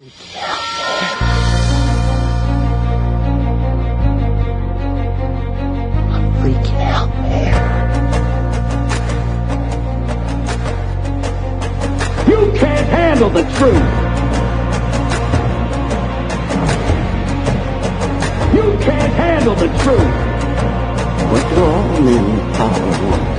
Freaking out, man. You can't handle the truth. You can't handle the truth. What do all men power want?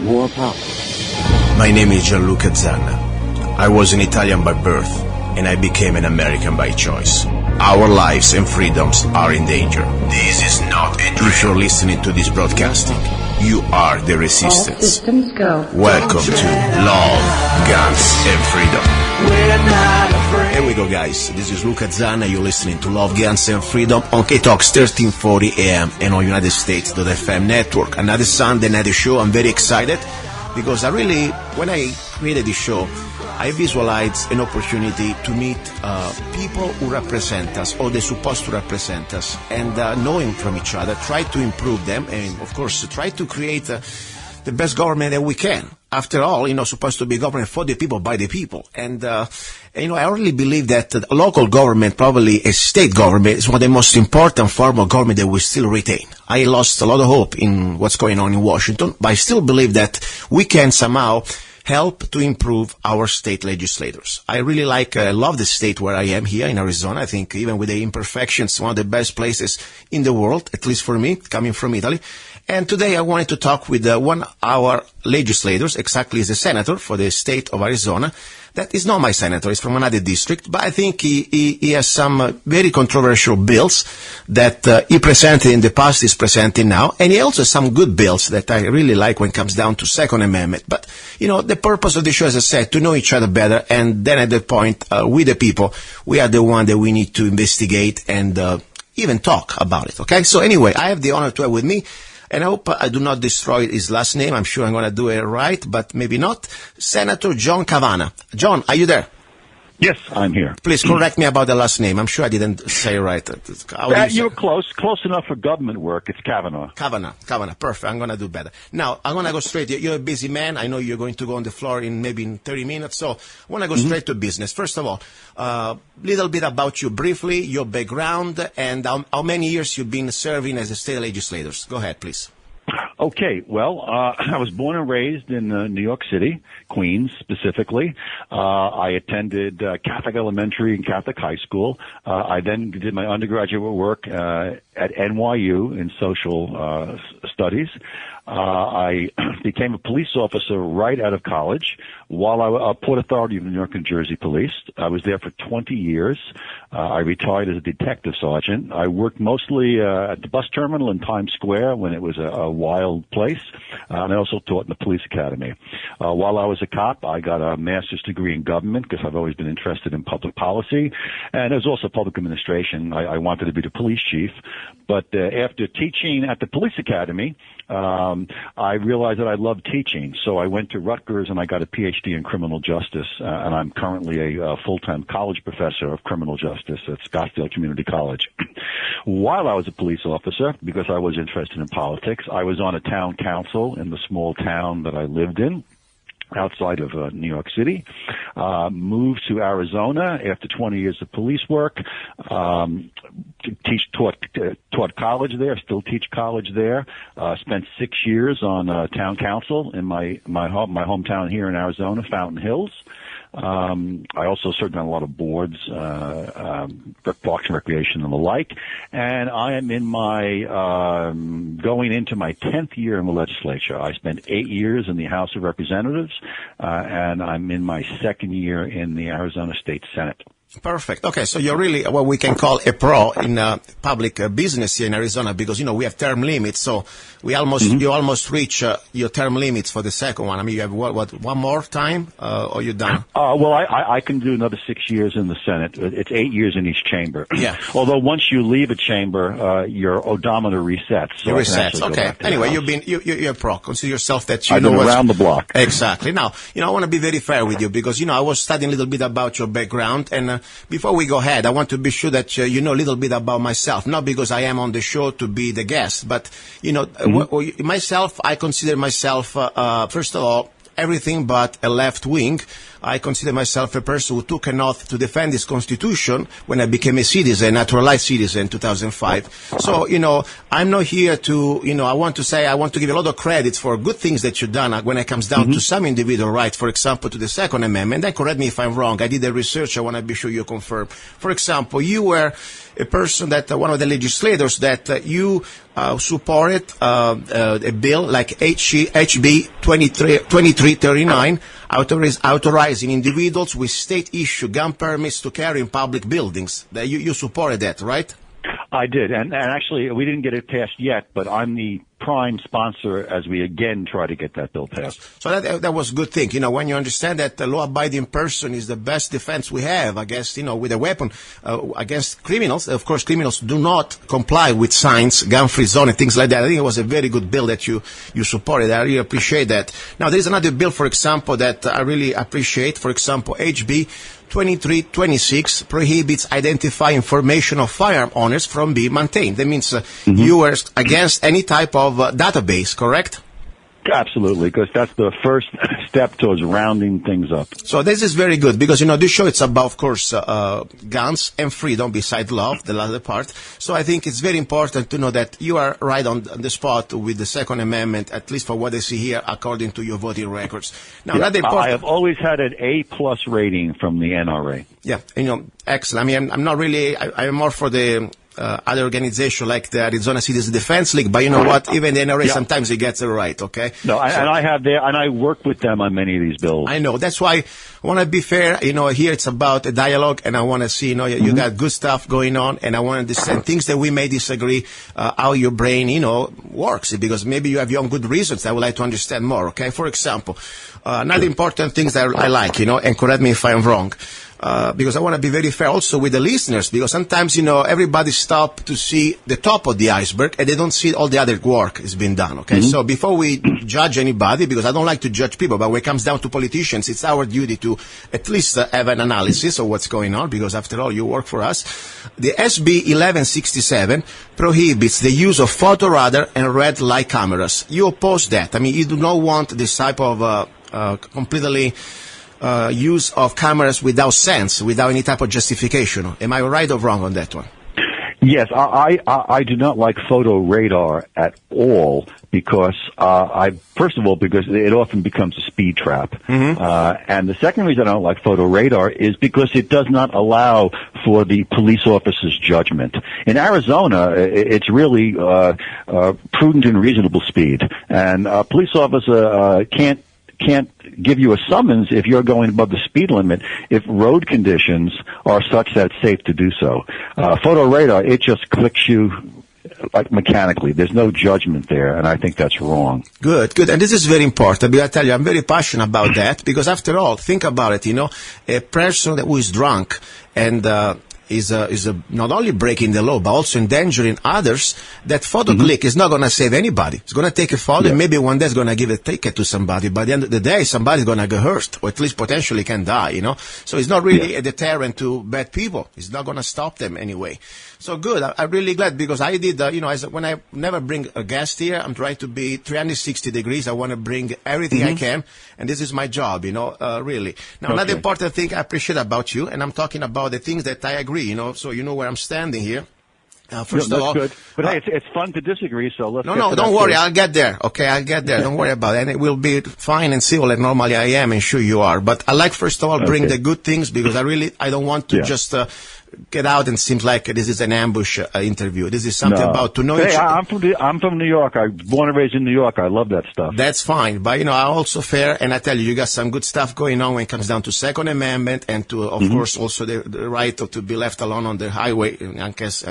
More power. My name is Gianluca Zanna. I was an Italian by birth, and I became an American by choice. Our lives and freedoms are in danger. This is not a drill. If you're listening to this broadcasting, you are the resistance. All systems go. Welcome to Love, Guns, and Freedom. We're not afraid. Here we go, guys. This is Luca Zanna. You're listening to Love, Guns, and Freedom on KTOX 1340 AM and on United States.FM network. Another Sunday night show. I'm very excited because when I created this show, I visualized an opportunity to meet people who represent us, or they're supposed to represent us, and knowing from each other, try to improve them, and of course, try to create the best government that we can. After all, supposed to be government for the people, by the people. And, I really believe that local government, probably a state government, is one of the most important form of government that we still retain. I lost a lot of hope in what's going on in Washington, but I still believe that we can somehow help to improve our state legislators. I really love the state where I am here in Arizona. I think even with the imperfections, one of the best places in the world, at least for me, coming from Italy. And today I wanted to talk with one of our legislators, exactly as a senator for the state of Arizona. That is not my senator, he's from another district, but I think he has some very controversial bills that he presented in the past, he's presenting now, and he also has some good bills that I really like when it comes down to Second Amendment. But, the purpose of the show, as I said, to know each other better, and then at that point, we the people, we are the one that we need to investigate and even talk about it, okay? So anyway, I have the honor to have with me, and I hope I do not destroy his last name. I'm sure I'm going to do it right, but maybe not. Senator John Kavanagh. John, are you there? Yes, I'm here. Please correct me about the last name. I'm sure I didn't say it right. You're close enough for government work. It's Kavanagh. Kavanagh. Perfect. I'm going to do better. Now, I'm going to go straight. You're a busy man. I know you're going to go on the floor in 30 minutes. So I want to go straight to business. First of all, little bit about you briefly, your background, and how many years you've been serving as a state legislator. Go ahead, please. Okay, well, I was born and raised in New York City, Queens specifically. I attended Catholic Elementary and Catholic High School. I then did my undergraduate work at NYU in social studies. I became a police officer right out of college while I was Port Authority of New York and Jersey Police. I was there for 20 years. I retired as a detective sergeant. I worked mostly at the bus terminal in Times Square when it was a wild place, and I also taught in the police academy. While I was a cop, I got a master's degree in government because I've always been interested in public policy, and it was also public administration. I wanted to be the police chief, but after teaching at the police academy, I realized that I loved teaching, so I went to Rutgers and I got a PhD in criminal justice, and I'm currently a full-time college professor of criminal justice at Scottsdale Community College. While I was a police officer, because I was interested in politics, I was on a town council in the small town that I lived in, outside of New York City, moved to Arizona after 20 years of police work, taught college there, still teach college there, spent 6 years on town council in my hometown here in Arizona, Fountain Hills. I also served on a lot of boards, Parks and Recreation and the like, and I am in my, going into my 10th year in the legislature. I spent 8 years in the House of Representatives, and I'm in my second year in the Arizona State Senate. Perfect. Okay, so you're really what we can call a pro in public business here in Arizona because, we have term limits, so you almost reach your term limits for the second one. I mean, you have what one more time, or you're done? Well, I can do another 6 years in the Senate. It's 8 years in each chamber. Yeah. Although once you leave a chamber, your odometer resets. So it resets. Okay. Anyway, you're a pro. Consider yourself that I've been around the block. Exactly. Now, I want to be very fair with you because, I was studying a little bit about your background, and before we go ahead, I want to be sure that you know a little bit about myself, not because I am on the show to be the guest, but, myself, I consider myself, first of all, everything but a left wing. I consider myself a person who took an oath to defend this constitution when I became a citizen, naturalized citizen in 2005. So, I'm not here to, I want to give a lot of credit for good things that you've done when it comes down to some individual rights, for example, to the Second Amendment. Then correct me if I'm wrong. I did the research. I want to be sure you confirm. For example, you were a person that, one of the legislators that you supported a bill like HB 2339, authorizing individuals with state-issued gun permits to carry in public buildings. You supported that, right? I did, and actually we didn't get it passed yet, but I'm the prime sponsor as we again try to get that bill passed. So that was a good thing. When you understand that the law-abiding person is the best defense we have against, with a weapon, against criminals. Of course, criminals do not comply with signs, gun-free zone, and things like that. I think it was a very good bill that you supported. I really appreciate that. Now, there is another bill, for example, that I really appreciate. For example, HB 2326 prohibits identifying information of firearm owners from being maintained. That means you are against any type of database, correct? Absolutely, because that's the first step towards rounding things up. So this is very good because, this show, it's about, of course, guns and freedom beside love, the other part. So I think it's very important to know that you are right on the spot with the Second Amendment, at least for what I see here, according to your voting records. Now, I have always had an A+ rating from the NRA. Yeah, excellent. I mean, I'm not really, I'm more for the other organization like the Arizona Citizens Defense League, but you know what? Even the NRA sometimes it gets it right. Okay. No, and I work with them on many of these bills. I know. That's why I want to be fair. Here it's about a dialogue, and I want to see. You got good stuff going on, and I want to understand things that we may disagree. How your brain, works, because maybe you have your own good reasons. I would like to understand more. Okay. For example, another important things that I like, and correct me if I'm wrong. Because I want to be very fair also with the listeners, because sometimes, everybody stop to see the top of the iceberg and they don't see all the other work has been done, okay? So before we judge anybody, because I don't like to judge people, but when it comes down to politicians, it's our duty to at least have an analysis of what's going on, because after all, you work for us. The SB 1167 prohibits the use of photo radar and red light cameras. You oppose that. I mean, you do not want this type of completely use of cameras without sense, without any type of justification. Am I right or wrong on that one? Yes, I do not like photo radar at all because first of all, because it often becomes a speed trap. And the second reason I don't like photo radar is because it does not allow for the police officer's judgment. In Arizona, it's really prudent and reasonable speed, and a police officer can't give you a summons if you're going above the speed limit if road conditions are such that it's safe to do so. Photo radar, it just clicks you like mechanically. There's no judgment there, and I think that's wrong. Good. And this is very important, because I tell you, I'm very passionate about that, because after all, think about it, a person who is drunk and is not only breaking the law, but also endangering others, that photo click is not going to save anybody. It's going to take a photo, and maybe one day it's going to give a ticket to somebody. By the end of the day, somebody's going to get hurt, or at least potentially can die, So it's not really a deterrent to bad people. It's not going to stop them anyway. So good. I'm really glad, because I did, when I never bring a guest here, I'm trying to be 360 degrees. I want to bring everything I can, and this is my job, really. Now, another important thing I appreciate about you, and I'm talking about the things that I agree, so you know where I'm standing here. First of all, good. But hey, it's fun to disagree, so let's don't worry. I'll get there. Okay, I'll get there. Don't worry about it. And it will be fine and civil, and normally I am, and sure you are. But I like, first of all, bring the good things, because I don't want to just get out and seems like this is an ambush interview. This is something about to know each other. I'm from New York. I'm born and raised in New York. I love that stuff. That's fine. But, I'm also fair, and I tell you got some good stuff going on when it comes down to Second Amendment and to, of course, also the right to be left alone on the highway in case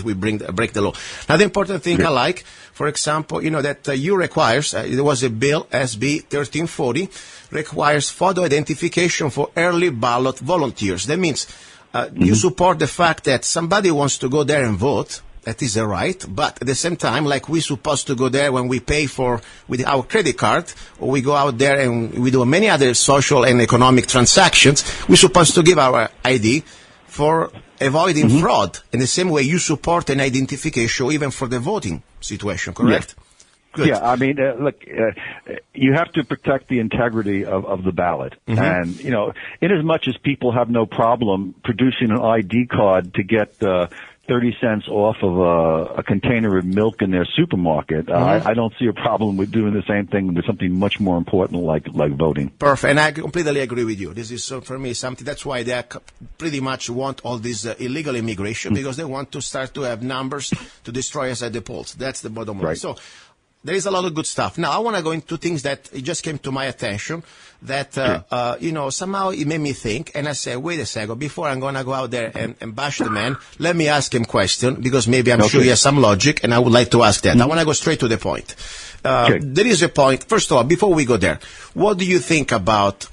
we break the law. Now, the important thing I like, for example, that you requires, there was a bill, SB 1340, requires photo identification for early ballot volunteers. That means you support the fact that somebody wants to go there and vote. That is a right, but at the same time, like we're supposed to go there when we pay with our credit card, or we go out there and we do many other social and economic transactions, we're supposed to give our ID for avoiding fraud. In the same way, you support an identification even for the voting situation, correct? Good. Yeah, I mean, look, you have to protect the integrity of the ballot. And, you know, in as much as people have no problem producing an ID card to get 30 cents off of a container of milk in their supermarket, I don't see a problem with doing the same thing with something much more important like voting. Perfect, and I completely agree with you. This is, for me, something, that's why they pretty much want all this illegal immigration, because they want to start to have numbers to destroy us at the polls. That's the bottom line. Right. So there is a lot of good stuff. Now, I want to go into things that it just came to my attention that, you know, somehow it made me think, and I said, wait a second, before I'm going to go out there and bash the man, let me ask him a question, because maybe I'm sure he has some logic, and I would like to ask that. I want to go straight to the point. There is a point. First of all, before we go there, what do you think about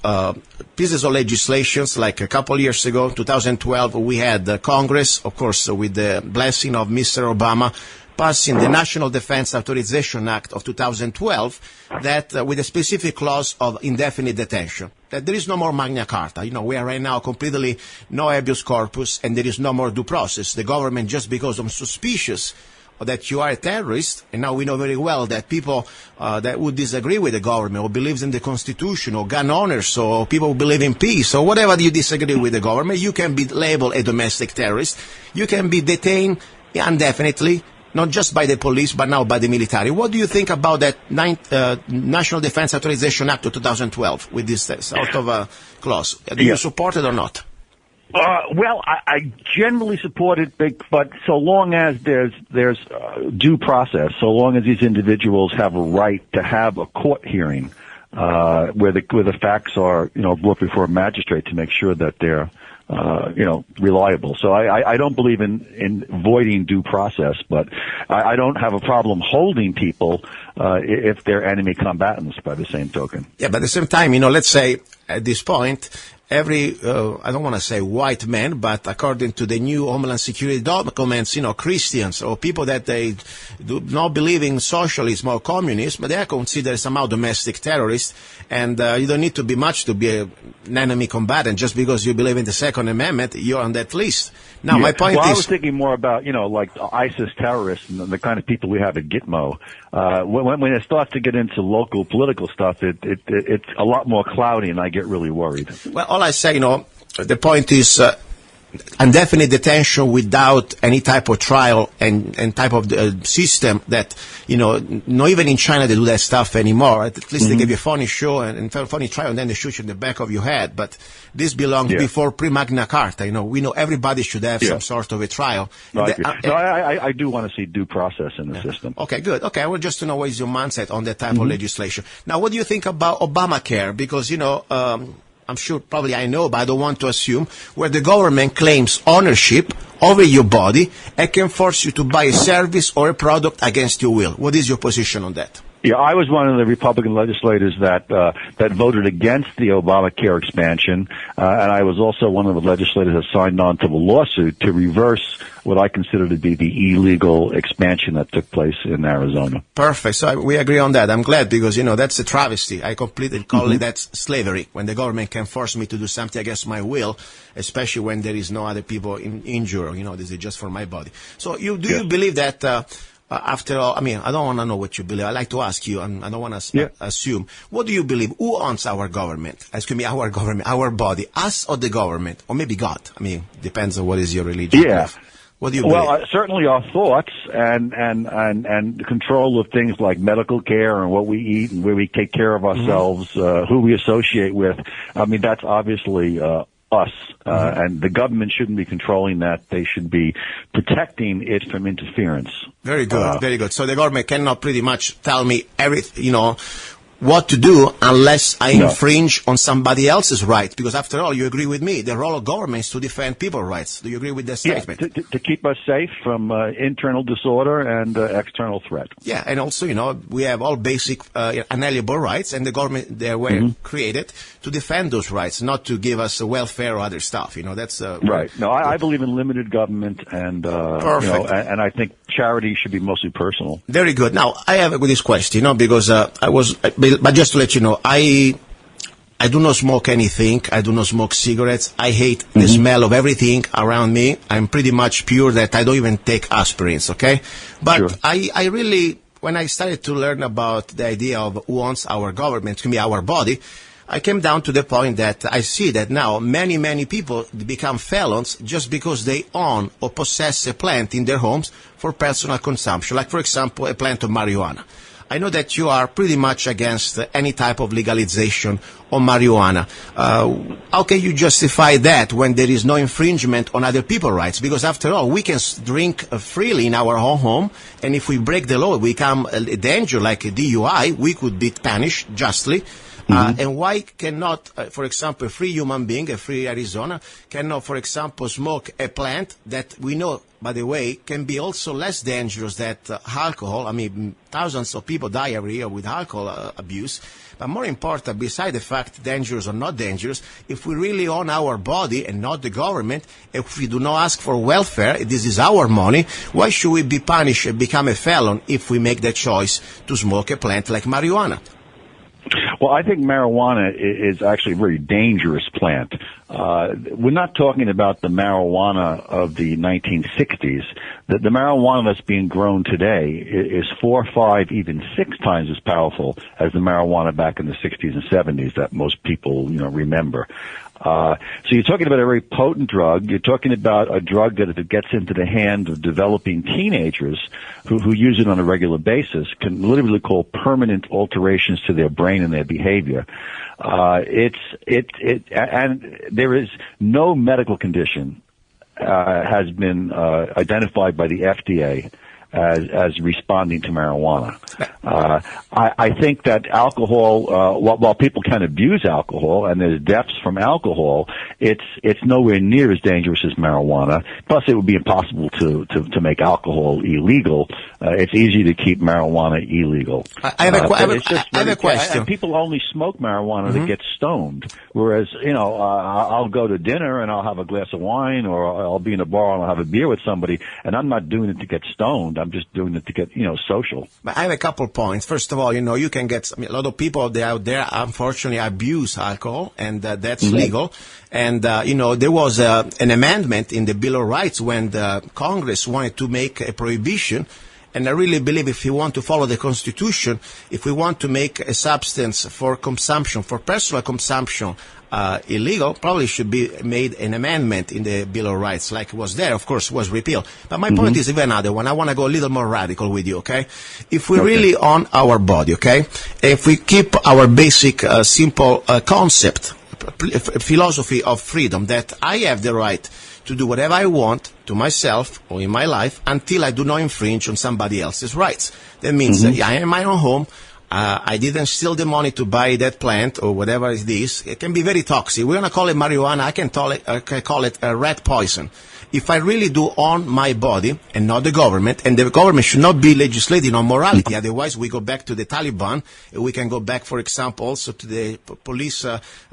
pieces of legislations like a couple of years ago, 2012, we had Congress, of course, with the blessing of Mr. Obama, passing the National Defense Authorization Act of 2012 that with a specific clause of indefinite detention, that there is no more Magna Carta. You know, we are right now completely no habeas corpus, and there is no more due process. The government, just because I'm suspicious that you are a terrorist, and now we know very well that people that would disagree with the government or believes in the Constitution or gun owners or people who believe in peace or whatever you disagree with the government, you can be labeled a domestic terrorist. You can be detained indefinitely, not just by the police, but now by the military. What do you think about that National Defense Authorization Act of 2012 with this sort of clause? Do you support it or not? Well, I generally support it, but so long as there's due process, so long as these individuals have a right to have a court hearing where the facts are, you know, brought before a magistrate to make sure that they're you know, reliable. So I don't believe in voiding due process, but I don't have a problem holding people if they're enemy combatants by the same token. Yeah, but at the same time, you know, let's say at this point, every, I don't want to say white man, but according to the new Homeland Security documents, you know, Christians or people that they do not believe in socialism or communism, they are considered somehow domestic terrorists, and you don't need to be much to be an enemy combatant. Just because you believe in the Second Amendment, you're on that list. Now, my point is... I was thinking more about, you know, like ISIS terrorists and the kind of people we have at Gitmo. When it starts to get into local political stuff, it's a lot more cloudy, and I get really worried. Well, all I say, you know, the point is indefinite detention without any type of trial and type of system that, you know, not even in China they do that stuff anymore. At least they give you a funny show and funny trial, and then they shoot you in the back of your head. But this belongs before pre-Magna Carta. You know, we know everybody should have some sort of a trial. No, I do want to see due process in the system. Okay, good. Okay, I want just to know what is your mindset on that type of legislation. Now, what do you think about Obamacare? Because, you know, I'm sure probably I know, but I don't want to assume, where the government claims ownership over your body and can force you to buy a service or a product against your will. What is your position on that? Yeah, I was one of the Republican legislators that voted against the Obamacare expansion, and I was also one of the legislators that signed on to the lawsuit to reverse what I consider to be the illegal expansion that took place in Arizona. Perfect. So we agree on that. I'm glad, because, you know, that's a travesty. I completely call it that's slavery, when the government can force me to do something against my will, especially when there is no other people injured. You know, this is just for my body. So do you believe that... after all, I mean, I don't want to know what you believe. I like to ask you, and I don't want to assume. What do you believe? Who owns our government? Excuse me, our government, our body, us or the government, or maybe God? I mean, depends on what is your religion. Yeah. What do you believe? Well, certainly our thoughts and control of things like medical care and what we eat and where we take care of ourselves, who we associate with. I mean, that's obviously us, and the government shouldn't be controlling that. They should be protecting it from interference. Very good, very good. So the government cannot pretty much tell me everything, you know, what to do unless I infringe on somebody else's right. Because after all, you agree with me, the role of government is to defend people's rights. Do you agree with that statement? Yeah, to keep us safe from internal disorder and external threat. Yeah, and also, you know, we have all basic unalienable rights, and the government, they were created to defend those rights, not to give us welfare or other stuff. You know, that's... right. No, I believe in limited government, and, Perfect. You know, and I think charity should be mostly personal. Very good. Now, I have this question, you know, because but just to let you know, I do not smoke anything. I do not smoke cigarettes. I hate the smell of everything around me. I'm pretty much pure that I don't even take aspirins, okay? But I really when I started to learn about the idea of who owns our government, to be our body, I came down to the point that I see that now many people become felons just because they own or possess a plant in their homes for personal consumption, like, for example, a plant of marijuana. I know that you are pretty much against any type of legalization of marijuana. How can you justify that when there is no infringement on other people's rights? Because after all, we can drink freely in our own home, and if we break the law, we become a danger like a DUI, we could be punished justly. And why cannot, for example, a free human being, a free Arizona, cannot, for example, smoke a plant that we know, by the way, can be also less dangerous than alcohol? I mean, thousands of people die every year with alcohol abuse. But more important, beside the fact dangerous or not dangerous, if we really own our body and not the government, if we do not ask for welfare, this is our money, why should we be punished and become a felon if we make the choice to smoke a plant like marijuana? Well, I think marijuana is actually a very dangerous plant. We're not talking about the marijuana of the 1960s. The marijuana that's being grown today is 4, 5, even 6 times as powerful as the marijuana back in the 60s and 70s that most people, remember. So you're talking about a very potent drug. You're talking about a drug that, if it gets into the hand of developing teenagers who use it on a regular basis, can literally cause permanent alterations to their brain and their behavior. And there is no medical condition has been identified by the FDA as responding to marijuana. I think that alcohol, while people can abuse alcohol and there's deaths from alcohol, it's nowhere near as dangerous as marijuana. Plus, it would be impossible to make alcohol illegal. It's easy to keep marijuana illegal. I have a question. And people only smoke marijuana to get stoned, whereas I'll go to dinner and I'll have a glass of wine, or I'll be in a bar and I'll have a beer with somebody, and I'm not doing it to get stoned. I'm just doing it to get, social. But I have a couple points. First of all, you can get, a lot of people out there unfortunately abuse alcohol, and that's legal. And, there was an amendment in the Bill of Rights when the Congress wanted to make a prohibition. And I really believe if we want to follow the Constitution, if we want to make a substance for consumption, for personal consumption, illegal, probably should be made an amendment in the Bill of Rights, like it was there, of course, was repealed. But my point is even another one. I want to go a little more radical with you, okay? If we really own our body, okay, if we keep our basic, simple concept, philosophy of freedom, that I have the right to do whatever I want to myself or in my life until I do not infringe on somebody else's rights. That means that I am in my own home. I didn't steal the money to buy that plant or whatever it is. It can be very toxic. We're going to call it marijuana. I can call it rat poison. If I really do own my body and not the government, and the government should not be legislating on morality, otherwise we go back to the Taliban. We can go back, for example, also to the police,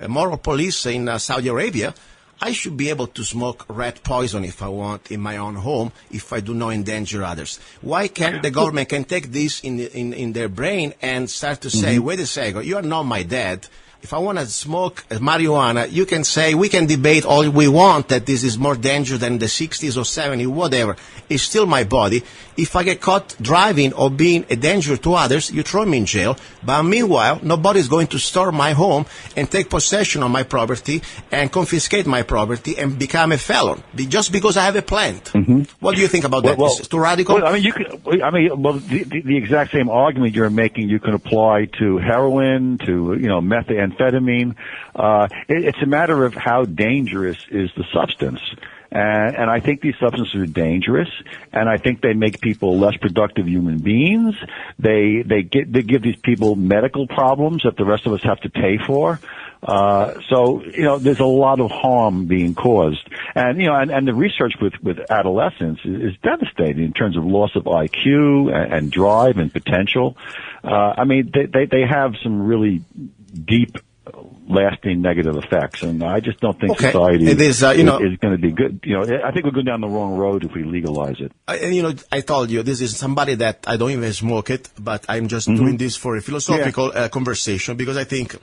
moral police in Saudi Arabia. I should be able to smoke rat poison if I want in my own home if I do not endanger others. Why can't the government can take this in their brain and start to say, wait a second, you are not my dad. If I want to smoke marijuana, you can say, we can debate all we want that this is more dangerous than the 60s or 70s, whatever. It's still my body. If I get caught driving or being a danger to others, you throw me in jail. But meanwhile, nobody's going to storm my home and take possession of my property and confiscate my property and become a felon just because I have a plant. What do you think about that? Is it too radical? Well, the exact same argument you're making, you can apply to heroin, to, methamphetamine. It's a matter of how dangerous is the substance. And I think these substances are dangerous, and I think they make people less productive human beings. They give these people medical problems that the rest of us have to pay for. So there's a lot of harm being caused. And, and the research with adolescents is devastating in terms of loss of IQ and drive and potential. They have some really deep, lasting negative effects, and I just don't think society is going to be good. I think we're going down the wrong road if we legalize it. I told you this is somebody that I don't even smoke it, but I'm just doing this for a philosophical conversation, because I think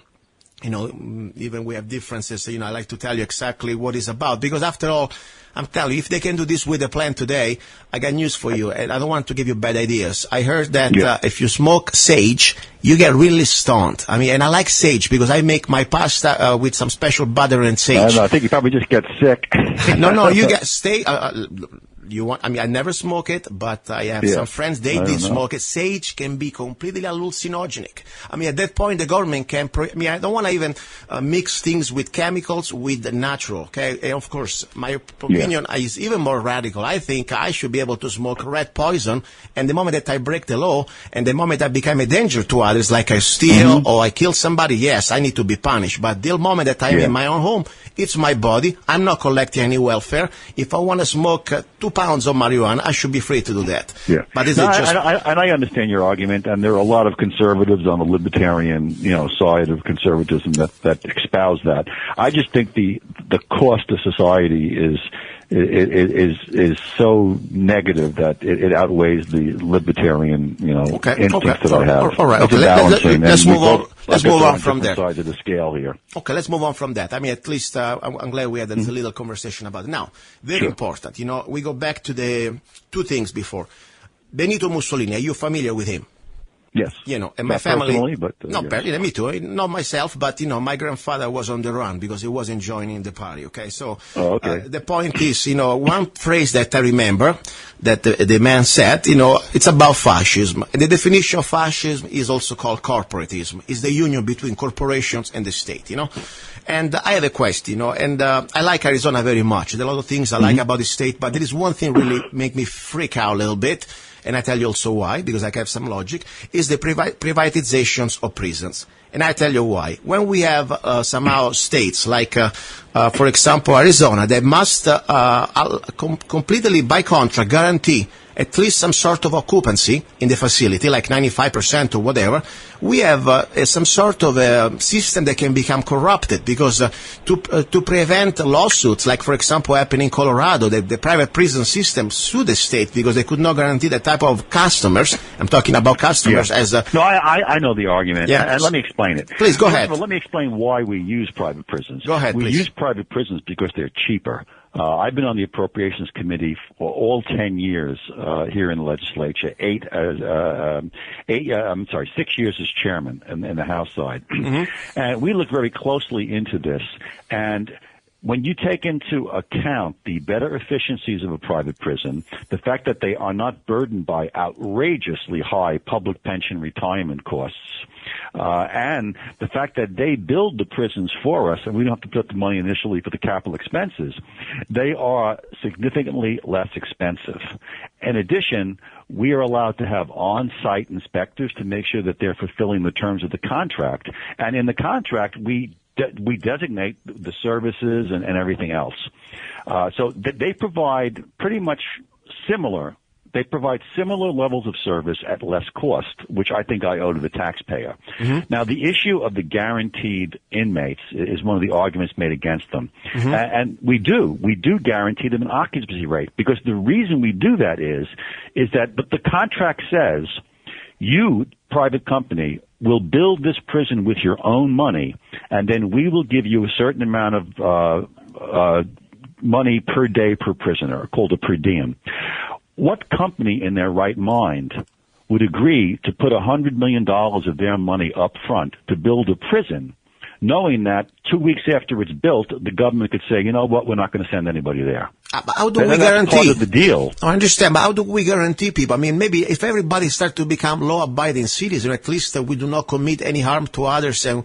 even we have differences, I like to tell you exactly what it's about. Because after all, I'm telling you, if they can do this with a plan today, I got news for you. And I don't want to give you bad ideas. I heard that if you smoke sage, you get really stoned. And I like sage because I make my pasta with some special butter and sage. I think you probably just get sick. No, you get I never smoke it, but I have some friends, they did smoke it. Sage can be completely hallucinogenic. At that point, the government can, I don't want to even mix things with chemicals with the natural, okay? And of course, my opinion is even more radical. I think I should be able to smoke red poison, and the moment that I break the law, and the moment I become a danger to others, like I steal or I kill somebody, yes, I need to be punished. But the moment that I'm in my own home, it's my body. I'm not collecting any welfare. If I want to smoke 2 pounds of marijuana, I should be free to do that. Yeah. But I understand your argument, and there are a lot of conservatives on the libertarian, side of conservatism that espouse that. I just think the cost to society is so negative that it outweighs the libertarian, instincts that I have. All right. Okay. Let's move on. Let's move on from there. Sides of the scale here. Okay, let's move on from that. At least I'm glad we had a little conversation about it. Now, very important. We go back to the two things before. Benito Mussolini, are you familiar with him? Yes. And my family. But, me too. Not myself, but, my grandfather was on the run because he wasn't joining the party, okay? So, the point is, one phrase that I remember that the man said, it's about fascism. And the definition of fascism is also called corporatism. It's the union between corporations and the state, And I have a question, and I like Arizona very much. There are a lot of things I like about the state, but there is one thing really make me freak out a little bit. And I tell you also why, because I have some logic, is the privatizations of prisons. And I tell you why. When we have somehow states like, for example, Arizona, that must completely by contract guarantee at least some sort of occupancy in the facility, like 95% or whatever, we have some sort of a system that can become corrupted because to prevent lawsuits, like, for example, happened in Colorado, the private prison system sued the state because they could not guarantee the type of customers. I'm talking about customers as a... No, I know the argument. Yeah. And let me explain it. Please, go ahead. Well, let me explain why we use private prisons. Go ahead, We please. use private prisons because they're cheaper. I've been on the Appropriations Committee for all 10 years here in the legislature. 6 years as chairman in the House side. And we look very closely into this. And when you take into account the better efficiencies of a private prison, the fact that they are not burdened by outrageously high public pension retirement costs, and the fact that they build the prisons for us and we don't have to put the money initially for the capital expenses, they are significantly less expensive. In addition, we are allowed to have on-site inspectors to make sure that they're fulfilling the terms of the contract. And in the contract, we designate the services and everything else. So they provide pretty much similar. They provide similar levels of service at less cost, which I think I owe to the taxpayer. Now, the issue of the guaranteed inmates is one of the arguments made against them. And we do guarantee them an occupancy rate because the reason we do that is that the contract says you, private company, will build this prison with your own money, and then we will give you a certain amount of money per day per prisoner, called a per diem. What company in their right mind would agree to put $100 million of their money up front to build a prison, knowing that 2 weeks after it's built, the government could say, you know what, we're not going to send anybody there? How do we guarantee? That's part of the deal. I understand, but how do we guarantee people? Maybe if everybody starts to become law-abiding citizens, at least we do not commit any harm to others. And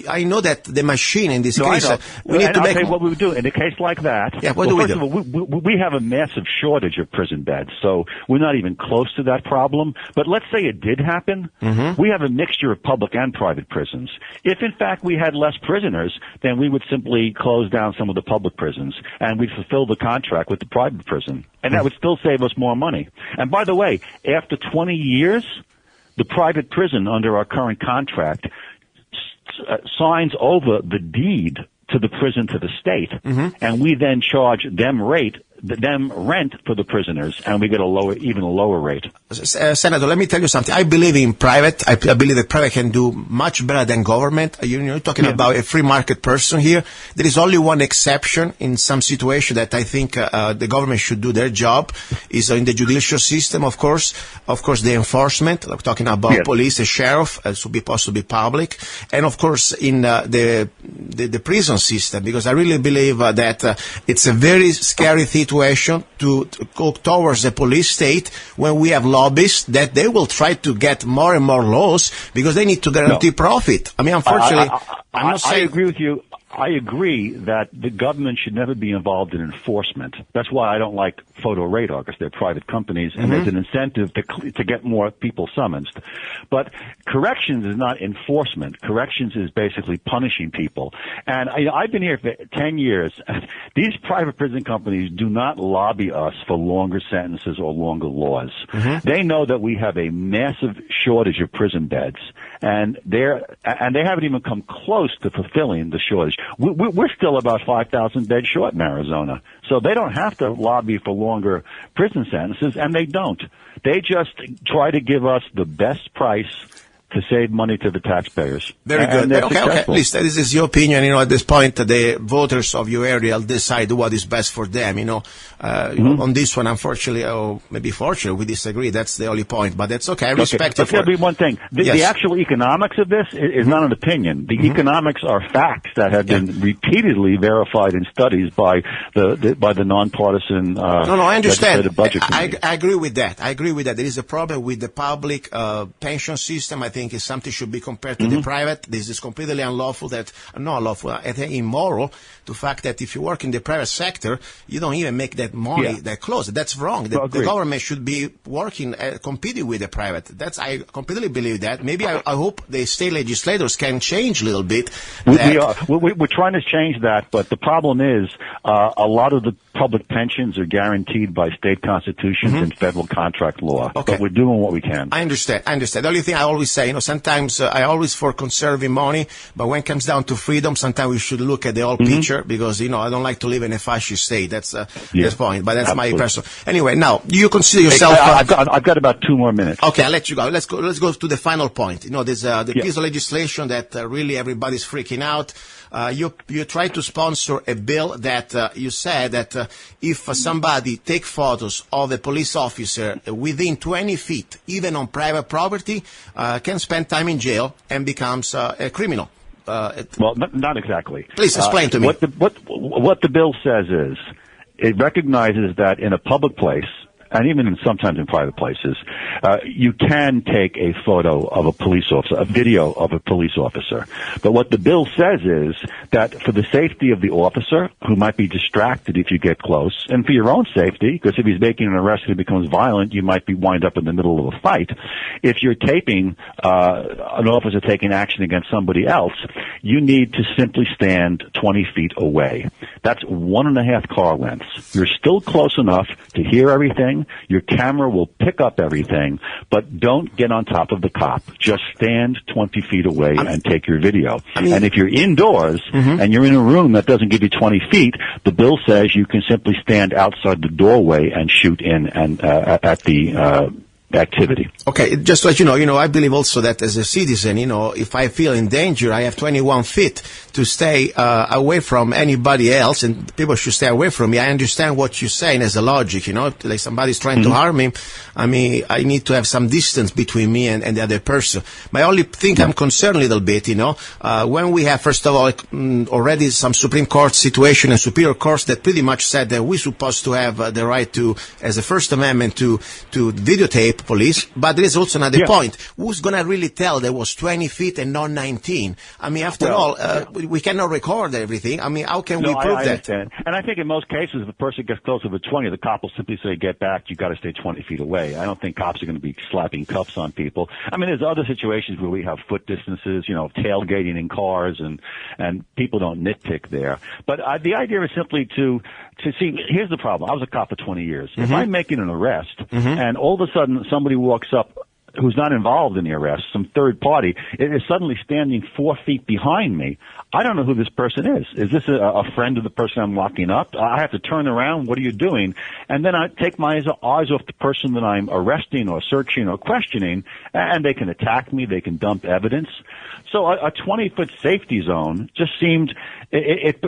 I know that the machine in this case, we need to make... Okay, what we would do in a case like that... Yeah, what do we do? First of all, we have a massive shortage of prison beds, so we're not even close to that problem. But let's say it did happen. We have a mixture of public and private prisons. If, in fact, we had less prisoners, then we would simply close down some of the public prisons, and we'd fulfill the contract with the private prison. And that would still save us more money. And by the way, after 20 years, the private prison under our current contract signs over the deed to the prison to the state, and we then charge them rate them rent for the prisoners, and we get even a lower rate. Senator, let me tell you something. I believe in private. I believe that private can do much better than government. You're talking about a free market person here. There is only one exception in some situation that I think the government should do their job is in the judicial system, of course. Of course, the enforcement. We're talking about police, the sheriff, should be supposed to be public, and of course in the prison system, because I really believe that it's a very scary situation to go towards the police state when we have lobbyists that they will try to get more and more laws because they need to guarantee profit. I mean, unfortunately, I'm not saying. I agree with you. I agree that the government should never be involved in enforcement. That's why I don't like photo radar, because they're private companies, and there's an incentive to get more people summoned. But corrections is not enforcement. Corrections is basically punishing people. And I've been here for 10 years. These private prison companies do not lobby us for longer sentences or longer laws. They know that we have a massive shortage of prison beds, and they haven't even come close to fulfilling the shortage. We're still about 5,000 beds short in Arizona. So they don't have to lobby for longer prison sentences, and they don't. They just try to give us the best price to save money to the taxpayers. Very good. Okay. At least this is your opinion. At this point, the voters of your area will decide what is best for them. On this one, unfortunately, or maybe fortunately, we disagree. That's the only point, but that's okay. I respect it. There'll be one thing. The actual economics of this is not an opinion. The economics are facts that have been repeatedly verified in studies by the nonpartisan. I understand. Budget I agree with that. There is a problem with the public pension system. I think something should be compared to the private. This is completely unlawful. Not lawful. I think immoral. The fact that if you work in the private sector, you don't even make that money that close. That's wrong. The government should be working, competing with the private. I completely believe that. Maybe I hope the state legislators can change a little bit. We're trying to change that, but the problem is a lot of the public pensions are guaranteed by state constitutions and federal contract law. Okay. But we're doing what we can. I understand. The only thing I always say, sometimes I always for conserving money, but when it comes down to freedom, sometimes we should look at the whole picture because, I don't like to live in a fascist state. That's the point, but that's my personal. Anyway, now, do you consider yourself... I've got about 2 more minutes. Okay, I'll let you go. Let's go to the final point. There's the piece of legislation that really everybody's freaking out. You try to sponsor a bill that you said that if somebody take photos of a police officer within 20 feet, even on private property, can spend time in jail and becomes a criminal. Well, not exactly. Please explain to me. What the bill says is it recognizes that in a public place, and even sometimes in private places, you can take a photo of a police officer, a video of a police officer. But what the bill says is that for the safety of the officer, who might be distracted if you get close, and for your own safety, because if he's making an arrest and he becomes violent, you might wind up in the middle of a fight. If you're taping an officer taking action against somebody else, you need to simply stand 20 feet away. That's 1.5 car lengths. You're still close enough to hear everything. Your camera will pick up everything, but don't get on top of the cop. Just stand 20 feet away and take your video. And if you're indoors and you're in a room that doesn't give you 20 feet, the bill says you can simply stand outside the doorway and shoot in and at the activity. Okay, just to let you know, I believe also that as a citizen, if I feel in danger, I have 21 feet to stay away from anybody else, and people should stay away from me. I understand what you're saying as a logic, like somebody's trying to harm me. I mean, I need to have some distance between me and the other person. My only thing I'm concerned a little bit, when we have, first of all, already some Supreme Court situation and Superior Courts that pretty much said that we're supposed to have the right to, as a First Amendment, to videotape police, but there is also another point. Who's going to really tell there was 20 feet and not 19? I mean, after all, we cannot record everything. I mean, how can we prove I that? Understand. And I think in most cases, if a person gets closer to 20, the cop will simply say, get back, you got to stay 20 feet away. I don't think cops are going to be slapping cuffs on people. I mean, there's other situations where we have foot distances, tailgating in cars, and people don't nitpick there. But the idea is simply to see, here's the problem. I was a cop for 20 years. If I'm making an arrest and all of a sudden somebody walks up who's not involved in the arrest, some third party, is suddenly standing 4 feet behind me. I don't know who this person is. Is this a friend of the person I'm locking up? I have to turn around. What are you doing? And then I take my eyes off the person that I'm arresting or searching or questioning, and they can attack me. They can dump evidence. So a 20-foot safety zone just seemed it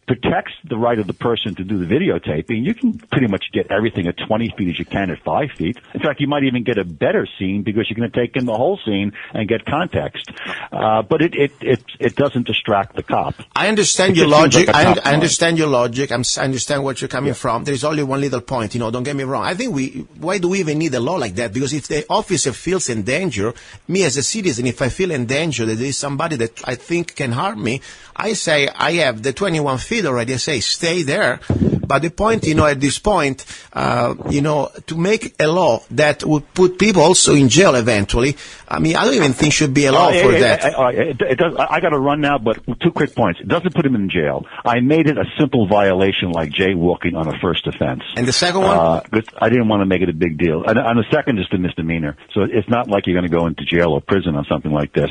protects the right of the person to do the videotaping. You can pretty much get everything at 20 feet as you can at 5 feet. In fact, you might even get a better scene because you're going to take in the whole scene and get context. But it doesn't distract the cop. I understand your logic. I understand your logic. I understand what you're coming from. There's only one little point. Don't get me wrong. I think why do we even need a law like that? Because if the officer feels in danger, me as a citizen, if I feel in danger that there is somebody that I think can harm me, I say I have the 21 feet already. I say stay there. But the point, at this point, to make a law that would put people also in jail eventually, I don't even think should be a law for that. It does. I got to run now, but 2 quick points. It doesn't put him in jail. I made it a simple violation like jaywalking on a first offense. And the second one? I didn't want to make it a big deal. And the second is the misdemeanor. So it's not like you're going to go into jail or prison on something like this.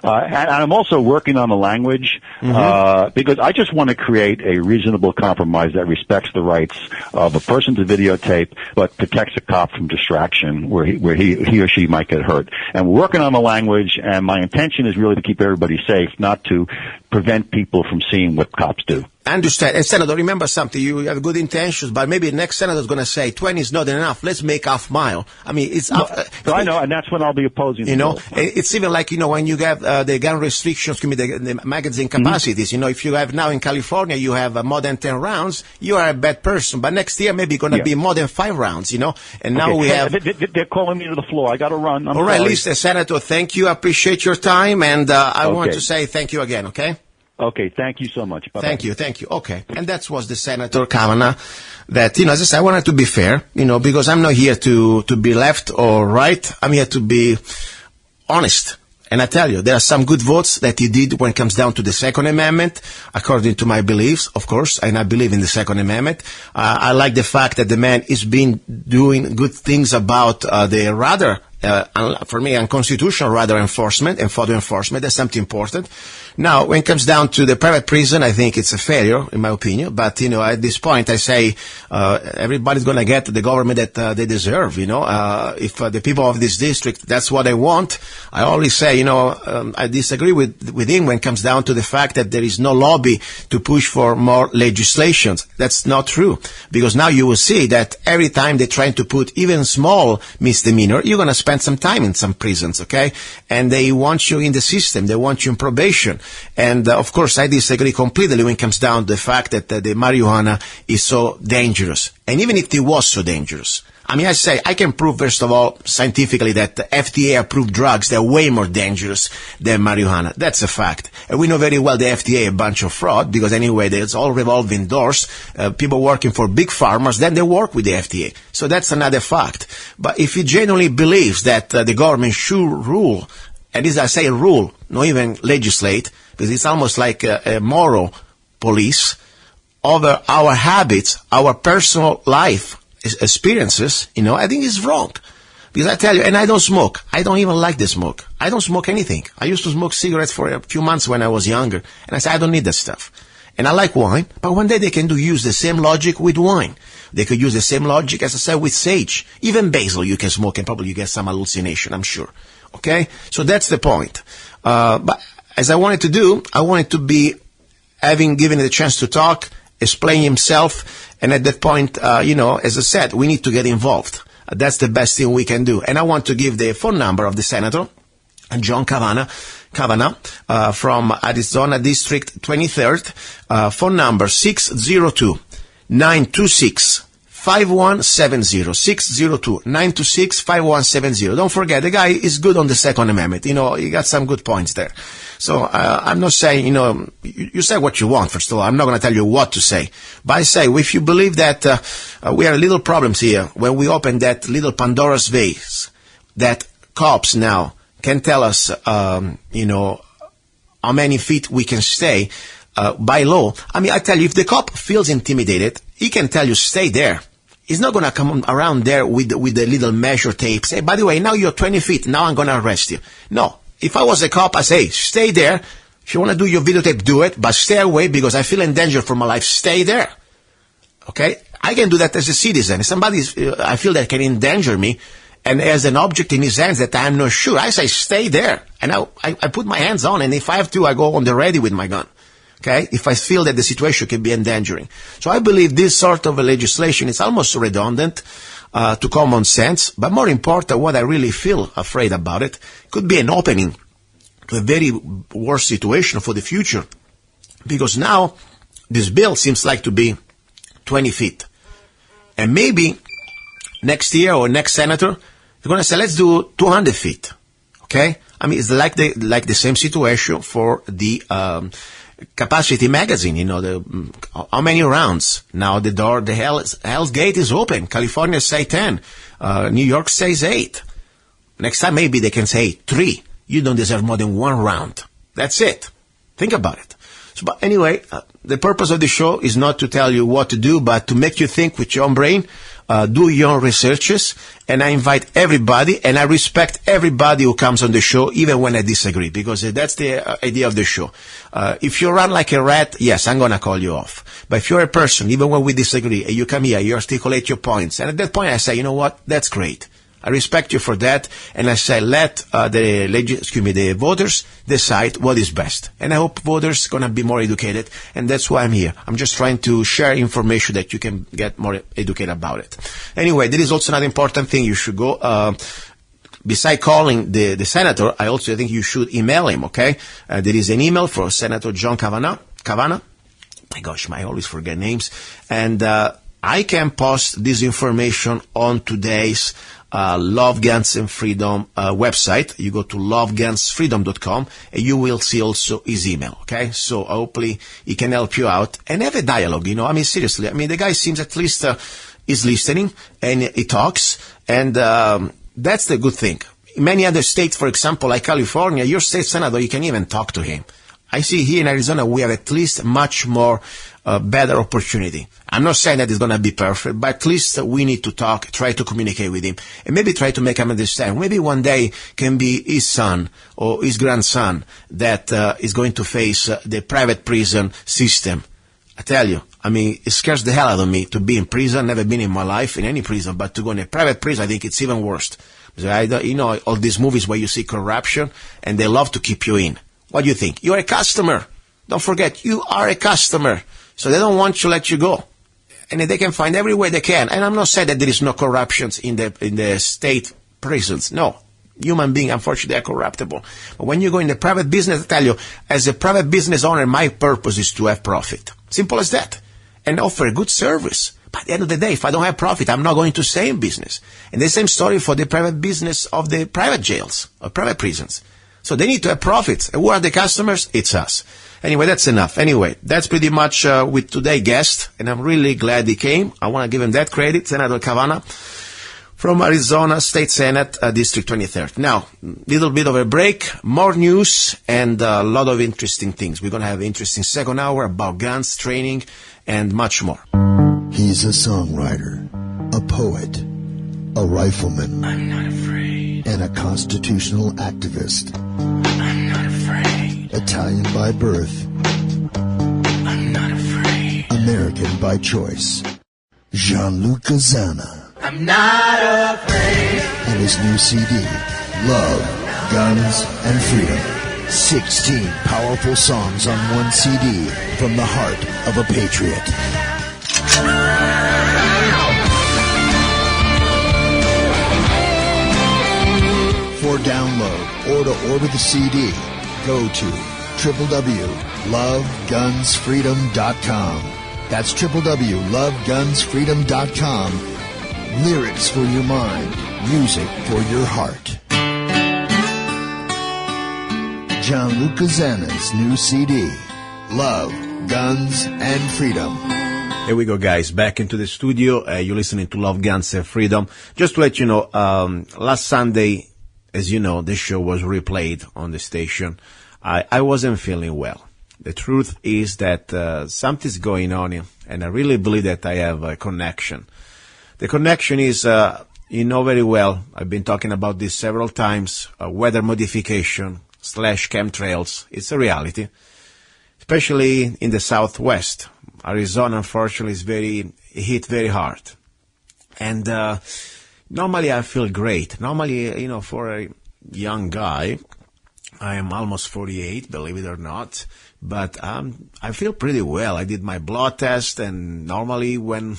And I'm also working on the language, because I just want to create a reasonable compromise that respects the rights of a person to videotape, but protects a cop from distraction where he or she might get hurt. And we're working on the language, and my intention is really to keep everybody safe, not to prevent people from seeing what cops do. I understand. And Senator, remember something. You have good intentions, but maybe the next senator is going to say 20 is not enough. Let's make half mile. It's... I know, and that's when I'll be opposing It's even like, when you have the gun restrictions, the magazine capacities. If you have now in California, you have more than 10 rounds, you are a bad person. But next year, maybe going to be more than 5 rounds, And now we have... They're calling me to the floor. I got to run. All right, Liesen, Senator, thank you. I appreciate your time. And I want to say thank you again, okay? Okay, thank you so much. Bye-bye. Thank you. Okay. And that was the Senator Kavanagh that, as I said, I wanted to be fair, because I'm not here to be left or right. I'm here to be honest. And I tell you, there are some good votes that he did when it comes down to the Second Amendment, according to my beliefs, of course, and I believe in the Second Amendment. I like the fact that the man is doing good things about the rather, for me, unconstitutional rather enforcement and further enforcement. That's something important. Now, when it comes down to the private prison, I think it's a failure, in my opinion. But, at this point, I say everybody's going to get the government that they deserve, If the people of this district, that's what they want. I always say, I disagree with him when it comes down to the fact that there is no lobby to push for more legislations. That's not true. Because now you will see that every time they're trying to put even small misdemeanor, you're going to spend some time in some prisons, okay? And they want you in the system. They want you in probation. And, of course, I disagree completely when it comes down to the fact that the marijuana is so dangerous. And even if it was so dangerous, I say, I can prove, first of all, scientifically that the FDA-approved drugs, they're way more dangerous than marijuana. That's a fact. And we know very well the FDA a bunch of fraud, because anyway, it's all revolving doors. People working for big pharmas, then they work with the FDA. So that's another fact. But if he genuinely believes that the government should rule, and this I say rule, not even legislate, because it's almost like a moral police over our habits, our personal life experiences, I think it's wrong. Because I tell you, and I don't smoke. I don't even like the smoke. I don't smoke anything. I used to smoke cigarettes for a few months when I was younger. And I said, I don't need that stuff. And I like wine, but one day they can use the same logic with wine. They could use the same logic, as I said, with sage. Even basil you can smoke and probably you get some hallucination, I'm sure. Okay? So that's the point. But as I wanted to do, I wanted to be having given it a chance to talk, explain himself, and at that point, as I said, we need to get involved. That's the best thing we can do. And I want to give the phone number of the Senator, John Kavanagh, from Arizona District 23rd, phone number 602-926-5170, 602-926-5170. Don't forget, the guy is good on the Second Amendment. He got some good points there. So I'm not saying, you say what you want, first of all. I'm not going to tell you what to say. But I say, if you believe that we have little problems here, when we open that little Pandora's vase, that cops now can tell us, how many feet we can stay by law. I tell you, if the cop feels intimidated, he can tell you, stay there. He's not going to come around there with the little measure tape. Say, by the way, now you're 20 feet. Now I'm going to arrest you. No. If I was a cop, I say, stay there. If you want to do your videotape, do it, but stay away because I feel in danger for my life. Stay there. Okay? I can do that as a citizen. If somebody I feel that can endanger me and has an object in his hands that I'm not sure, I say, stay there. And I put my hands on, and if I have to, I go on the ready with my gun. Okay? If I feel that the situation can be endangering. So I believe this sort of a legislation is almost redundant to common sense, but more important, what I really feel afraid about it could be an opening to a very worse situation for the future. Because now, this bill seems like to be 20 feet. And maybe next year or next senator, they're going to say, let's do 200 feet. Okay? I mean, it's like the same situation for the capacity magazine, how many rounds? Now the Hell's Gate is open. California say 10. New York says 8. Next time maybe they can say 3. You don't deserve more than 1 round. That's it. Think about it. So, but anyway, the purpose of the show is not to tell you what to do, but to make you think with your own brain, do your own researches, and I invite everybody, and I respect everybody who comes on the show, even when I disagree, because that's the idea of the show. If you run like a rat, yes, I'm going to call you off. But if you're a person, even when we disagree, and you come here, you articulate your points, and at that point I say, you know what, that's great. I respect you for that, and I say let the voters decide what is best. And I hope voters gonna be more educated, and that's why I'm here. I'm just trying to share information that you can get more educated about it. Anyway, there is also another important thing you should go. Besides calling the senator, I also think you should email him. Okay, there is an email for Senator John Kavanagh. My gosh, I always forget names, and I can post this information on today's Love Guns and Freedom website. You go to lovegunsfreedom.com and you will see also his email. Okay, so hopefully he can help you out and have a dialogue. I mean, seriously. I mean, the guy seems at least is listening and he talks, and that's the good thing. In many other states, for example, like California, your state senator, you can even talk to him. I see here in Arizona we have at least much more better opportunity. I'm not saying that it's going to be perfect, but at least we need to talk, try to communicate with him, and maybe try to make him understand. Maybe one day can be his son or his grandson that is going to face the private prison system. I tell you, I mean, it scares the hell out of me to be in prison. Never been in my life in any prison, but to go in a private prison, I think it's even worse. All these movies where you see corruption, and they love to keep you in. What do you think? You're a customer. Don't forget, you are a customer. So they don't want to let you go. And they can find every way they can. And I'm not saying that there is no corruptions in the state prisons. No. Human beings, unfortunately, are corruptible. But when you go in the private business, I tell you, as a private business owner, my purpose is to have profit. Simple as that. And offer a good service. But at the end of the day, if I don't have profit, I'm not going to stay in business. And the same story for the private business of the private jails or private prisons. So they need to have profits. And who are the customers? It's us. Anyway, that's enough. Anyway, that's pretty much with today's guest, and I'm really glad he came. I want to give him that credit, Senator Kavanagh from Arizona State Senate, District 23rd. Now, little bit of a break, more news, and a lot of interesting things. We're going to have an interesting second hour about guns, training, and much more. He's a songwriter, a poet, a rifleman. I'm not afraid. And a constitutional activist. I'm not afraid. Italian by birth. I'm not afraid. American by choice. Gianluca Zanna. I'm not afraid. And his new CD, Love, Guns, and Freedom. 16 powerful songs on one CD from the heart of a patriot. For download or to order the CD, go to www.lovegunsfreedom.com. That's www.lovegunsfreedom.com. Lyrics for your mind, music for your heart. Gianluca Zanna's new CD, Love, Guns, and Freedom. Here we go, guys. Back into the studio. You're listening to Love, Guns, and Freedom. Just to let you know, last Sunday, as you know, this show was replayed on the station. I wasn't feeling well. The truth is that something's going on, and I really believe that I have a connection The connection is, you know very well, I've been talking about this several times, weather modification / chemtrails. It's a reality, especially in the Southwest. Arizona, unfortunately, is hit very hard. And normally I feel great. Normally, you know, for a young guy, I am almost 48, believe it or not, but I feel pretty well. I did my blood test, and normally when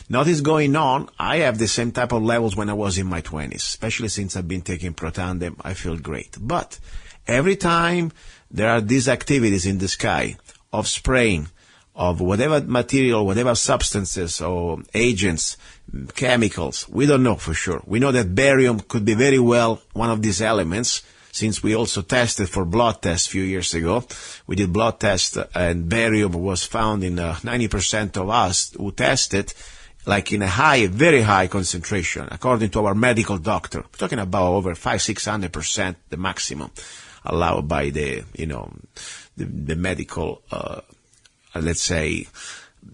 nothing is going on, I have the same type of levels when I was in my 20s, especially since I've been taking Protandim. I feel great. But every time there are these activities in the sky of spraying, of whatever material, whatever substances or agents, chemicals, we don't know for sure. We know that barium could be very well one of these elements, since we also tested for blood tests a few years ago. We did blood tests, and barium was found in 90% of us who tested, like in a very high concentration, according to our medical doctor. We're talking about over 500-600%, the maximum allowed by the medical, let's say,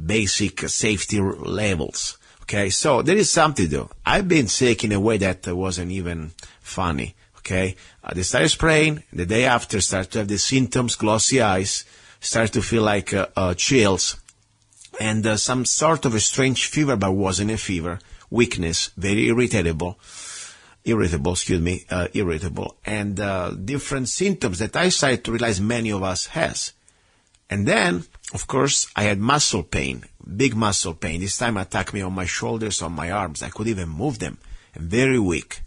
basic safety levels. Okay, so there is something though. I've been sick in a way that wasn't even funny. Okay, they started spraying. The day after, start to have the symptoms, glossy eyes, start to feel like chills, and some sort of a strange fever, but wasn't a fever. Weakness, very irritable, and different symptoms that I started to realize many of us has. And then, of course, I had muscle pain, big muscle pain. This time attacked me on my shoulders, on my arms. I could even move them. I'm very weak.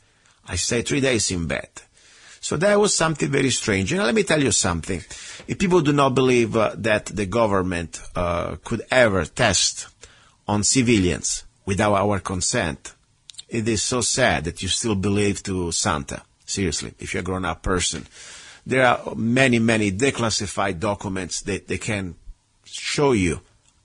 I stayed 3 days in bed. So that was something very strange. And let me tell you something. If people do not believe that the government could ever test on civilians without our consent, it is so sad that you still believe to Santa. Seriously, if you're a grown-up person. There are many, many declassified documents that they can show you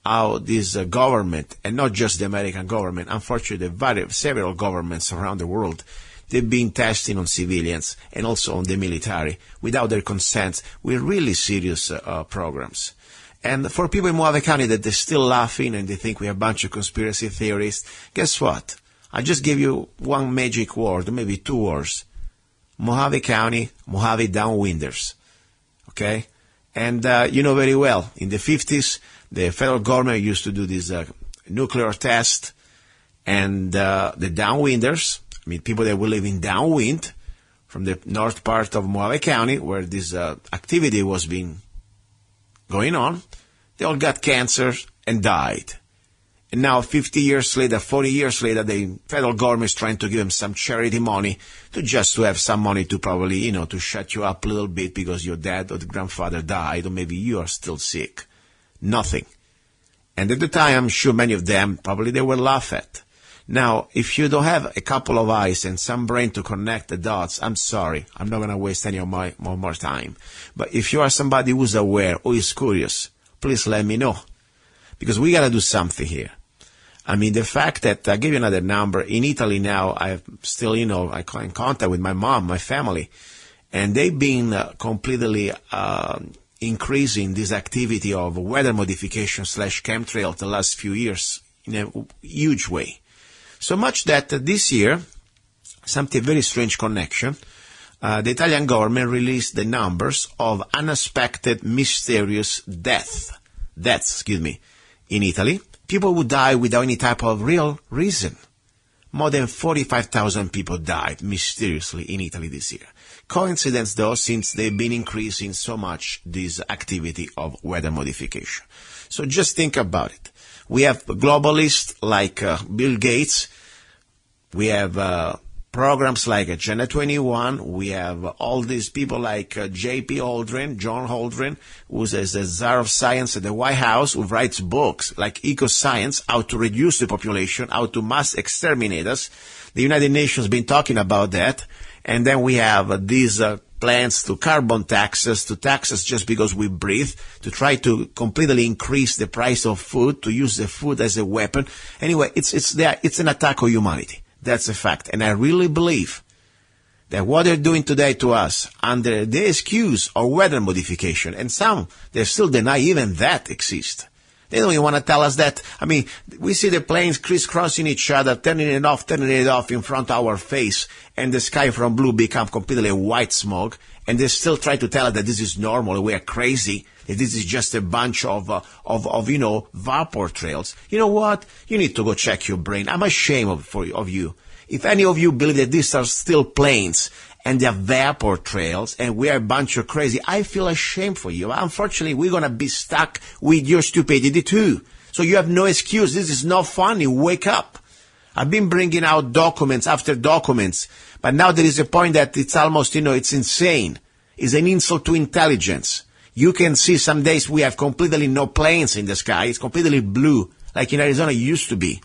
how this government, and not just the American government, unfortunately several governments around the world, they've been testing on civilians and also on the military without their consent with really serious programs. And for people in Mojave County that they're still laughing and they think we have a bunch of conspiracy theorists, guess what? I just gave you one magic word, maybe two words. Mojave County, Mojave Downwinders. Okay? And you know very well, in the 50s, the federal government used to do this nuclear test, and the downwinders, I mean, people that will live in downwind from the north part of Mojave County, where this activity was going on, they all got cancer and died. And now 50 years later, 40 years later, the federal government is trying to give them some charity money to have some money to probably, to shut you up a little bit because your dad or the grandfather died, or maybe you are still sick. Nothing. And at the time, I'm sure many of them, probably they will laugh at. Now, if you don't have a couple of eyes and some brain to connect the dots, I'm sorry. I'm not going to waste any of my more time. But if you are somebody who's aware, who is curious, please let me know. Because we got to do something here. I mean, the fact that, I'll give you another number. In Italy now, I'm still, I'm in contact with my mom, my family. And they've been completely increasing this activity of weather modification / chemtrail the last few years in a huge way. So much that this year, something very strange connection, the Italian government released the numbers of unexpected, mysterious deaths, in Italy. People who die without any type of real reason. More than 45,000 people died mysteriously in Italy this year. Coincidence though, since they've been increasing so much this activity of weather modification. So just think about it. We have globalists like Bill Gates. We have programs like Agenda 21. We have all these people like J.P. Aldrin, John Aldrin, who's the czar of science at the White House, who writes books like Eco-Science, how to reduce the population, how to mass exterminate us. The United Nations has been talking about that. And then we have these plans to carbon taxes, to taxes just because we breathe, to try to completely increase the price of food, to use the food as a weapon. Anyway, it's an attack on humanity. That's a fact. And I really believe that what they're doing today to us under the excuse of weather modification, and some, they still deny even that exists. They don't even want to tell us that. I mean, we see the planes crisscrossing each other, turning it off in front of our face, and the sky from blue become completely white smoke, and they still try to tell us that this is normal, we are crazy, that this is just a bunch of vapor trails. You know what? You need to go check your brain. I'm ashamed of you. If any of you believe that these are still planes, and they're vapor trails, and we are a bunch of crazy, I feel ashamed for you. Unfortunately, we're going to be stuck with your stupidity too. So you have no excuse. This is not funny. Wake up. I've been bringing out documents after documents, but now there is a point that it's almost, it's insane. It's an insult to intelligence. You can see some days we have completely no planes in the sky. It's completely blue, like in Arizona it used to be.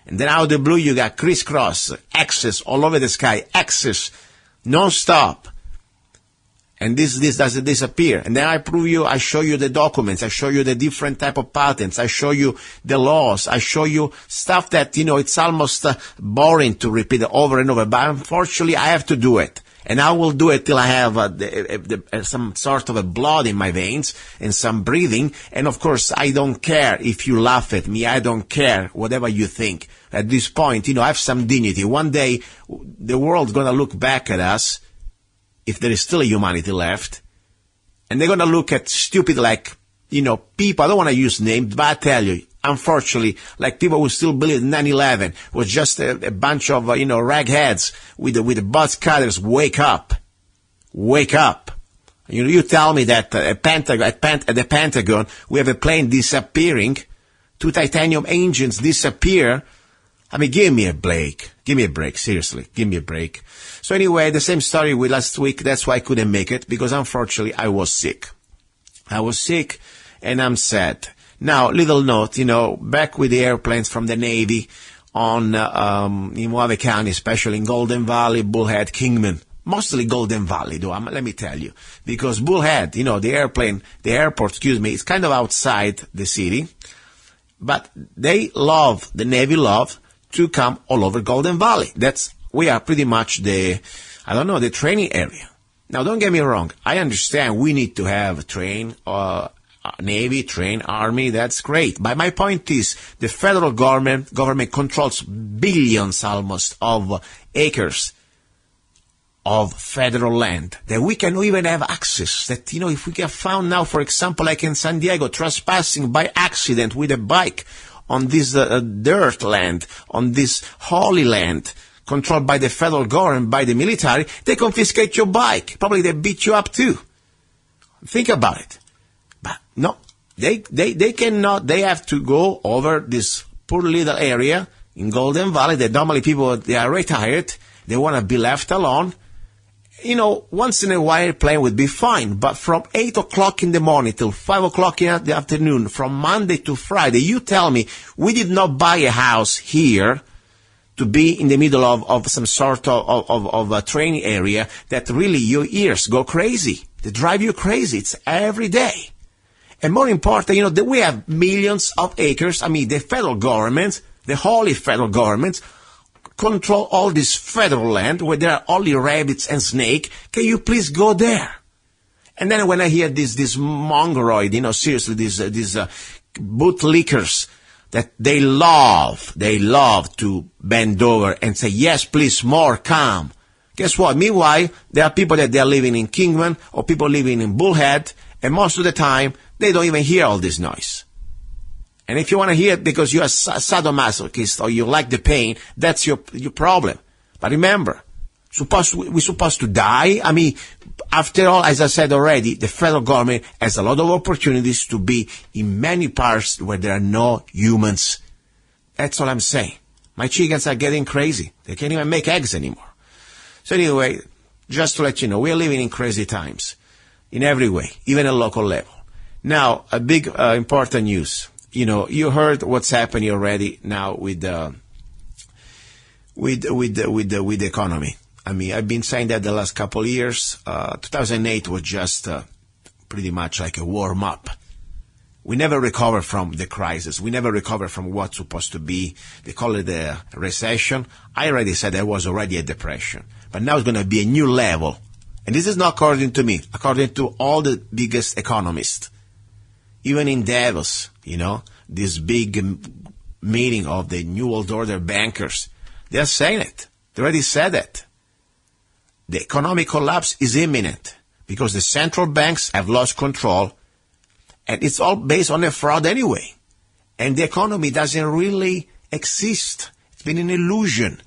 And then out of the blue you got crisscross, X's all over the sky, X's, non-stop. And this doesn't disappear. And then I show you the documents, I show you the different type of patents, I show you the laws, I show you stuff that, it's almost boring to repeat over and over. But unfortunately, I have to do it. And I will do it till I have some sort of a blood in my veins and some breathing. And of course, I don't care if you laugh at me. I don't care whatever you think. At this point, I have some dignity. One day, the world's going to look back at us, if there is still a humanity left, and they're going to look at stupid like, people. I don't want to use names, but I tell you, unfortunately, like people who still believe 9/11 was just a bunch of, ragheads with the buzz cutters. Wake up. Wake up. You tell me that at the Pentagon, we have a plane disappearing, 2 titanium engines disappear. I mean, give me a break. Give me a break. Seriously. Give me a break. So anyway, the same story with last week. That's why I couldn't make it, because unfortunately I was sick. I was sick and I'm sad. Now, little note, back with the airplanes from the Navy in Mojave County, especially in Golden Valley, Bullhead, Kingman. Mostly Golden Valley, though, let me tell you. Because Bullhead, the airport, is kind of outside the city. But the Navy love to come all over Golden Valley. We are pretty much the training area. Now, don't get me wrong. I understand we need to have train, Navy, train, Army. That's great. But my point is, the federal government controls billions almost of acres of federal land that we can even have access. That, if we get found now, for example, like in San Diego, trespassing by accident with a bike on this dirt land, on this holy land, controlled by the federal government, by the military, they confiscate your bike. Probably they beat you up too. Think about it. But no, they cannot. They have to go over this poor little area in Golden Valley that normally they are retired. They want to be left alone. Once in a while, plane would be fine. But from 8 o'clock in the morning till 5 o'clock in the afternoon, from Monday to Friday, you tell me we did not buy a house here to be in the middle of some sort of a training area that really your ears go crazy. They drive you crazy. It's every day. And more important, that we have millions of acres. I mean, the federal government, the holy federal government, control all this federal land where there are only rabbits and snake. Can you please go there? And then when I hear this mongoloid, seriously, these bootlickers, that they love to bend over and say, yes, please, more, come. Guess what? Meanwhile, there are people that they are living in Kingman or people living in Bullhead, and most of the time, they don't even hear all this noise. And if you want to hear it because you're a sadomasochist or you like the pain, that's your problem. But remember, we're supposed to die. I mean, after all, as I said already, the federal government has a lot of opportunities to be in many parts where there are no humans. That's all I'm saying. My chickens are getting crazy. They can't even make eggs anymore. So anyway, just to let you know, we are living in crazy times in every way, even at local level. Now, a big important news. You heard what's happening already now with the economy. I mean, I've been saying that the last couple of years. 2008 was just pretty much like a warm-up. We never recover from the crisis. We never recover from what's supposed to be. They call it a recession. I already said there was already a depression. But now it's going to be a new level. And this is not according to me, according to all the biggest economists. Even in Davos, this big meeting of the New World Order bankers. They're saying it. They already said it. The economic collapse is imminent because the central banks have lost control, and it's all based on a fraud anyway. And the economy doesn't really exist. It's been an illusion.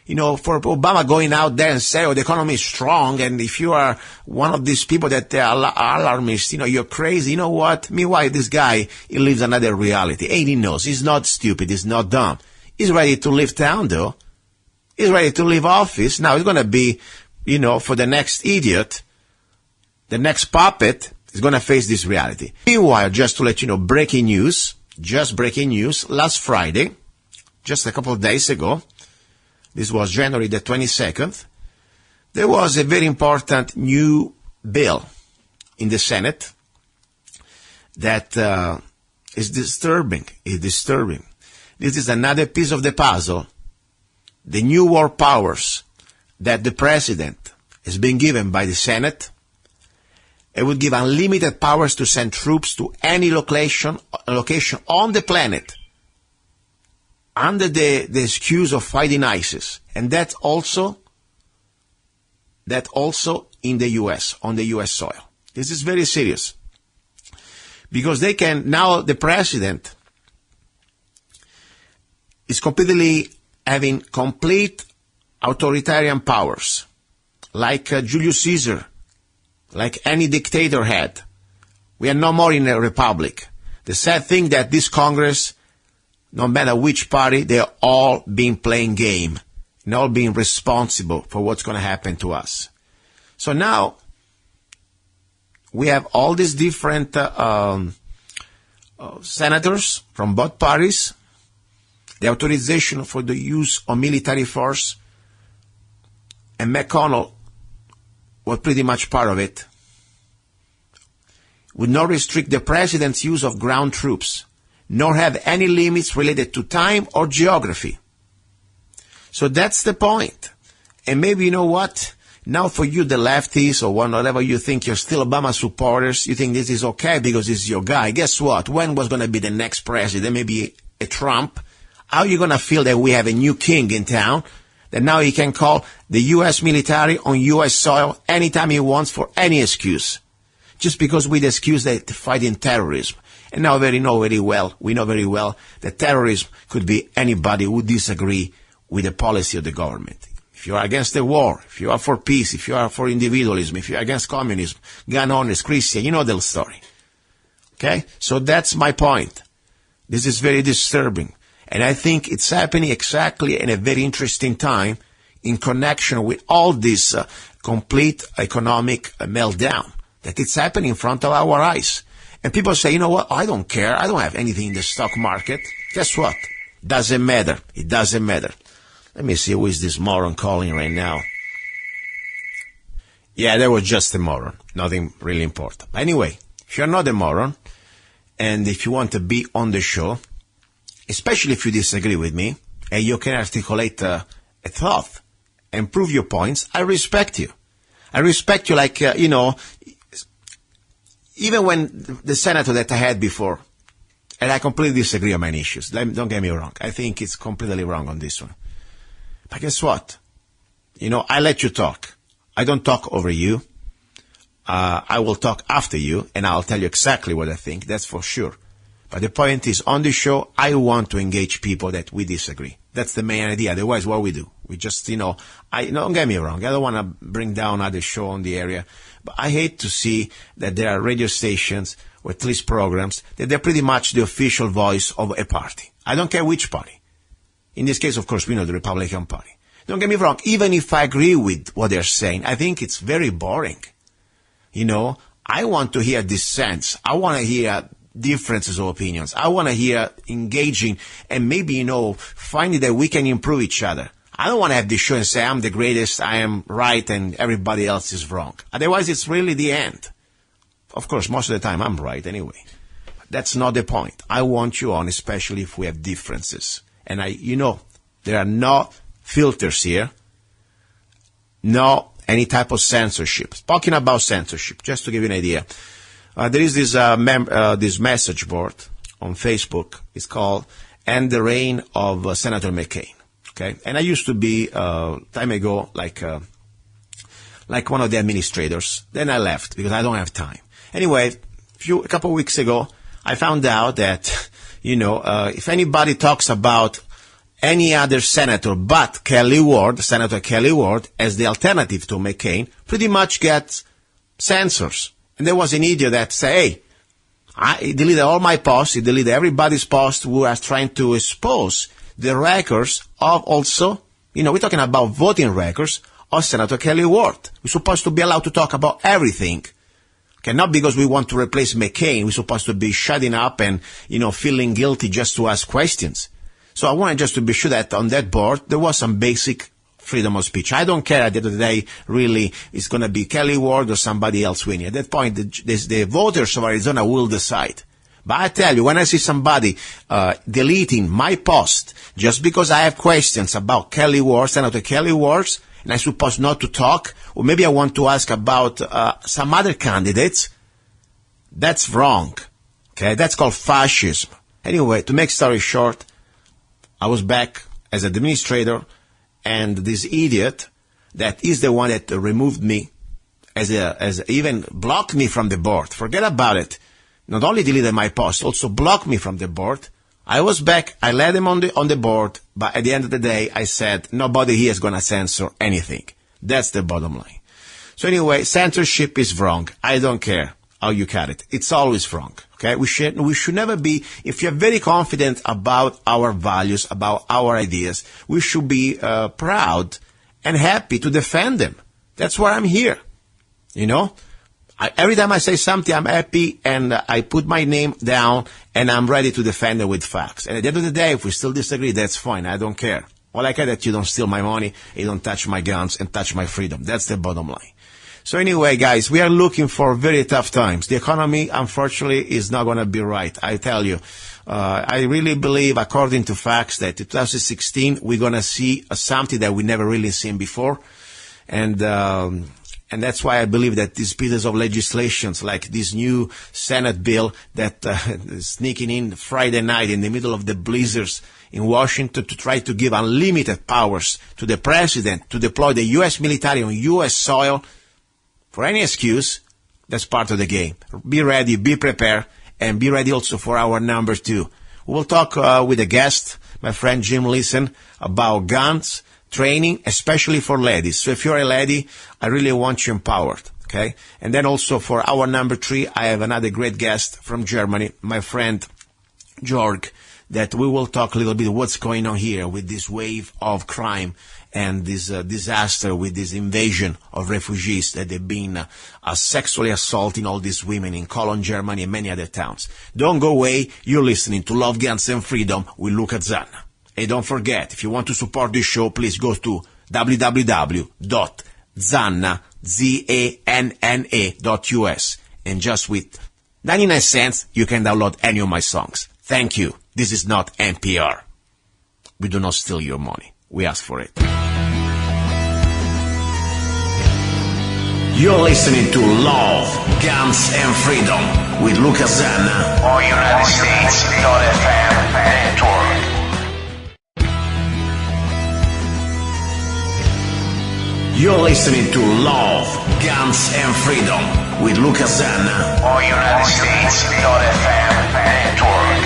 You know, for Obama going out there and say, oh, the economy is strong, and if you are one of these people that are alarmists, you're crazy. You know what? Meanwhile, this guy, he lives another reality. And he knows. He's not stupid. He's not dumb. He's ready to leave town, though. He's ready to leave office. Now, he's going to be, for the next idiot, the next puppet is going to face this reality. Meanwhile, just to let you know, breaking news, last Friday, just a couple of days ago, this was January the 22nd, there was a very important new bill in the Senate that is disturbing. This is another piece of the puzzle. The new war powers that the president has been given by the Senate, it would give unlimited powers to send troops to any location on the planet under the excuse of fighting ISIS. And that also in the U.S., on the U.S. soil. This is very serious. Because now the president is completely having complete authoritarian powers, like Julius Caesar, like any dictator had. We are no more in a republic. The sad thing that this Congress, no matter which party, they're all been playing game and all being responsible for what's going to happen to us. So now we have all these different senators from both parties, the authorization for the use of military force, and McConnell was pretty much part of it, would not restrict the president's use of ground troops, nor have any limits related to time or geography. So that's the point. And maybe, you know what? Now for you, the lefties or whatever, you think you're still Obama supporters, you think this is okay because this is your guy. Guess what? When was going to be the next president? Maybe a Trump. How are you going to feel that we have a new king in town, that now he can call the U.S. military on U.S. soil anytime he wants for any excuse? Just because we excuse that fighting terrorism. And now we know very well that terrorism could be anybody who disagree with the policy of the government. If you are against the war, if you are for peace, if you are for individualism, if you are against communism, gun owners, Christian, you know the story. Okay? So that's my point. This is very disturbing. And I think it's happening exactly in a very interesting time in connection with all this complete economic meltdown that it's happening in front of our eyes. And people say, you know what, I don't care. I don't have anything in the stock market. Guess what? Doesn't matter. It doesn't matter. Let me see who is this moron calling right now. Yeah, that was just a moron. Nothing really important. Anyway, if you're not a moron, and if you want to be on the show, especially if you disagree with me, and you can articulate a thought and prove your points, I respect you. I respect you like, even when the senator that I had before, and I completely disagree on many issues. Don't get me wrong. I think it's completely wrong on this one. But guess what? I let you talk. I don't talk over you. I will talk after you, and I'll tell you exactly what I think. That's for sure. But the point is, on the show, I want to engage people that we disagree. That's the main idea. Otherwise, what we do? We just, don't get me wrong. I don't want to bring down other show on the area. But I hate to see that there are radio stations or at least programs that they're pretty much the official voice of a party. I don't care which party. In this case, of course, we know the Republican Party. Don't get me wrong. Even if I agree with what they're saying, I think it's very boring. I want to hear dissents. I want to hear differences of opinions. I want to hear engaging and maybe, finding that we can improve each other. I don't want to have this show and say I'm the greatest, I am right, and everybody else is wrong. Otherwise, it's really the end. Of course, most of the time I'm right anyway. That's not the point. I want you on, especially if we have differences. And there are no filters here, no any type of censorship. Talking about censorship, just to give you an idea, there is this message board on Facebook. It's called "And the Reign of Senator McCain." Okay, and I used to be time ago like one of the administrators. Then I left because I don't have time. Anyway, a couple of weeks ago, I found out that if anybody talks about any other senator but Senator Kelly Ward, as the alternative to McCain, pretty much gets censors. And there was an idiot that said, hey, he deleted all my posts, he deleted everybody's posts who was trying to expose the records of also, we're talking about voting records of Senator Kelly Ward. We're supposed to be allowed to talk about everything. Okay, not because we want to replace McCain, we're supposed to be shutting up and, feeling guilty just to ask questions. So I wanted just to be sure that on that board, there was some basic freedom of speech. I don't care at the end of the day, really, it's going to be Kelly Ward or somebody else winning. At that point, the voters of Arizona will decide. But I tell you, when I see somebody deleting my post just because I have questions about Kelly Ward, Senator Kelly Ward, and I'm supposed not to talk, or maybe I want to ask about some other candidates, that's wrong. Okay, that's called fascism. Anyway, to make story short, I was back as an administrator, and this idiot that is the one that removed me, as even blocked me from the board. Forget about it. Not only deleted my post, also blocked me from the board. I was back, I led him on the board, but at the end of the day, I said, nobody here is going to censor anything. That's the bottom line. So anyway, censorship is wrong. I don't care how you cut it. It's always wrong. Okay? We should never be, if you're very confident about our values, about our ideas, we should be proud and happy to defend them. That's why I'm here. Every time I say something, I'm happy, and I put my name down, and I'm ready to defend it with facts. And at the end of the day, if we still disagree, that's fine. I don't care. All I care that you don't steal my money, you don't touch my guns, and touch my freedom. That's the bottom line. So anyway, guys, we are looking for very tough times. The economy, unfortunately, is not going to be right. I tell you, I really believe, according to facts, that in 2016, we're going to see something that we never really seen before. And that's why I believe that these pieces of legislations, like this new Senate bill that is sneaking in Friday night in the middle of the blizzards in Washington to try to give unlimited powers to the president to deploy the U.S. military on U.S. soil for any excuse, that's part of the game. Be ready, be prepared, and be ready also for our number 2. We will talk with a guest, my friend Jim Liesen, about guns, training, especially for ladies. So if you're a lady, I really want you empowered, okay? And then also for our number 3, I have another great guest from Germany, my friend Jorg, that we will talk a little bit what's going on here with this wave of crime and this disaster with this invasion of refugees that they've been sexually assaulting all these women in Cologne, Germany, and many other towns. Don't go away. You're listening to Love, Guns, and Freedom with Luca Zanna. And don't forget, if you want to support this show, please go to www.zanna.us. And just with 99 cents, you can download any of my songs. Thank you. This is not NPR. We do not steal your money. We ask for it. You're listening to Love, Guns, and Freedom with Luca Zanna on United States.FM network. You're listening to Love, Guns, and Freedom with Luca Zanna on United States.FM network.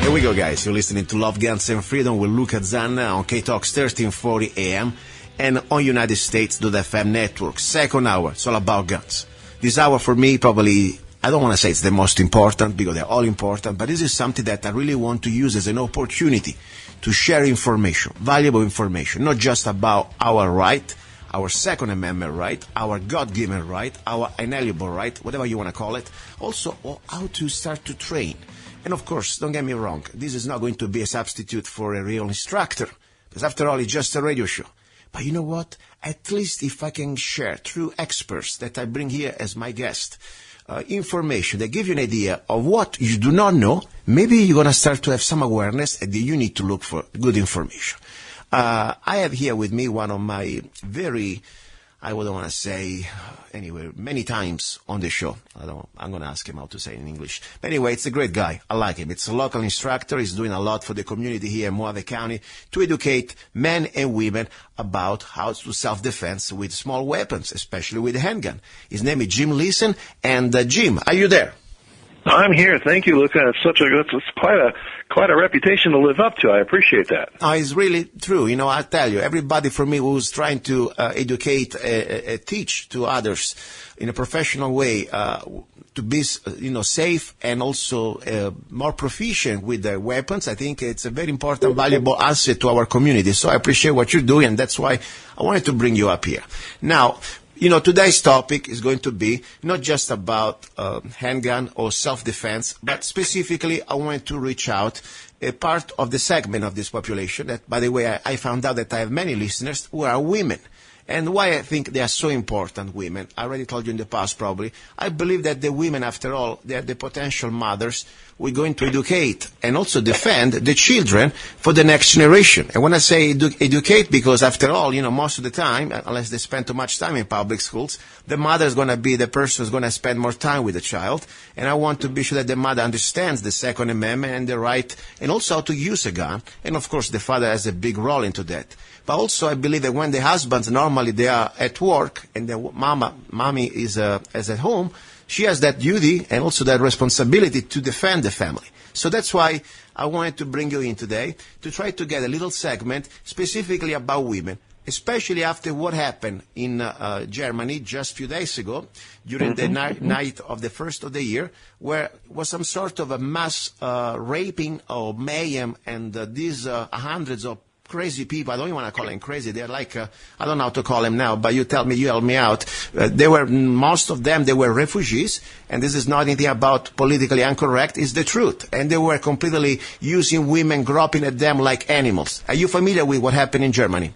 Here we go, guys. You're listening to Love, Guns, and Freedom with Luca Zanna on KTOX 1340 AM and on United States.FM network. Second hour, it's all about guns. This hour for me, probably, I don't want to say it's the most important because they're all important, but this is something that I really want to use as an opportunity to share information, valuable information, not just about our right, our Second Amendment right, our God-given right, our inalienable right, whatever you want to call it, also how to start to train. And of course, don't get me wrong, this is not going to be a substitute for a real instructor, because after all, it's just a radio show. But you know what? At least if I can share through experts that I bring here as my guest, information that give you an idea of what you do not know, maybe you're going to start to have some awareness and you need to look for good information. I have here with me one of my very I wouldn't want to say anyway many times on the show. I'm going to ask him how to say it in English. But anyway, it's a great guy. I like him. It's a local instructor. He's doing a lot for the community here in Mojave County to educate men and women about how to self-defense with small weapons, especially with a handgun. His name is Jim Liesen. And Jim, are you there? I'm here. Thank you, Luca. It's quite a reputation to live up to. I appreciate that. It's really true. You know, I tell you, everybody for me who's trying to educate, teach to others in a professional way to be, safe and also more proficient with their weapons, I think it's a very important, valuable asset to our community. So I appreciate what you're doing, and that's why I wanted to bring you up here. Now, today's topic is going to be not just about handgun or self-defense, but specifically I wanted to reach out a part of the segment of this population that, by the way, I found out that I have many listeners who are women. And why I think they are so important, women, I already told you in the past probably, I believe that the women, after all, they are the potential mothers. We're going to educate and also defend the children for the next generation. And when I say educate, because after all, most of the time, unless they spend too much time in public schools, the mother is going to be the person who's going to spend more time with the child. And I want to be sure that the mother understands the Second Amendment and the right, and also how to use a gun. And of course, the father has a big role into that. But also, I believe that when the husbands normally they are at work and the mommy is at home, she has that duty and also that responsibility to defend the family. So that's why I wanted to bring you in today to try to get a little segment specifically about women, especially after what happened in Germany just a few days ago during the night of the first of the year, where was some sort of a mass raping or mayhem, and these hundreds of crazy people. I don't even want to call them crazy. They're like, I don't know how to call them now, but you help me out. Most of them, they were refugees, and this is not anything about politically incorrect, it's the truth. And they were completely using women, groping at them like animals. Are you familiar with what happened in Germany?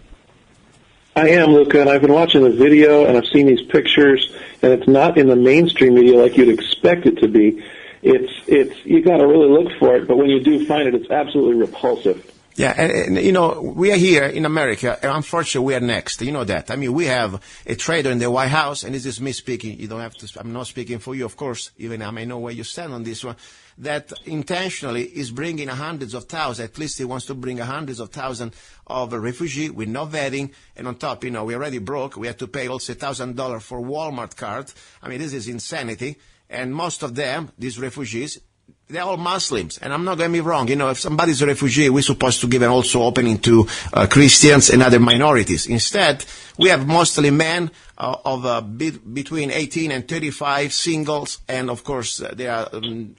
I am, Luca, and I've been watching the video, and I've seen these pictures, and it's not in the mainstream media like you'd expect it to be. It's you got to really look for it, but when you do find it, it's absolutely repulsive. Yeah, and we are here in America, and unfortunately we are next. You know that. I mean, we have a traitor in the White House, and this is me speaking. You don't have to, I'm not speaking for you, of course, even I may know where you stand on this one, that intentionally is bringing hundreds of thousands, at least he wants to bring hundreds of thousands of refugees with no vetting, and on top, we already broke. We have to pay also $1,000 for Walmart card. I mean, this is insanity, and most of them, these refugees, they're all Muslims, and I'm not going to be wrong. If somebody's a refugee, we're supposed to give an also opening to Christians and other minorities. Instead, we have mostly men between 18 and 35, singles, and of course, there are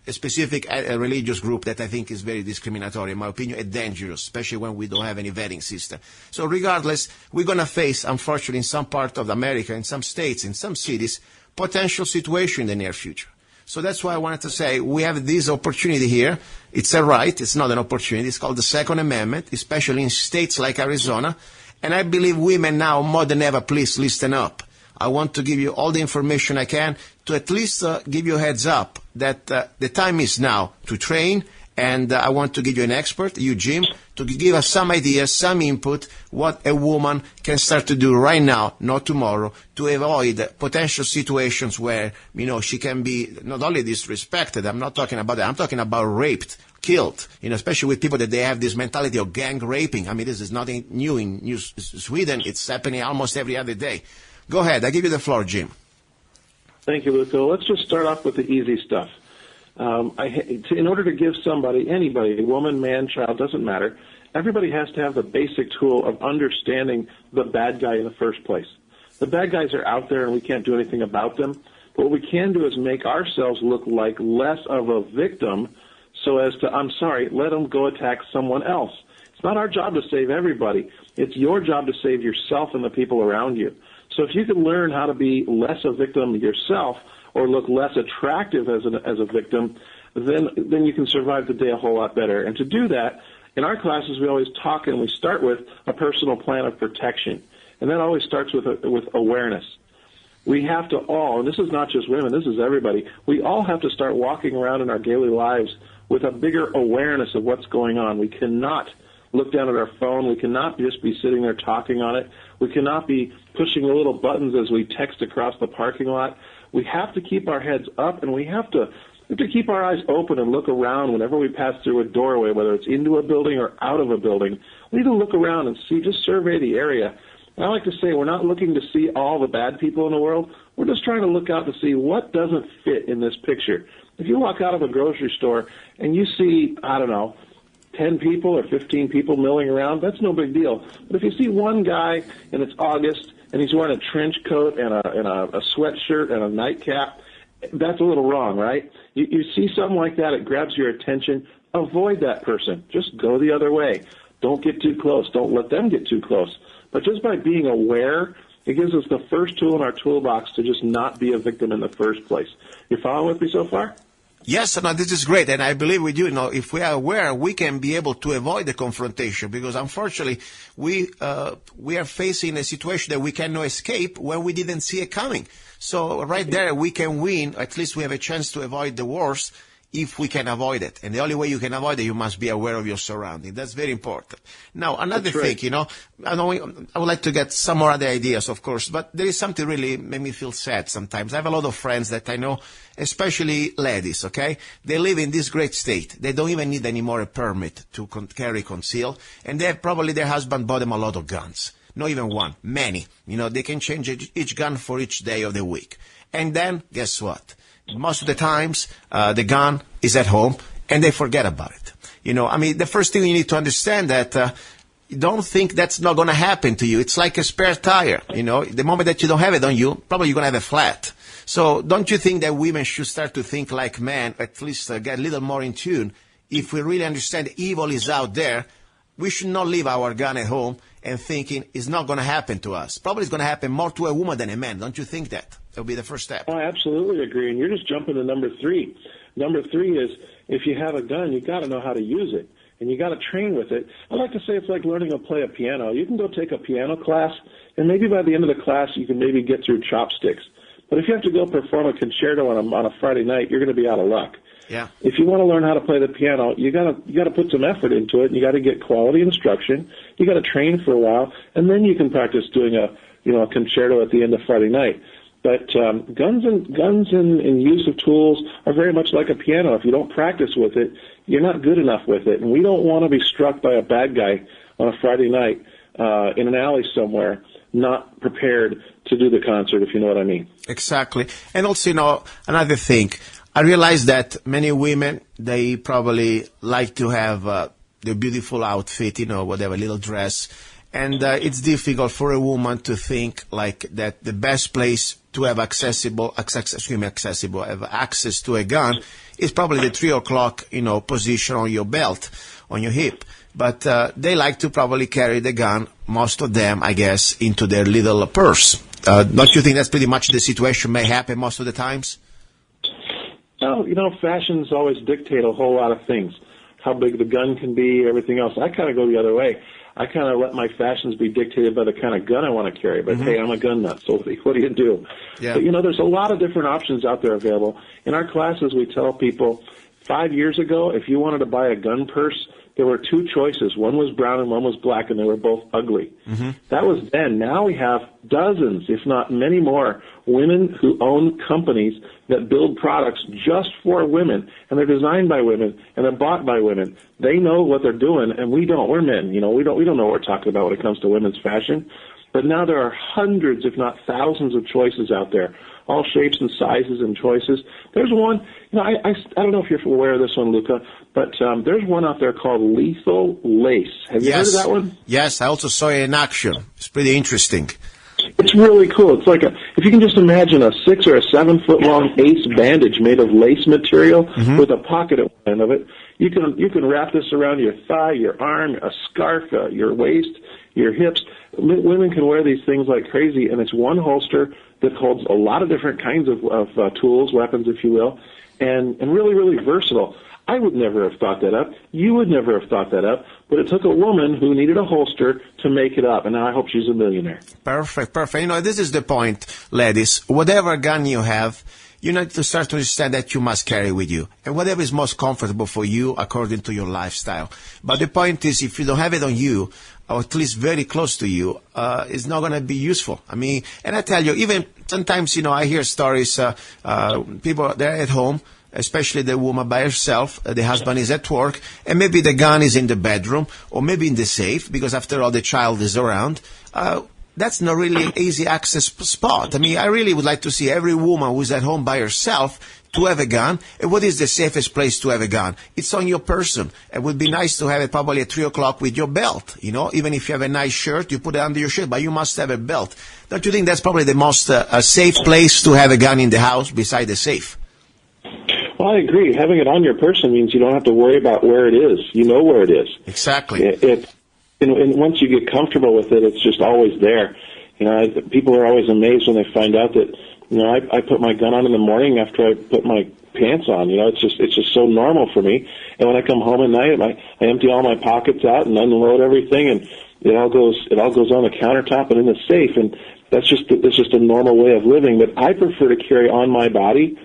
a specific religious group that I think is very discriminatory, in my opinion, and dangerous, especially when we don't have any vetting system. So regardless, we're going to face, unfortunately, in some part of America, in some states, in some cities, potential situation in the near future. So that's why I wanted to say we have this opportunity here. It's a right. It's not an opportunity. It's called the Second Amendment, especially in states like Arizona. And I believe women now more than ever, please listen up. I want to give you all the information I can to at least give you a heads up that the time is now to train. And I want to give you an expert, you, Jim, to give us some ideas, some input, what a woman can start to do right now, not tomorrow, to avoid potential situations where, she can be not only disrespected. I'm not talking about that. I'm talking about raped, killed, especially with people that they have this mentality of gang raping. I mean, this is nothing new in Sweden. It's happening almost every other day. Go ahead. I give you the floor, Jim. Thank you, Luca. Let's just start off with the easy stuff. In order to give somebody, anybody, woman, man, child, doesn't matter, everybody has to have the basic tool of understanding the bad guy in the first place. The bad guys are out there and we can't do anything about them, but what we can do is make ourselves look like less of a victim so as to, let them go attack someone else. It's not our job to save everybody. It's your job to save yourself and the people around you. So if you can learn how to be less a victim yourself, or look less attractive as a victim, then you can survive the day a whole lot better. And to do that, in our classes we always talk and we start with a personal plan of protection. And that always starts with awareness. We have to all, and this is not just women, this is everybody, we all have to start walking around in our daily lives with a bigger awareness of what's going on. We cannot look down at our phone. We cannot just be sitting there talking on it. We cannot be pushing the little buttons as we text across the parking lot. We have to keep our heads up, and we have to keep our eyes open and look around whenever we pass through a doorway, whether it's into a building or out of a building. We need to look around and see, just survey the area. And I like to say we're not looking to see all the bad people in the world. We're just trying to look out to see what doesn't fit in this picture. If you walk out of a grocery store and you see, 10 people or 15 people milling around, that's no big deal. But if you see one guy and it's August and he's wearing a trench coat and a sweatshirt and a nightcap, that's a little wrong, right? You see something like that, it grabs your attention. Avoid that person. Just go the other way. Don't get too close. Don't let them get too close. But just by being aware, it gives us the first tool in our toolbox to just not be a victim in the first place. You following with me so far? Yes, no, this is great, and I believe we do. If we are aware, we can be able to avoid the confrontation, because unfortunately, we are facing a situation that we cannot escape when we didn't see it coming. So right there, we can win. At least we have a chance to avoid the worst if we can avoid it. And the only way you can avoid it, you must be aware of your surroundings. That's very important. Now, another thing, I would like to get some more other ideas, of course, but there is something really made me feel sad sometimes. I have a lot of friends that I know, especially ladies, okay? They live in this great state. They don't even need anymore a permit to carry conceal, and they have probably their husband bought them a lot of guns. Not even one, many. They can change each gun for each day of the week. And then, guess what? Most of the times, the gun is at home, and they forget about it. The first thing you need to understand that you don't think that's not going to happen to you. It's like a spare tire. The moment that you don't have it on you, probably you're going to have a flat. So don't you think that women should start to think like men, at least get a little more in tune? If we really understand evil is out there, we should not leave our gun at home and thinking it's not going to happen to us. Probably it's going to happen more to a woman than a man. Don't you think that? That would be the first step. I absolutely agree, and you're just jumping to number 3. Number 3 is if you have a gun, you got to know how to use it, and you got to train with it. I like to say it's like learning to play a piano. You can go take a piano class, and maybe by the end of the class you can maybe get through chopsticks. But if you have to go perform a concerto on a Friday night, you're going to be out of luck. Yeah. If you want to learn how to play the piano, you got to put some effort into it. You got to get quality instruction. You got to train for a while, and then you can practice doing a concerto at the end of Friday night. But guns and use of tools are very much like a piano. If you don't practice with it, you're not good enough with it. And we don't want to be struck by a bad guy on a Friday night in an alley somewhere, not prepared to do the concert, if you know what I mean. Exactly. And also, another thing, I realize that many women, they probably like to have the beautiful outfit, whatever, little dress. And it's difficult for a woman to think like that the best place to have access to a gun is probably the 3 o'clock, position on your belt, on your hip. But they like to probably carry the gun, most of them, I guess, into their little purse. Don't you think that's pretty much the situation may happen most of the times? Oh, fashions always dictate a whole lot of things. How big the gun can be, everything else. I kind of go the other way. I kind of let my fashions be dictated by the kind of gun I want to carry. But, hey, I'm a gun nut, so what do you do? Yeah. But, there's a lot of different options out there available. In our classes, we tell people 5 years ago, if you wanted to buy a gun purse, there were 2 choices. One was brown and one was black, and they were both ugly. Mm-hmm. That was then. Now we have dozens, if not many more, women who own companies that build products just for women, and they're designed by women, and they're bought by women. They know what they're doing, and we don't. We're men. We don't know what we're talking about when it comes to women's fashion. But now there are hundreds, if not thousands, of choices out there, all shapes and sizes and choices. There's one, I don't know if you're aware of this one, Luca, but there's one out there called Lethal Lace. Have you heard of that one? Yes, I also saw it in action. It's pretty interesting. It's really cool. It's like if you can just imagine a 6 or 7 foot long ace bandage made of lace material with a pocket at one end of it. You can wrap this around your thigh, your arm, a scarf, your waist, your hips. Women can wear these things like crazy, and it's one holster that holds a lot of different kinds of tools, weapons, if you will, and really, really versatile. I would never have thought that up. You would never have thought that up. But it took a woman who needed a holster to make it up, and now I hope she's a millionaire. Perfect. This is the point, ladies. Whatever gun you have, you need to start to understand that you must carry with you. And whatever is most comfortable for you according to your lifestyle. But the point is, if you don't have it on you, or at least very close to you, it's not going to be useful. I mean, and I tell you, even sometimes, I hear stories, people, they're at home, especially the woman by herself, the husband is at work, and maybe the gun is in the bedroom, or maybe in the safe, because after all, the child is around. That's not really an easy access spot. I mean, I really would like to see every woman who's at home by herself to have a gun. And what is the safest place to have a gun? It's on your person. It would be nice to have it probably at 3 o'clock with your belt. Even if you have a nice shirt, you put it under your shirt, but you must have a belt. Don't you think that's probably the most safe place to have a gun in the house beside the safe? Well, I agree. Having it on your person means you don't have to worry about where it is. You know where it is. Exactly. And once you get comfortable with it, it's just always there. People are always amazed when they find out that, I put my gun on in the morning after I put my pants on. It's just so normal for me. And when I come home at night, I empty all my pockets out and unload everything, and it all goes on the countertop and in the safe. And that's just a normal way of living. But I prefer to carry on my body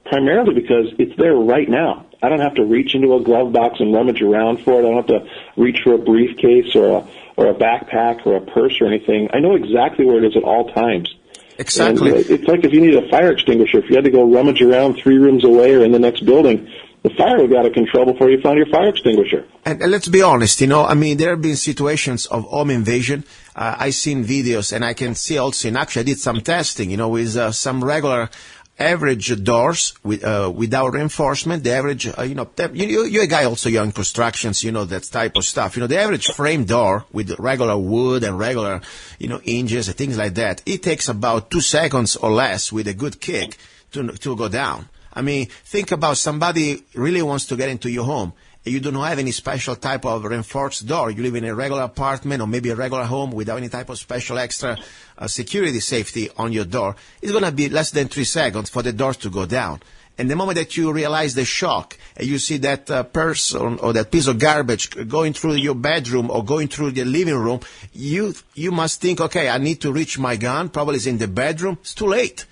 primarily because it's there right now. I don't have to reach into a glove box and rummage around for it. I don't have to reach for a briefcase or a backpack or a purse or anything. I know exactly where it is at all times. Exactly. And it's like if you need a fire extinguisher. If you had to go rummage around 3 rooms away or in the next building, the fire would got out of control before you found your fire extinguisher. And let's be honest, there have been situations of home invasion. I've seen videos, and I can see also in action. I did some testing, with some regular average doors without reinforcement. The average, you're a guy also, you're in constructions, that type of stuff. The average frame door with regular wood and regular, hinges and things like that, it takes about 2 seconds or less with a good kick to go down. I mean, think about somebody really wants to get into your home. You don't have any special type of reinforced door. You live in a regular apartment or maybe a regular home without any type of special extra security safety on your door. It's going to be less than 3 seconds for the door to go down. And the moment that you realize the shock, and you see that person or that piece of garbage going through your bedroom or going through the living room, you must think, okay, I need to reach my gun. Probably it's in the bedroom. It's too late.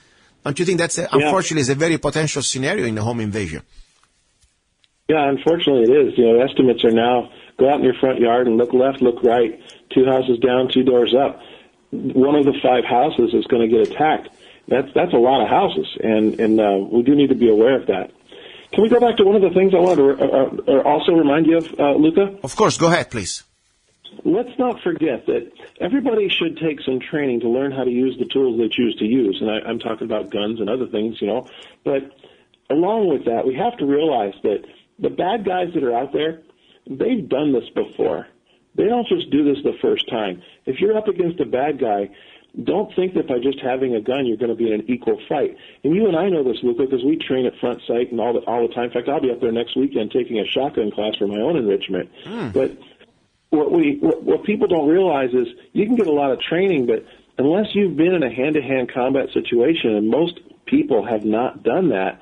Don't you think that's, unfortunately, is a very potential scenario in a home invasion? Yeah, unfortunately it is. Estimates are now go out in your front yard and look left, look right, 2 houses down, 2 doors up. One of the 5 houses is going to get attacked. That's a lot of houses, and we do need to be aware of that. Can we go back to one of the things I wanted to also remind you of, Luca? Of course, go ahead, please. Let's not forget that everybody should take some training to learn how to use the tools they choose to use, and I'm talking about guns and other things, But along with that, we have to realize that the bad guys that are out there, they've done this before. They don't just do this the first time. If you're up against a bad guy, don't think that by just having a gun you're going to be in an equal fight. And you and I know this, Luca, because we train at Front Sight and all the time. In fact, I'll be up there next weekend taking a shotgun class for my own enrichment. But what people don't realize is you can get a lot of training, but unless you've been in a hand-to-hand combat situation, and most people have not done that,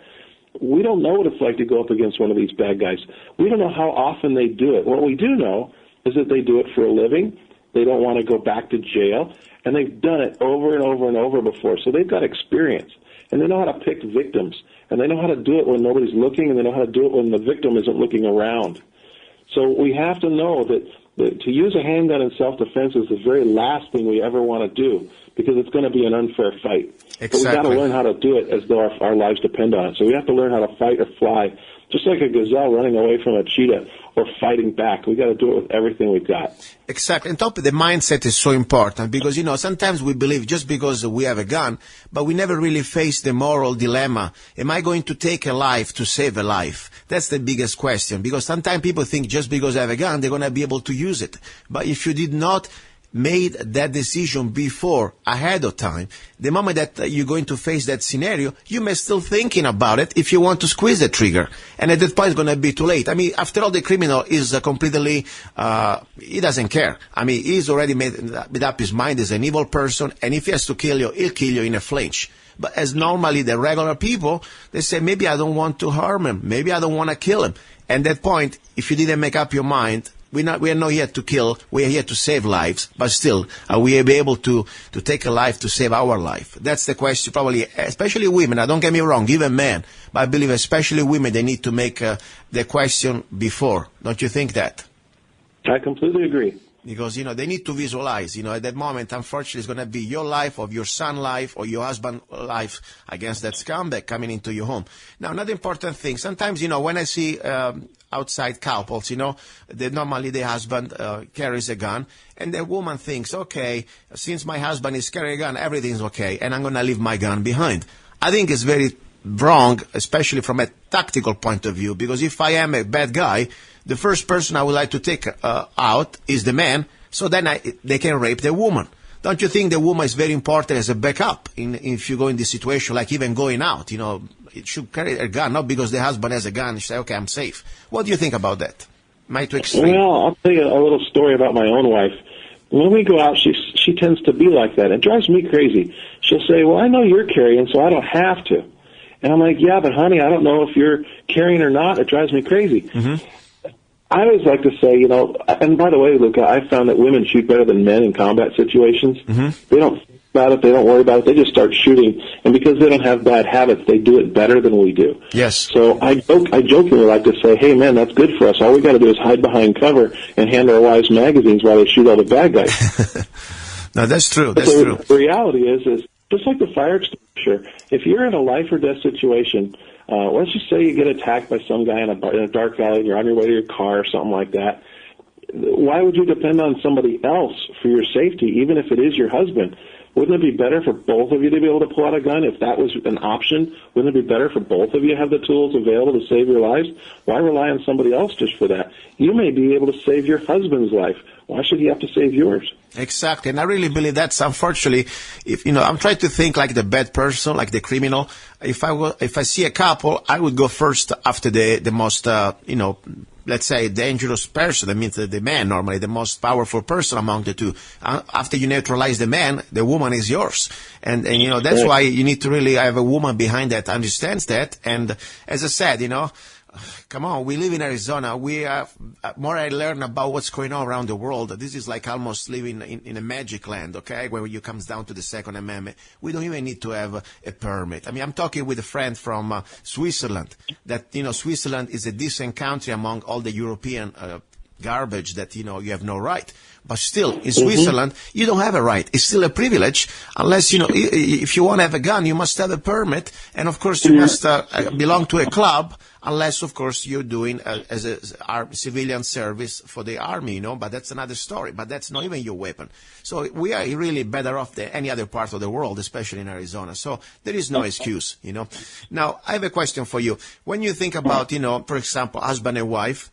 we don't know what it's like to go up against one of these bad guys. We don't know how often they do it. What we do know is that they do it for a living. They don't want to go back to jail, and they've done it over and over and over before. So they've got experience, and they know how to pick victims, and they know how to do it when nobody's looking, and they know how to do it when the victim isn't looking around. So we have to know that to use a handgun in self-defense is the very last thing we ever want to do, because it's going to be an unfair fight. Exactly. But we've got to learn how to do it as though our lives depend on it. So we have to learn how to fight or fly, just like a gazelle running away from a cheetah or fighting back. We've got to do it with everything we've got. Exactly. And top of the mindset is so important because, sometimes we believe just because we have a gun, but we never really face the moral dilemma. Am I going to take a life to save a life? That's the biggest question, because sometimes people think just because I have a gun, they're going to be able to use it. But if you did not made that decision before, ahead of time, the moment that you're going to face that scenario, you may still thinking about it if you want to squeeze the trigger. And at that point, it's going to be too late. I mean, after all, the criminal is completely, he doesn't care. I mean, he's already made up his mind. He's an evil person. And if he has to kill you, he'll kill you in a flinch. But as normally the regular people, they say, maybe I don't want to harm him. Maybe I don't want to kill him. And at that point, if you didn't make up your mind, we are not here to kill. We are here to save lives. But still, are we able to take a life to save our life? That's the question. Probably, especially women. Now, don't get me wrong, even men. But I believe, especially women, they need to make the question before. Don't you think that? I completely agree. Because, they need to visualize, at that moment, unfortunately, it's going to be your life, or your son's life, or your husband's life against that scumbag coming into your home. Now, another important thing, sometimes, when I see outside couples, normally the husband carries a gun, and the woman thinks, okay, since my husband is carrying a gun, everything's okay, and I'm going to leave my gun behind. I think it's very wrong, especially from a tactical point of view, because if I am a bad guy, the first person I would like to take out is the man, so then they can rape the woman. Don't you think the woman is very important as a backup if you go in this situation, like even going out? It should carry a gun, not because the husband has a gun, you say, okay, I'm safe. What do you think about that? Am I too extreme? Well, I'll tell you a little story about my own wife. When we go out, she tends to be like that. It drives me crazy. She'll say, well, I know you're carrying, so I don't have to. And I'm like, yeah, but honey, I don't know if you're carrying or not. It drives me crazy. Mm-hmm. I always like to say, and by the way, Luca, I found that women shoot better than men in combat situations. Mm-hmm. They don't think about it. They don't worry about it. They just start shooting. And because they don't have bad habits, they do it better than we do. Yes. So I jokingly like to say, hey, man, that's good for us. All we got to do is hide behind cover and hand our wives magazines while they shoot all the bad guys. No, that's true. The reality is just like the fire extinguisher, if you're in a life or death situation, let's just say you get attacked by some guy in a dark valley and you're on your way to your car or something like that. Why would you depend on somebody else for your safety, even if it is your husband? Wouldn't it be better for both of you to be able to pull out a gun if that was an option? Wouldn't it be better for both of you to have the tools available to save your lives? Why rely on somebody else just for that? You may be able to save your husband's life. Why should he have to save yours? Exactly, and I really believe that's unfortunately. If I'm trying to think like the bad person, like the criminal. If I see a couple, I would go first after the most, let's say, dangerous person. That means the man, normally the most powerful person among the two. After you neutralize the man, the woman is yours, and that's why you need to really have a woman behind that understands that. And as I said, come on, we live in Arizona. We more I learn about what's going on around the world. This is like almost living in a magic land, okay, where you comes down to the Second Amendment. We don't even need to have a permit. I mean, I'm talking with a friend from Switzerland, that, Switzerland is a decent country among all the European garbage that, you have no right. But still, in Switzerland, you don't have a right. It's still a privilege, unless, if you want to have a gun, you must have a permit. And, of course, you must belong to a club, unless, of course, you're doing as our civilian service for the army, but that's another story. But that's not even your weapon. So we are really better off than any other part of the world, especially in Arizona. So there is no excuse, Now, I have a question for you. When you think about, for example, husband and wife,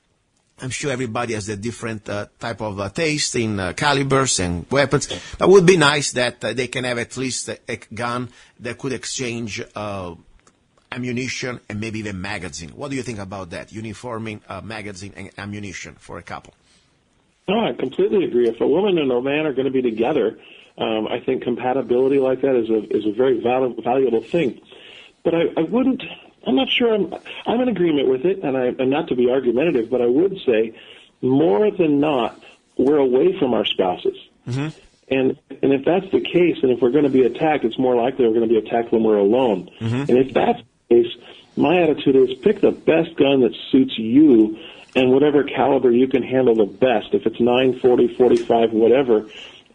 I'm sure everybody has a different type of taste in calibers and weapons. It would be nice that they can have at least a gun that could exchange ammunition and maybe even magazine. What do you think about that, uniforming magazine and ammunition for a couple? No, I completely agree. If a woman and a man are going to be together, I think compatibility like that is a very valuable thing. But I wouldn't. I'm not sure I'm in agreement with it, and not to be argumentative, but I would say more than not, we're away from our spouses. Mm-hmm. And if that's the case, and if we're going to be attacked, it's more likely we're going to be attacked when we're alone. Mm-hmm. And if that's the case, my attitude is pick the best gun that suits you and whatever caliber you can handle the best. If it's 9, 40, 45, whatever,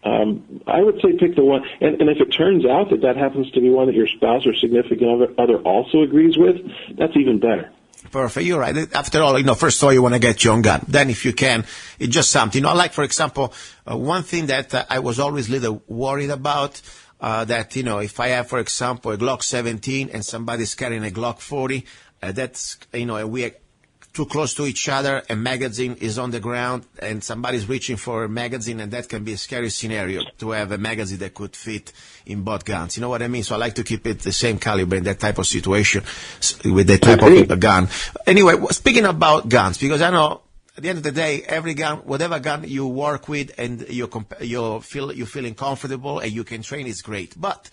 I would say pick the one. And if it turns out that happens to be one that your spouse or significant other also agrees with, that's even better. Perfect. You're right. After all, first of all, you want to get your own gun. Then if you can, it's just something. Like, for example, one thing that I was always a little worried about, that, if I have, for example, a Glock 17 and somebody's carrying a Glock 40, that's, we are too close to each other, a magazine is on the ground, and somebody's reaching for a magazine, and that can be a scary scenario to have a magazine that could fit in both guns. You know what I mean? So I like to keep it the same caliber in that type of situation with that type of gun. Anyway, speaking about guns, because I know at the end of the day, every gun, whatever gun you work with and you're feeling comfortable and you can train is great. But,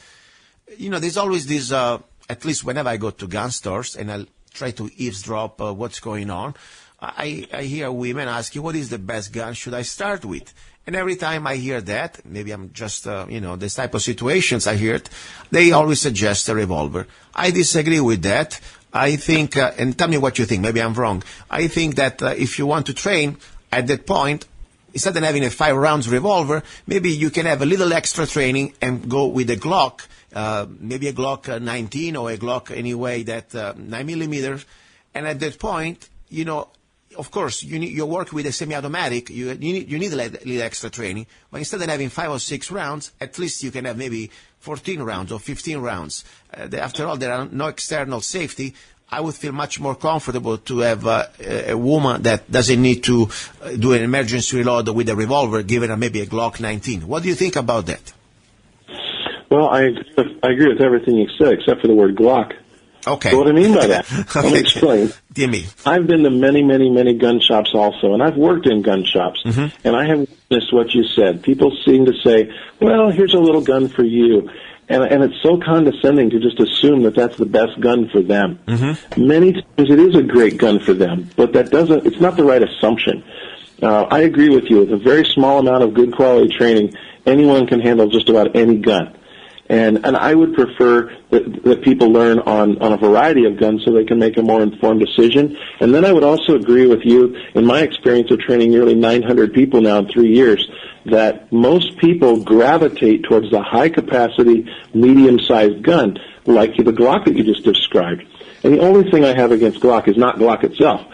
there's always this, at least whenever I go to gun stores and I try to eavesdrop what's going on. I hear women asking, what is the best gun should I start with? And every time I hear that, maybe I'm just, this type of situations I hear it, they always suggest a revolver. I disagree with that. I think, and tell me what you think, maybe I'm wrong. I think that if you want to train, at that point, instead of having a 5-round revolver, maybe you can have a little extra training and go with a Glock, maybe a Glock 19 or a Glock anyway, that 9mm. And at that point, of course, you work with a semi-automatic. You need a little extra training. But instead of having 5 or 6 rounds, at least you can have maybe 14 rounds or 15 rounds. After all, there are no external safety. I would feel much more comfortable to have a woman that doesn't need to do an emergency reload with a revolver, given her maybe a Glock 19. What do you think about that? Well, I agree with everything you said, except for the word Glock. Okay. So what I mean by that, let me explain. Give me. I've been to many, many, many gun shops also, and I've worked in gun shops, and I have witnessed what you said. People seem to say, well, here's a little gun for you. And it's so condescending to just assume that that's the best gun for them. Many times it is a great gun for them, but it's not the right assumption. I agree with you. With a very small amount of good quality training, anyone can handle just about any gun. And I would prefer that people learn on a variety of guns so they can make a more informed decision. And then I would also agree with you, in my experience of training nearly 900 people now in 3 years, that most people gravitate towards the high-capacity, medium-sized gun, like the Glock that you just described. And the only thing I have against Glock is not Glock itself.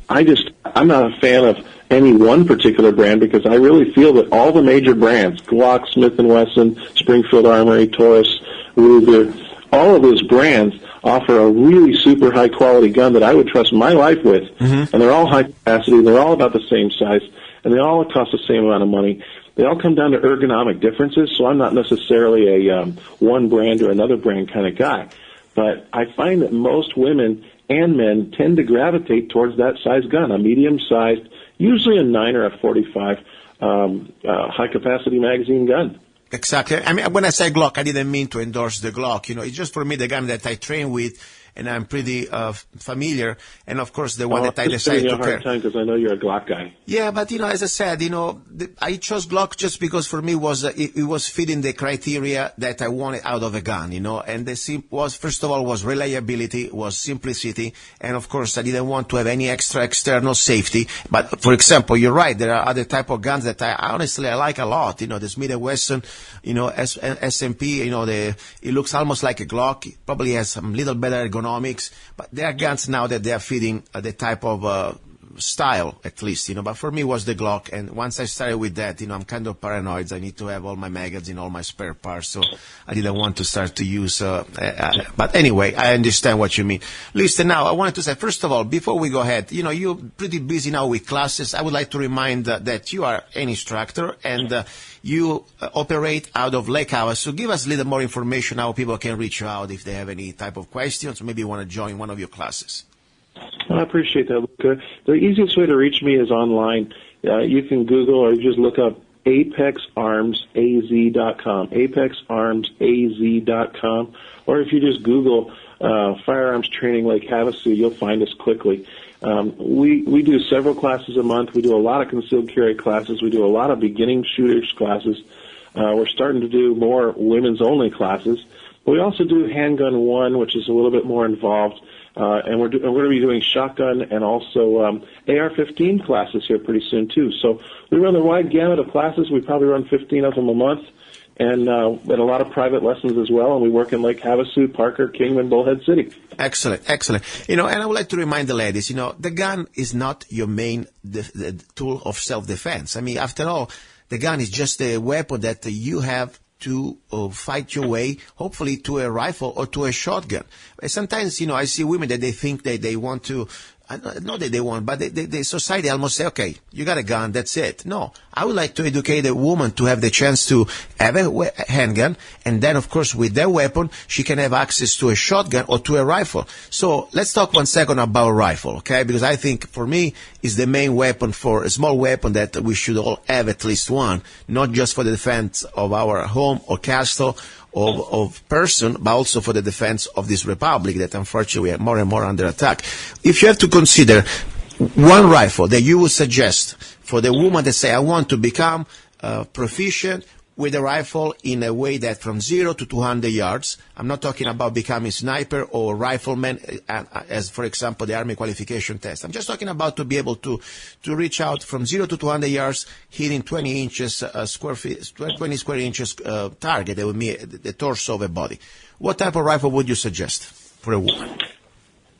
I'm not a fan of any one particular brand because I really feel that all the major brands, Glock, Smith & Wesson, Springfield Armory, Taurus, Ruger, all of those brands offer a really super high-quality gun that I would trust my life with. And they're all high-capacity, they're all about the same size, and they all cost the same amount of money. They all come down to ergonomic differences, so I'm not necessarily a one brand or another brand kind of guy. But I find that most women and men tend to gravitate towards that size gun, a medium-sized, usually a 9 or a 45 high-capacity magazine gun. Exactly. I mean, when I say Glock, I didn't mean to endorse the Glock. It's just for me the gun that I train with, and I'm pretty familiar. And of course, the one that I decided to carry. Because I know you're a Glock guy. Yeah, but as I said, I chose Glock just because for me it was fitting the criteria that I wanted out of a gun. And first of all was reliability, was simplicity, and of course I didn't want to have any extra external safety. But for example, you're right, there are other type of guns that I like a lot. The Smith & Wesson, SMP, it looks almost like a Glock. It probably has some little better ergonomics, but there are guns now that they are fitting the type of style, at least, but for me it was the Glock, and once I started with that, I'm kind of paranoid. I need to have all my magazines, all my spare parts, so I didn't want to start to use, but anyway, I understand what you mean. Listen, now, I wanted to say, first of all, before we go ahead, you're pretty busy now with classes. I would like to remind that you are an instructor, and you operate out of Lake Havasu. So give us a little more information how people can reach you out if they have any type of questions, or maybe want to join one of your classes. Well, I appreciate that, Luca. The easiest way to reach me is online. You can Google or just look up ApexArmsAZ.com, ApexArmsAZ.com, or if you just Google Firearms Training Lake Havasu, you'll find us quickly. We do several classes a month. We do a lot of concealed carry classes. We do a lot of beginning shooters classes. We're starting to do more women's-only classes. But we also do Handgun 1, which is a little bit more involved. And we're going to be doing shotgun and also AR-15 classes here pretty soon, too. So we run the wide gamut of classes. We probably run 15 of them a month, and a lot of private lessons as well. And we work in Lake Havasu, Parker, Kingman, Bullhead City. Excellent, excellent. And I would like to remind the ladies, the gun is not your main the tool of self-defense. I mean, after all, the gun is just a weapon that you have to fight your way, hopefully, to a rifle or to a shotgun. Sometimes, I see women that they think that they want to, not that they want, but the society almost say, okay, you got a gun, that's it. No, I would like to educate a woman to have the chance to have a handgun, and then, of course, with that weapon, she can have access to a shotgun or to a rifle. So let's talk 1 second about rifle, okay? Because I think, for me, is the main weapon for a small weapon that we should all have at least one, not just for the defense of our home or castle of person, but also for the defense of this republic that unfortunately we are more and more under attack. If you have to consider one rifle that you would suggest for the woman that say, I want to become proficient with a rifle in a way that from 0 to 200 yards, I'm not talking about becoming sniper or rifleman as, for example, the Army qualification test. I'm just talking about to be able to reach out from 0 to 200 yards, hitting 20 inches, 20 square inches target. That would be the torso of a body. What type of rifle would you suggest for a woman?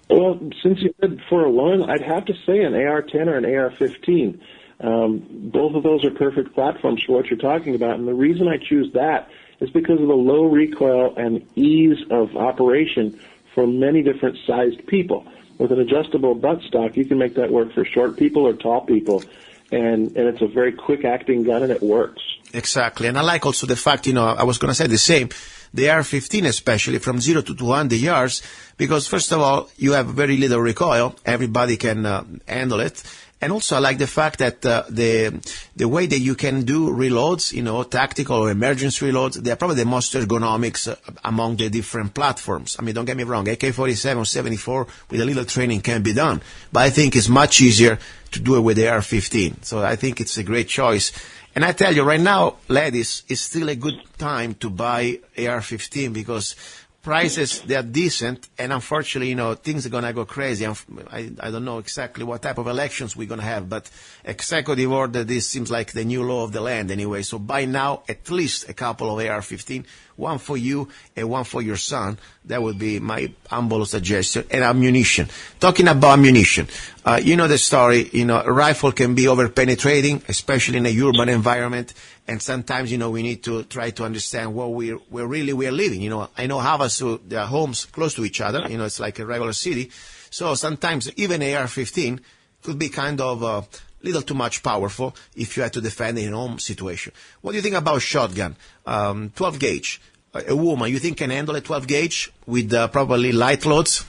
Well, since you said for a woman, I'd have to say an AR-10 or an AR-15. Both of those are perfect platforms for what you're talking about, and the reason I choose that is because of the low recoil and ease of operation for many different sized people. With an adjustable buttstock, you can make that work for short people or tall people, and it's a very quick-acting gun, and it works. Exactly, and I like also the fact, I was going to say the same, the AR-15 especially, from 0 to 200 yards, because first of all, you have very little recoil, everybody can handle it. And also, I like the fact that the way that you can do reloads, tactical or emergency reloads, they are probably the most ergonomics among the different platforms. I mean, don't get me wrong, AK-47 or 74 with a little training can be done, but I think it's much easier to do it with the AR-15. So I think it's a great choice. And I tell you, right now, ladies, it's still a good time to buy AR-15 because prices, they are decent, and unfortunately, things are going to go crazy. I don't know exactly what type of elections we're going to have, but executive order, this seems like the new law of the land anyway. So buy now at least a couple of AR-15, one for you and one for your son. That would be my humble suggestion. And ammunition. Talking about ammunition, the story, a rifle can be over-penetrating, especially in a urban environment. And sometimes, we need to try to understand where we are living. I know Havasu, there are homes close to each other. It's like a regular city. So sometimes even AR-15 could be kind of a little too much powerful if you had to defend in a home situation. What do you think about shotgun? 12 gauge. A woman, you think can handle a 12 gauge with probably light loads?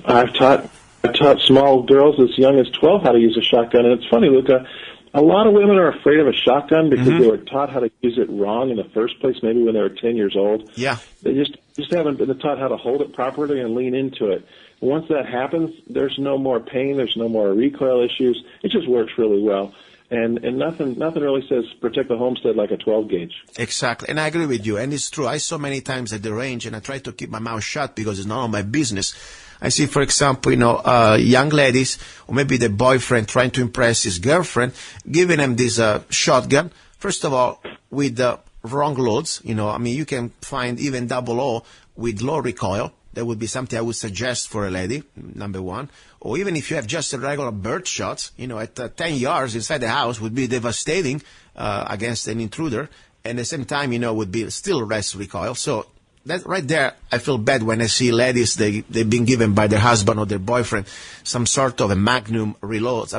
I've taught small girls as young as 12 how to use a shotgun, and it's funny, Luca. A lot of women are afraid of a shotgun because they were taught how to use it wrong in the first place, maybe when they were 10 years old. Yeah. They just haven't been taught how to hold it properly and lean into it. Once that happens, there's no more pain, there's no more recoil issues. It just works really well. And nothing really says protect the homestead like a 12 gauge. Exactly, and I agree with you. And it's true. I saw many times at the range, and I try to keep my mouth shut because it's none of my business. I see, for example, young ladies, or maybe the boyfriend trying to impress his girlfriend, giving them this shotgun. First of all, with the wrong loads. You can find even 00 with low recoil. That would be something I would suggest for a lady, number one. Or even if you have just a regular bird shots, at 10 yards inside the house would be devastating against an intruder. And at the same time, would be still less recoil. So that right there, I feel bad when I see ladies, they've been given by their husband or their boyfriend some sort of a magnum loads.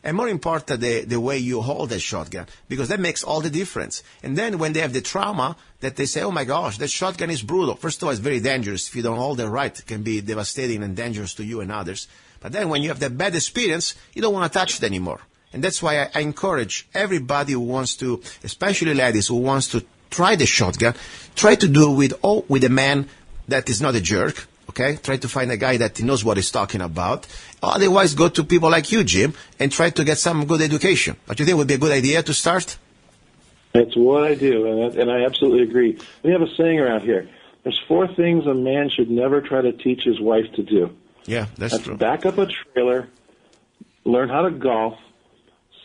And more important, the way you hold that shotgun, because that makes all the difference. And then when they have the trauma, that they say, oh my gosh, that shotgun is brutal. First of all, it's very dangerous. If you don't hold it right, it can be devastating and dangerous to you and others. But then when you have that bad experience, you don't want to touch it anymore. And that's why I encourage everybody who wants to, especially ladies who wants to try the shotgun, try to do it with a man that is not a jerk. Okay, try to find a guy that knows what he's talking about. Otherwise, go to people like you, Jim, and try to get some good education. But you think it would be a good idea to start? That's what I do, and I absolutely agree. We have a saying around here. There's 4 things a man should never try to teach his wife to do. Yeah, that's true. Back up a trailer, learn how to golf,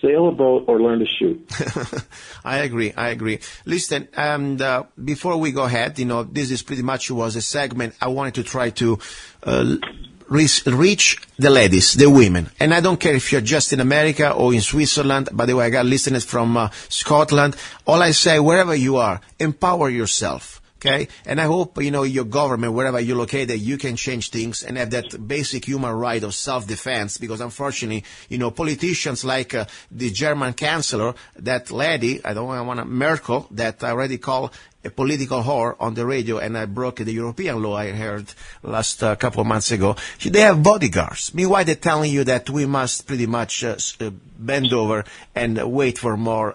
sail a boat, or learn to shoot. I agree. Listen, and before we go ahead, this is pretty much was a segment I wanted to try to reach the ladies, the women. And I don't care if you're just in America or in Switzerland. By the way, I got listeners from Scotland. All I say, wherever you are, empower yourself. Okay, and I hope, your government, wherever you're located, you can change things and have that basic human right of self-defense, because unfortunately, politicians like the German chancellor, that lady, Merkel, that I already called a political whore on the radio, and I broke the European law I heard last couple of months ago. They have bodyguards. Meanwhile, they're telling you that we must pretty much bend over and wait for more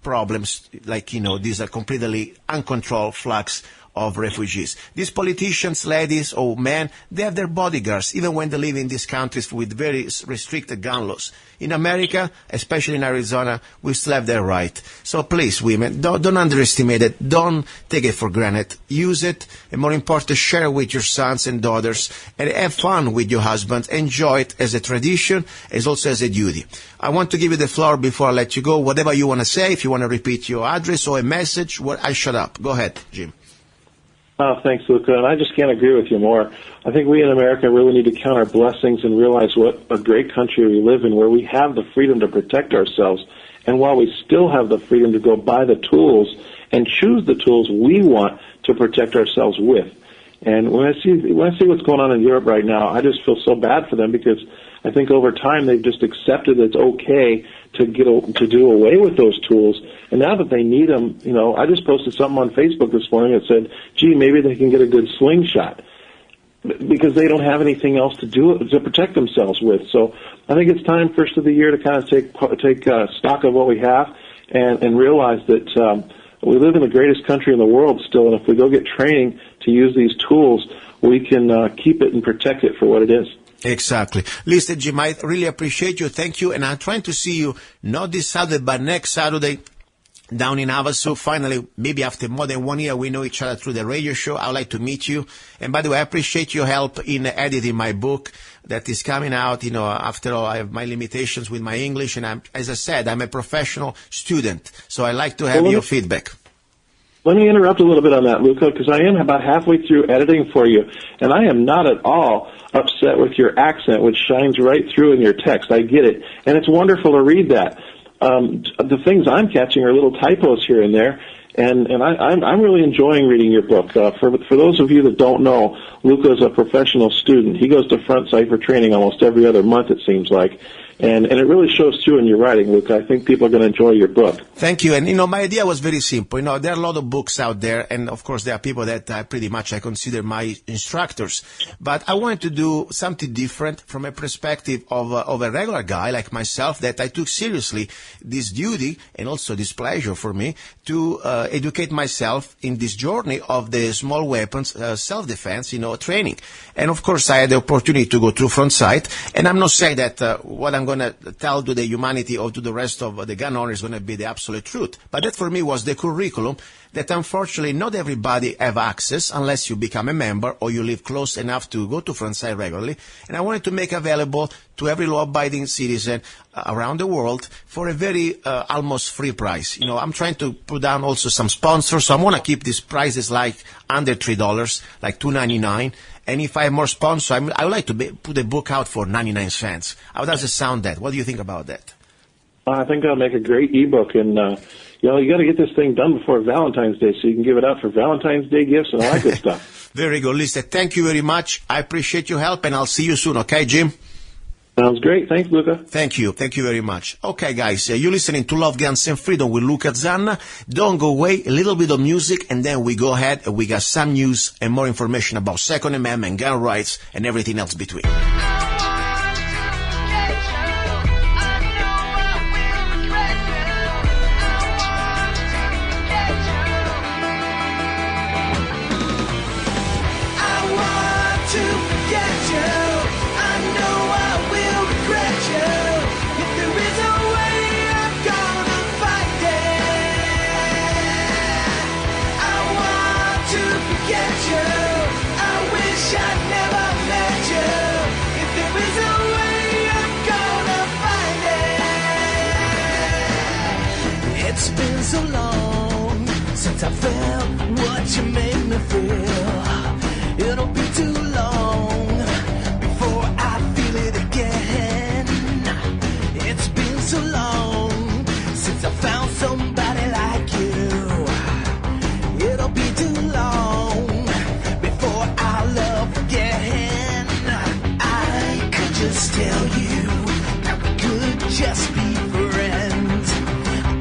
problems, like, these are completely uncontrolled flux of refugees. These politicians, ladies or men, they have their bodyguards, even when they live in these countries with very restricted gun laws. In America, especially in Arizona, we still have that right. So please, women, don't underestimate it. Don't take it for granted. Use it, and more important, share it with your sons and daughters, and have fun with your husband. Enjoy it as a tradition, as also as a duty. I want to give you the floor before I let you go. Whatever you want to say, if you want to repeat your address or a message, I shut up. Go ahead, Jim. Thanks, Luca. And I just can't agree with you more. I think we in America really need to count our blessings and realize what a great country we live in, where we have the freedom to protect ourselves. And while we still have the freedom to go buy the tools and choose the tools we want to protect ourselves with. And when I see what's going on in Europe right now, I just feel so bad for them, because I think over time they've just accepted it's okay to do away with those tools. And now that they need them, I just posted something on Facebook this morning that said, gee, maybe they can get a good slingshot, because they don't have anything else to protect themselves with. So I think it's time, first of the year, to kind of take stock of what we have and realize that we live in the greatest country in the world still, and if we go get training to use these tools, we can keep it and protect it for what it is. Exactly. Listen, Jim, I really appreciate you. Thank you. And I'm trying to see you not this Saturday, but next Saturday down in Havasu. Finally, maybe after more than 1 year, we know each other through the radio show. I'd like to meet you. And by the way, I appreciate your help in editing my book that is coming out. After all, I have my limitations with my English. And as I said, I'm a professional student. So I like to have your feedback. Let me interrupt a little bit on that, Luca, because I am about halfway through editing for you, and I am not at all upset with your accent, which shines right through in your text. I get it, and it's wonderful to read that. The things I'm catching are little typos here and there, and I'm really enjoying reading your book. For those of you that don't know, Luca is a professional student. He goes to Front Sight for training almost every other month, it seems like. And it really shows through in your writing, Luke. I think people are going to enjoy your book. Thank you. And, my idea was very simple. There are a lot of books out there, and, of course, there are people that I consider my instructors. But I wanted to do something different from a perspective of a regular guy like myself, that I took seriously this duty and also this pleasure for me to educate myself in this journey of the small weapons self-defense, training. And, of course, I had the opportunity to go through Front Sight, and I'm not saying that what I'm going to tell to the humanity or to the rest of the gun owners is going to be the absolute truth. But that for me was the curriculum that unfortunately not everybody have access unless you become a member or you live close enough to go to Front Sight regularly. And I wanted to make available to every law-abiding citizen around the world for a very almost free price. I'm trying to put down also some sponsors, so I want to keep these prices like under $3, like $2.99. And if I have more sponsors, I would like to put a book out for 99 cents. How does it sound that? What do you think about that? I think that'll make a great ebook, and you got to get this thing done before Valentine's Day so you can give it out for Valentine's Day gifts and all that good stuff. Very good. Listen, thank you very much. I appreciate your help, and I'll see you soon. Okay, Jim? Sounds great. Thanks, Luca. Thank you. Thank you very much. Okay, guys, you're listening to Love, Guns, and Freedom with Luca Zanna. Don't go away. A little bit of music, and then we go ahead and we got some news and more information about Second Amendment, gun rights, and everything else between. It's been so long since I felt what you made me feel. It'll be too long before I feel it again. It's been so long since I found somebody like you. It'll be too long before our love again. I could just tell you that we could just be friends.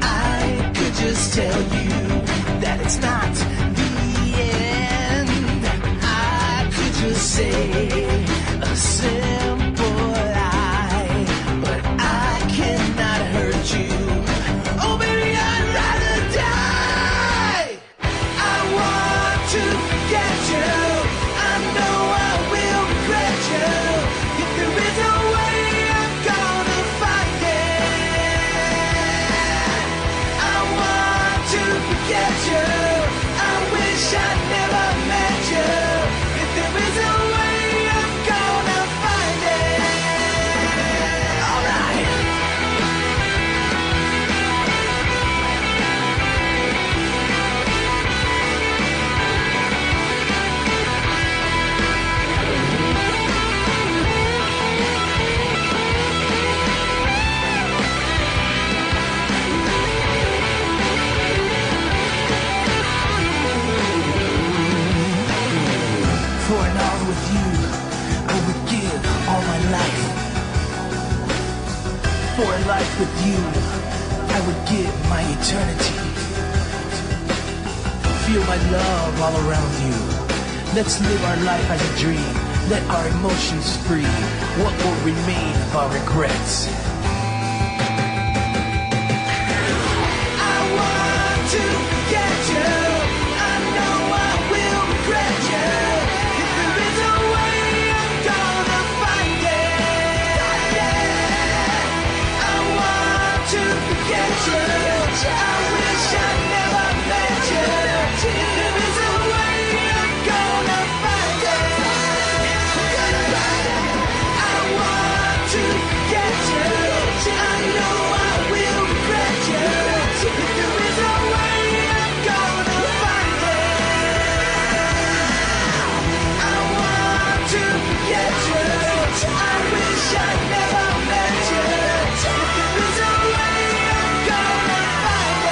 I could just tell you that it's not the end. I could just say a simple lie, but I cannot hurt you. Oh baby, I'd rather die. I want to with you, I would give my eternity. Feel my love all around you. Let's live our life as a dream. Let our emotions free. What will remain of our regrets? I want to forget you. I know I will regret you. If there is a way, I'm gonna find it. I want to forget you. I wish I never met you. If there is a way, I'm gonna find it. I want to forget you. I know I will regret you. If there is a way, I'm gonna find it. I want to forget you. I wish I never met you. If there is a way, I'm gonna find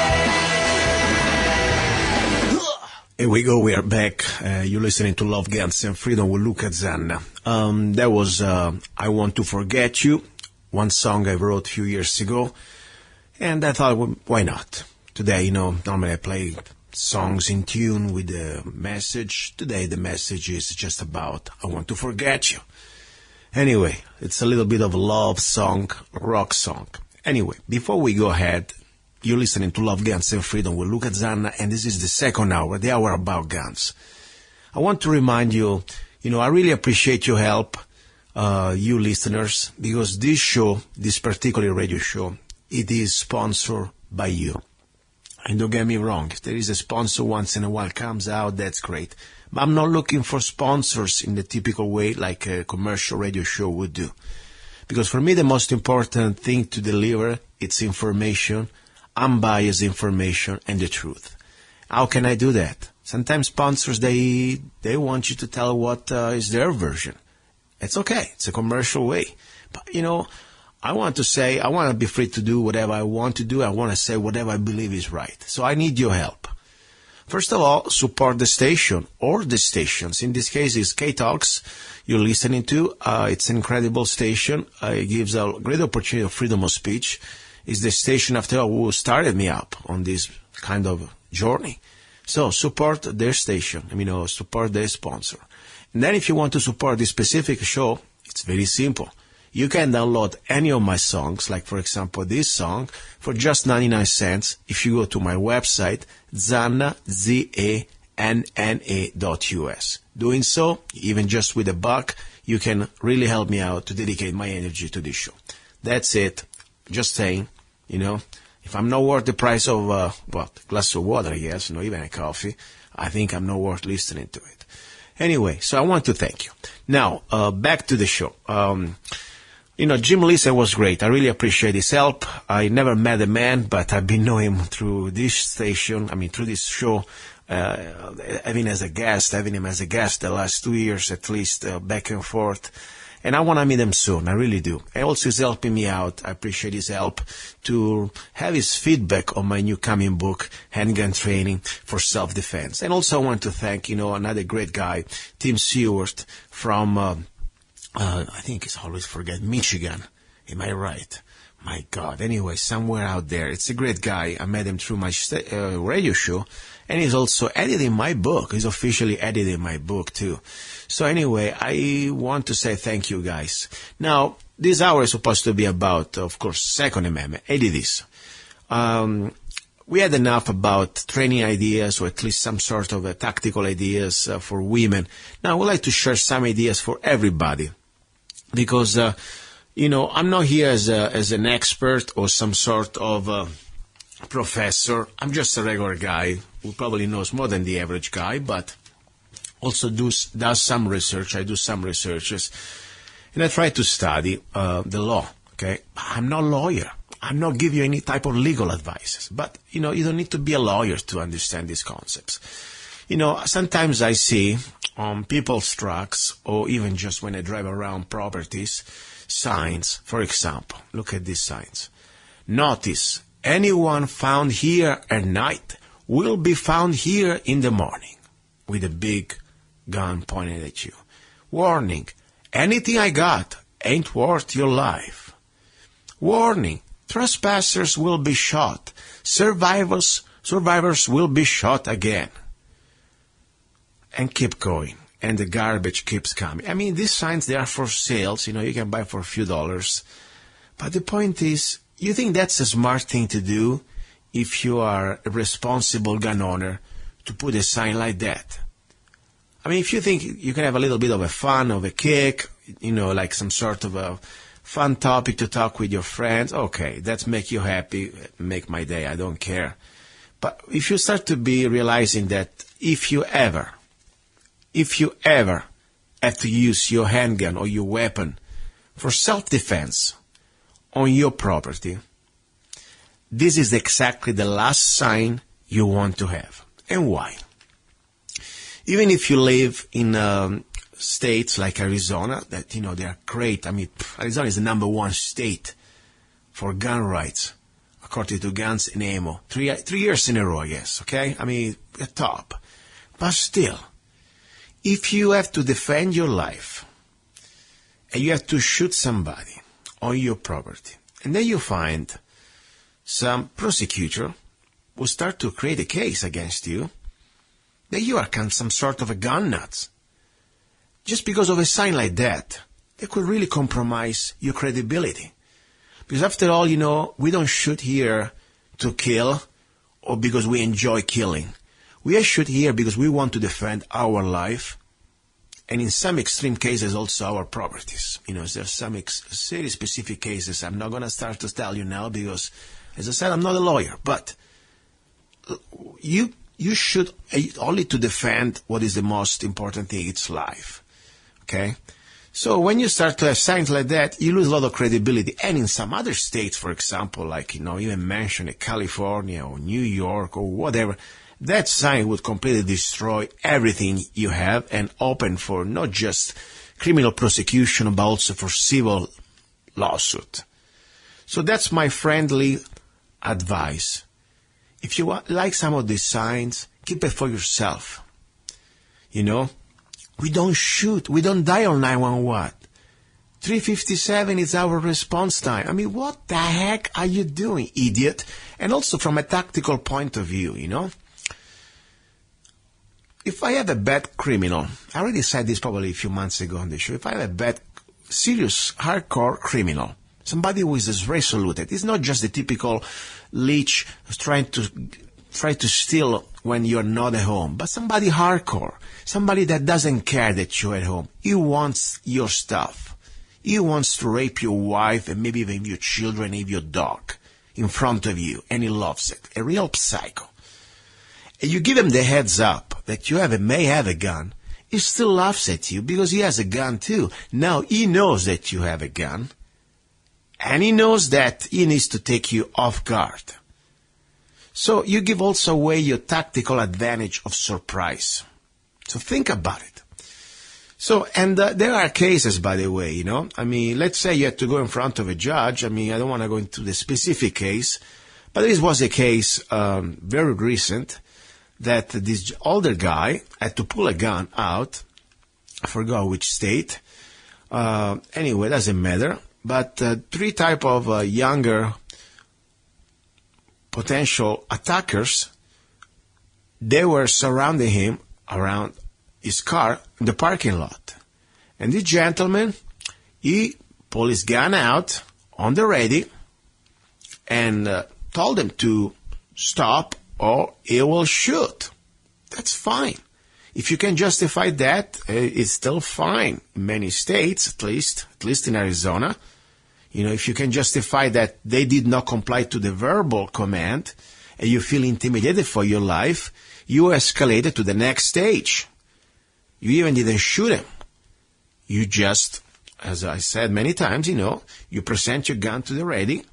it. Here we go, we are back. You're listening to Love, Guns, and Freedom with Luca Zanna. That was I Want to Forget You, one song I wrote a few years ago. And I thought, well, why not? Today, normally I play songs in tune with the message. Today the message is just about I want to forget you. Anyway, it's a little bit of a love song, rock song. Anyway, before we go ahead, you're listening to Love, Guns, and Freedom with Luca Zanna, and this is the second hour, the hour about guns. I want to remind you, I really appreciate your help, you listeners, because this show, this particular radio show, it is sponsored by you. And don't get me wrong, if there is a sponsor once in a while comes out, that's great. But I'm not looking for sponsors in the typical way like a commercial radio show would do. Because for me, the most important thing to deliver, it's information, unbiased information, and the truth. How can I do that? Sometimes sponsors, they want you to tell what is their version. It's okay. It's a commercial way. But, I want to be free to do whatever I want to do. I want to say whatever I believe is right. So I need your help. First of all, support the station or the stations. In this case, it's KTOX you're listening to. It's an incredible station. It gives a great opportunity of freedom of speech. It's the station, after all, who started me up on this kind of journey. So support their station, support their sponsor. And then if you want to support this specific show, it's very simple. You can download any of my songs, like, for example, this song, for just 99 cents if you go to my website, zanna.us. Doing so, even just with $1, you can really help me out to dedicate my energy to this show. That's it. Just saying, if I'm not worth the price of, a glass of water, I guess, even a coffee, I think I'm not worth listening to it. Anyway, so I want to thank you. Now, back to the show. Jim Liesen was great. I really appreciate his help. I never met the man, but I've been knowing him through this station, through this show, having him as a guest the last 2 years at least, back and forth. And I want to meet him soon. I really do. And also he's helping me out. I appreciate his help to have his feedback on my new coming book, Handgun Training for Self-Defense. And also I want to thank, another great guy, Tim Seward from, I think it's always forget, Michigan. Am I right? My God. Anyway, somewhere out there. It's a great guy. I met him through my radio show. And he's also editing my book. He's officially editing my book, too. So anyway, I want to say thank you, guys. Now, this hour is supposed to be about, of course, Second Amendment. It is. We had enough about training ideas, or at least some sort of tactical ideas for women. Now, I would like to share some ideas for everybody. Because, I'm not here as an expert or some sort of professor. I'm just a regular guy who probably knows more than the average guy, but also does some research. I do some researches, and I try to study the law. Okay, I'm not a lawyer. I'm not giving you any type of legal advice. But you don't need to be a lawyer to understand these concepts. Sometimes I see on people's trucks, or even just when I drive around properties, signs. For example, look at these signs. Notice: anyone found here at night will be found here in the morning, with a big gun pointed at you. Warning: anything I got ain't worth your life. Warning: Trespassers will be shot. Survivors will be shot again. And keep going. And the garbage keeps coming. I mean, these signs, they are for sales. You can buy for a few dollars. But the point is, you think that's a smart thing to do if you are a responsible gun owner to put a sign like that? I mean, if you think you can have a little bit of a fun, of a kick, like some sort of a fun topic to talk with your friends, okay, that's make you happy, make my day, I don't care. But if you start to be realizing that if you ever have to use your handgun or your weapon for self-defense on your property, this is exactly the last sign you want to have. And why? Even if you live in states like Arizona, that, they are great. I mean, Arizona is the number one state for gun rights, according to Guns and Ammo. 3 years in a row, I guess, okay? I mean, the top. But still, if you have to defend your life, and you have to shoot somebody on your property, and then you find some prosecutor will start to create a case against you, that you are some sort of a gun nut. Just because of a sign like that, they could really compromise your credibility. Because after all, we don't shoot here to kill or because we enjoy killing. We shoot here because we want to defend our life and in some extreme cases also our properties. There's some very specific cases I'm not going to start to tell you now because, as I said, I'm not a lawyer. But you shoot only to defend what is the most important thing, it's life. Okay? So when you start to have signs like that, you lose a lot of credibility. And in some other states, for example, like, even mention California or New York or whatever, that sign would completely destroy everything you have and open for not just criminal prosecution, but also for civil lawsuit. So that's my friendly advice. If you like some of these signs, keep it for yourself. We don't shoot. We don't dial 911. 3:57 is our response time. I mean, what the heck are you doing, idiot? And also from a tactical point of view, If I have a bad criminal, I already said this probably a few months ago on the show, if I have a bad, serious, hardcore criminal, somebody who is resolute, it's not just the typical leech trying to steal when you're not at home, but somebody hardcore, somebody that doesn't care that you're at home. He wants your stuff. He wants to rape your wife and maybe even your children and your dog in front of you, and he loves it. A real psycho. And you give him the heads up that you may have a gun, he still laughs at you because he has a gun too. Now he knows that you have a gun, and he knows that he needs to take you off guard. So you give also away your tactical advantage of surprise. So think about it. So, and there are cases, by the way, I mean, let's say you had to go in front of a judge. I mean, I don't want to go into the specific case, but this was a case very recent that this older guy had to pull a gun out. I forgot which state. Anyway, doesn't matter. But 3 type of younger potential attackers, they were surrounding him around his car in the parking lot. And this gentleman, he pulled his gun out on the ready and told them to stop or he will shoot. That's fine. If you can justify that, it's still fine. In many states, at least in Arizona, if you can justify that they did not comply to the verbal command and you feel intimidated for your life, you escalated to the next stage. You even didn't shoot him. You just, as I said many times, you present your gun to the ready,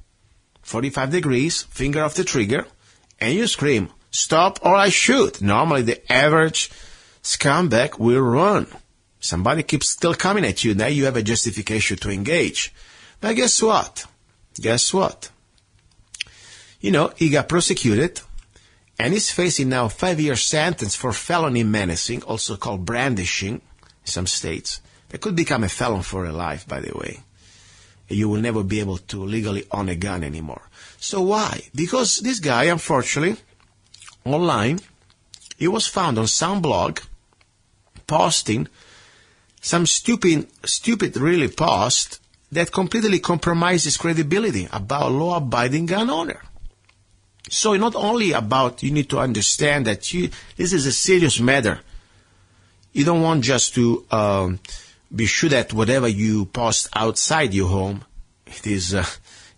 45 degrees, finger off the trigger, and you scream, stop or I shoot. Normally the average scumbag will run. Somebody keeps still coming at you. Now you have a justification to engage. But guess what? He got prosecuted and he's facing now a 5-year sentence for felony menacing, also called brandishing in some states. That could become a felon for a life, by the way. you will never be able to legally own a gun anymore. So why? Because this guy, unfortunately, online, he was found on some blog posting some stupid really post that completely compromises credibility about law-abiding gun owner. So not only about, you need to understand that this is a serious matter. You don't want just to be sure that whatever you post outside your home, it is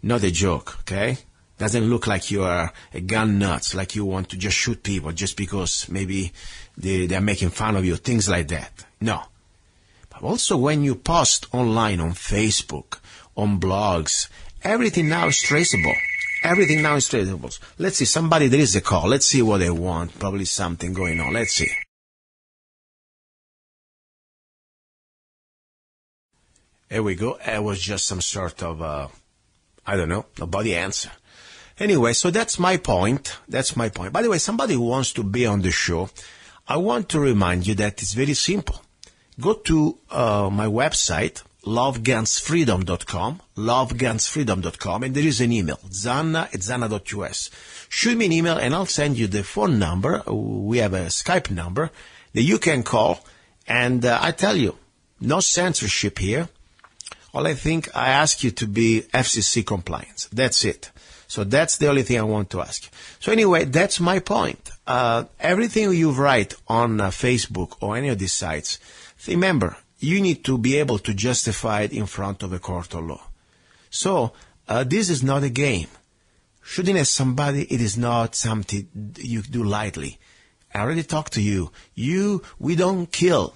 not a joke, okay? Doesn't look like you are a gun nuts, like you want to just shoot people just because maybe they're making fun of you, things like that. No. But also when you post online on Facebook, on blogs, everything now is traceable. Everything now is traceable. Let's see, there is a call. Let's see what they want. Probably something going on. Let's see. Here we go. It was just some sort of, I don't know, nobody answer. Anyway, so that's my point. By the way, somebody who wants to be on the show, I want to remind you that it's very simple. Go to my website, lovegunsfreedom.com, and there is an email, zanna@zanna.us. Shoot me an email and I'll send you the phone number. We have a Skype number that you can call, and I tell you, no censorship here. All I ask you to be FCC compliant. That's it. So that's the only thing I want to ask you. So anyway, that's my point. Everything you write on Facebook or any of these sites, remember, you need to be able to justify it in front of a court of law. So this is not a game. Shooting at somebody, it is not something you do lightly. I already talked to you. We don't kill.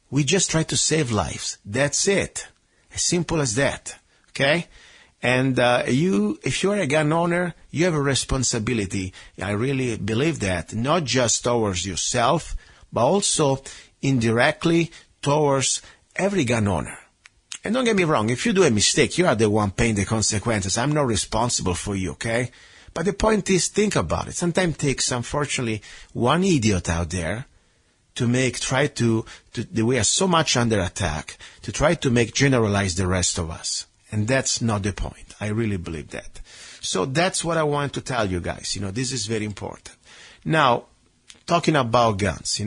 We just try to save lives. That's it. As simple as that. Okay? And if you're a gun owner, you have a responsibility. I really believe that, not just towards yourself, but also indirectly towards every gun owner. And don't get me wrong, if you do a mistake, you are the one paying the consequences. I'm not responsible for you, okay? But the point is, think about it. Sometimes it takes, unfortunately, one idiot out there we are so much under attack, to try to generalize the rest of us. And that's not the point. I really believe that. So that's what I want to tell you guys. This is very important. Now, talking about guns,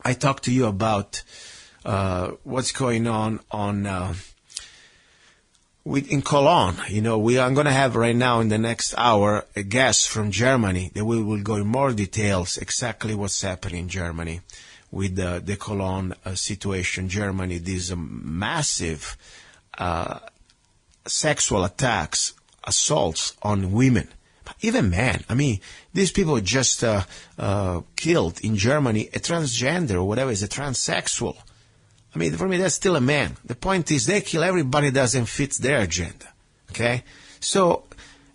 I talked to you about what's going on in Cologne. I'm going to have right now in the next hour a guest from Germany that we will go in more details exactly what's happening in Germany with the Cologne situation. Germany, these massive sexual attacks, assaults on women, but even men. I mean, these people just killed in Germany a transgender or whatever, is a transsexual. I mean, for me, that's still a man. The point is they kill everybody that doesn't fit their agenda. Okay? So,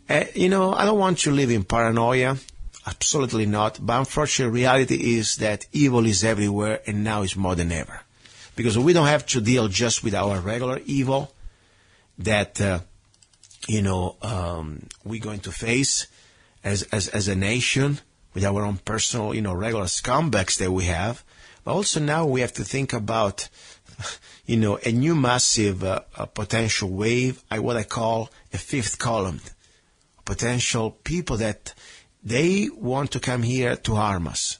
I don't want you to live in paranoia. Absolutely not. But unfortunately, reality is that evil is everywhere, and now is more than ever. Because we don't have to deal just with our regular evil that, we're going to face as a nation with our own personal, regular scumbags that we have. But also now we have to think about, a new massive potential wave, what I call a fifth column. Potential people that they want to come here to harm us.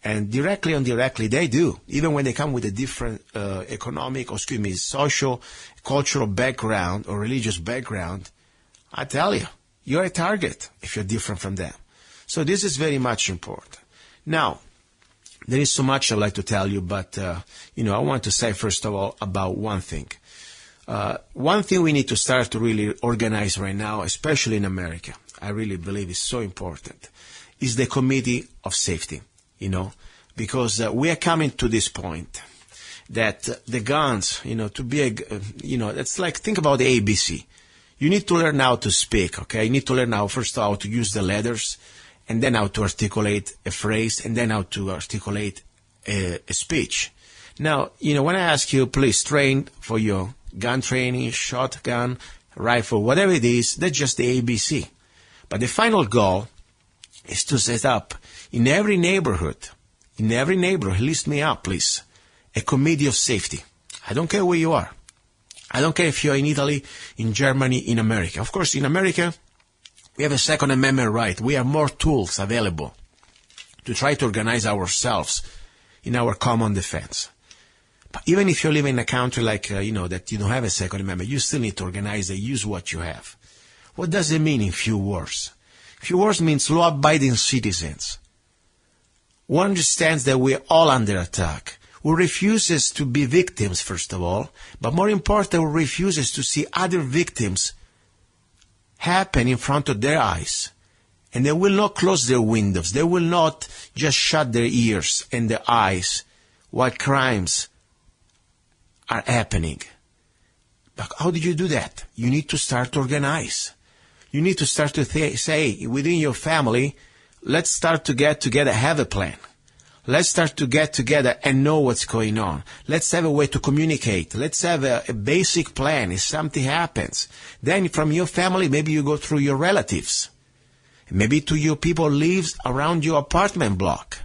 And directly or indirectly, they do. Even when they come with a different social, cultural background or religious background, I tell you, you're a target if you're different from them. So this is very much important. Now, there is so much I'd like to tell you, but, I want to say, first of all, about one thing. One thing we need to start to really organize right now, especially in America, I really believe is so important, is the Committee of Safety, because we are coming to this point that the guns, to be it's like, think about the ABC. You need to learn how to speak, okay? You need to learn how, first of all, to use the letters, and then how to articulate a phrase, and then how to articulate a speech. Now, when I ask you, please train for your gun training, shotgun, rifle, whatever it is, that's just the ABC. But the final goal is to set up in every neighborhood, list me out, please, a committee of safety. I don't care where you are. I don't care if you're in Italy, in Germany, in America. Of course, in America, we have a Second Amendment right. We have more tools available to try to organize ourselves in our common defense. But even if you live in a country like, that you don't have a Second Amendment, you still need to organize and use what you have. What does it mean in few words? Few words means law-abiding citizens who understands that we're all under attack, who refuses to be victims, first of all, but more important, who refuses to see other victims happen in front of their eyes. And they will not close their windows. They will not just shut their ears and their eyes while crimes are happening. But how do you do that? You need to start to organize. You need to start to say within your family, let's start to get together, have a plan. Let's start to get together and know what's going on. Let's have a way to communicate. Let's have a basic plan if something happens. Then from your family, maybe you go through your relatives. Maybe to your people lives around your apartment block.